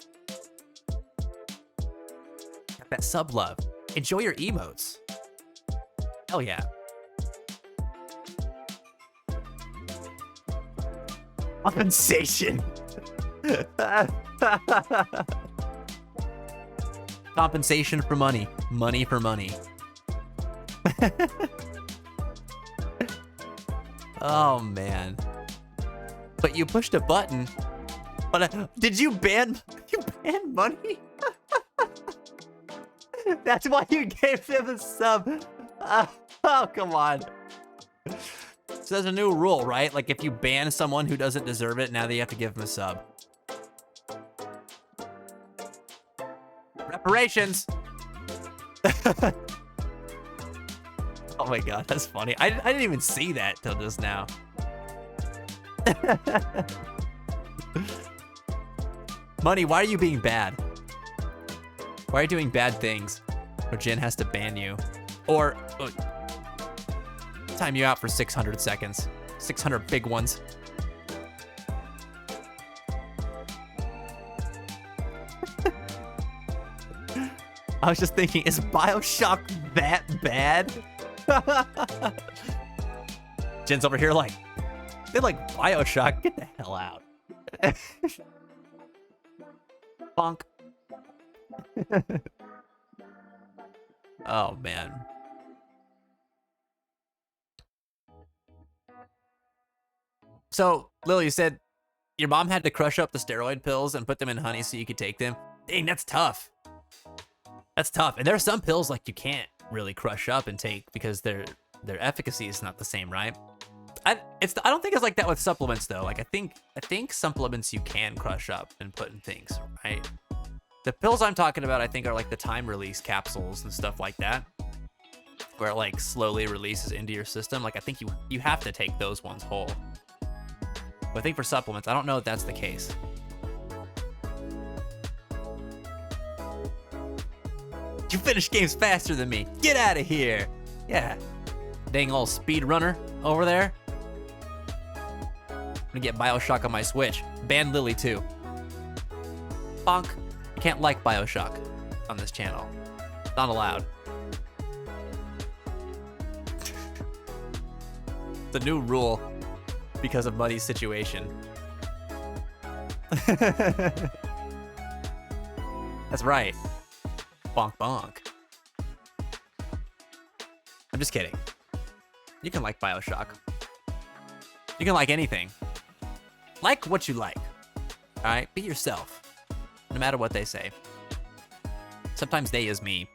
Got that sub love. Enjoy your emotes. Hell yeah. Compensation. Compensation for money. Money for money. Oh, man. But you pushed a button. But did you ban money? That's why you gave them a sub. Oh, come on. So there's a new rule, right? Like, if you ban someone who doesn't deserve it, now they have to give them a sub. Reparations. Oh my god, that's funny. I didn't even see that till just now. Money, why are you being bad? Why are you doing bad things? Or Jen has to ban you. Or time you out for 600 seconds. 600 big ones. I was just thinking, is BioShock that bad? Jen's over here like, they like BioShock, get the hell out. Bonk. Oh, man. So, Lily, you said your mom had to crush up the steroid pills and put them in honey so you could take them. Dang, that's tough. That's tough. And there are some pills like you can't really crush up and take because their efficacy is not the same, right? I don't think it's like that with supplements though. Like I think supplements you can crush up and put in things, right? The pills I'm talking about, I think, are like the time release capsules and stuff like that, where it like slowly releases into your system. Like I think you have to take those ones whole. But I think for supplements, I don't know if that's the case. You finish games faster than me. Get out of here. Yeah. Dang old speed runner over there. I'm gonna get BioShock on my Switch. Ban Lily too. Bonk. You can't like BioShock on this channel. Not allowed. It's a new rule because of Muddy's situation. That's right. Bonk bonk. I'm just kidding. You can like BioShock. You can like anything. Like what you like. Alright? Be yourself. No matter what they say. Sometimes they is me.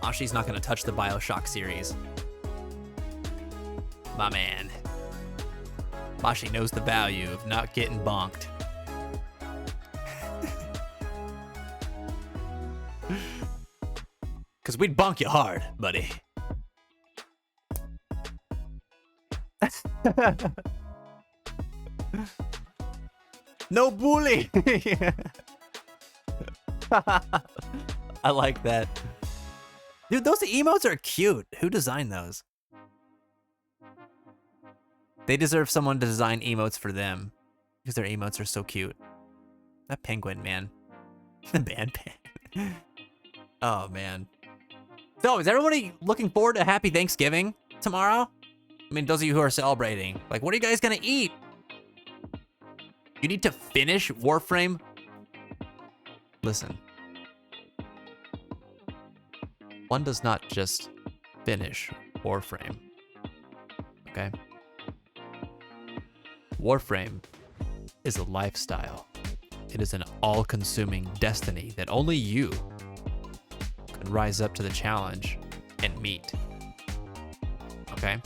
Ashi's not gonna touch the BioShock series. My man. Ashi knows the value of not getting bonked. Because we'd bonk you hard, buddy. No bully! I like that. Dude, those emotes are cute. Who designed those? They deserve someone to design emotes for them. Because their emotes are so cute. That penguin, man. The pan. Oh, man. So, is everybody looking forward to Happy Thanksgiving tomorrow? I mean, those of you who are celebrating. Like, what are you guys gonna eat? You need to finish Warframe? Listen. One does not just finish Warframe. Okay? Warframe is a lifestyle. It is an all-consuming destiny that only you can rise up to the challenge and meet. Okay?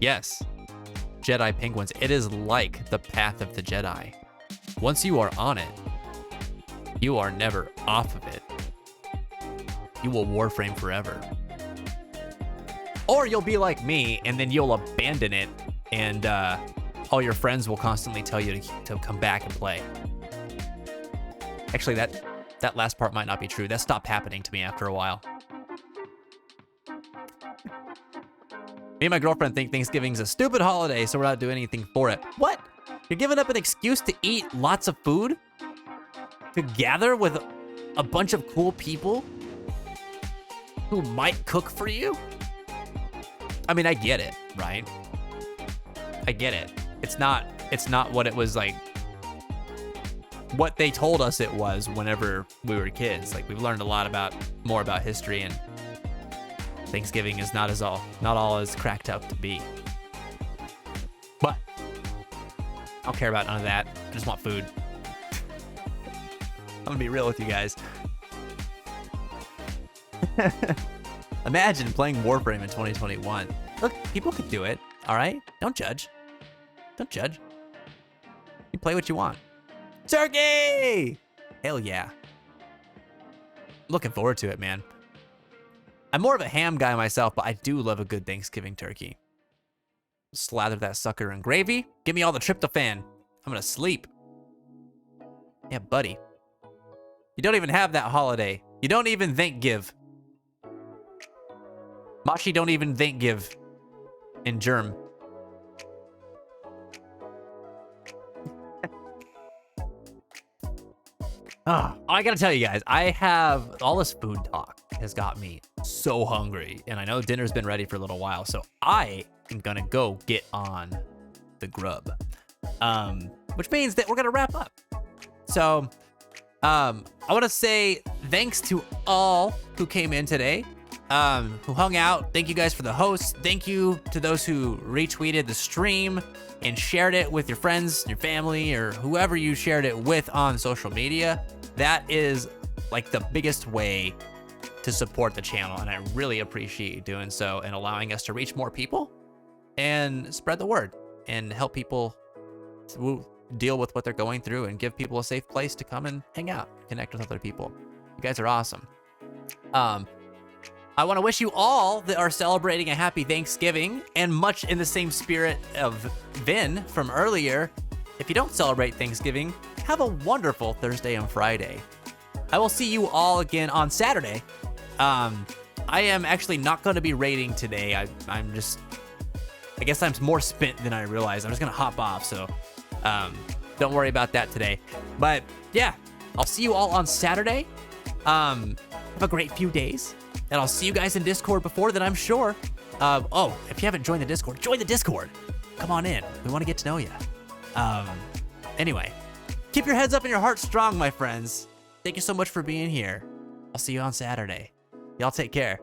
Yes, Jedi Penguins, it is like the path of the Jedi. Once you are on it, you are never off of it. You will Warframe forever. Or you'll be like me, and then you'll abandon it, and all your friends will constantly tell you to come back and play. Actually, that last part might not be true. That stopped happening to me after a while. Me and my girlfriend think Thanksgiving's a stupid holiday, so we're not doing anything for it. What? You're giving up an excuse to eat lots of food? To gather with a bunch of cool people who might cook for you? I mean, I get it, right? I get it. It's not what it was like, what they told us it was whenever we were kids. Like, we've learned a lot more about history, and Thanksgiving is not all as cracked up to be. But I don't care about none of that. I just want food. I'm gonna be real with you guys. Imagine playing Warframe in 2021. Look, people could do it, all right? Don't judge. Don't judge. You play what you want. Turkey! Hell yeah. Looking forward to it, man. I'm more of a ham guy myself, but I do love a good Thanksgiving turkey. Slather that sucker in gravy. Give me all the tryptophan. I'm gonna sleep. Yeah, buddy. You don't even have that holiday. You don't even thank give. Machi don't even thank give in germ. I gotta tell you guys, I have all this food talk has got me so hungry, and I know dinner's been ready for a little while, so I am gonna go get on the grub, which means that we're gonna wrap up. So I want to say thanks to all who came in today, who hung out. Thank you guys for the hosts. Thank you to those who retweeted the stream and shared it with your friends, your family, or whoever you shared it with on social media. That is like the biggest way to support the channel, and I really appreciate you doing so and allowing us to reach more people and spread the word and help people deal with what they're going through and give people a safe place to come and hang out, connect with other people. You guys are awesome. I want to wish you all that are celebrating a happy Thanksgiving, and much in the same spirit of Vin from earlier, if you don't celebrate Thanksgiving, have a wonderful Thursday and Friday. I will see you all again on Saturday. I am actually not going to be raiding today. I guess I'm more spent than I realized. I'm just going to hop off, so don't worry about that today. But yeah, I'll see you all on Saturday. Have a great few days, and I'll see you guys in Discord before then, I'm sure. Oh, if you haven't joined the Discord, join the Discord. Come on in. We want to get to know you. Anyway, keep your heads up and your hearts strong, my friends. Thank you so much for being here. I'll see you on Saturday. Y'all take care.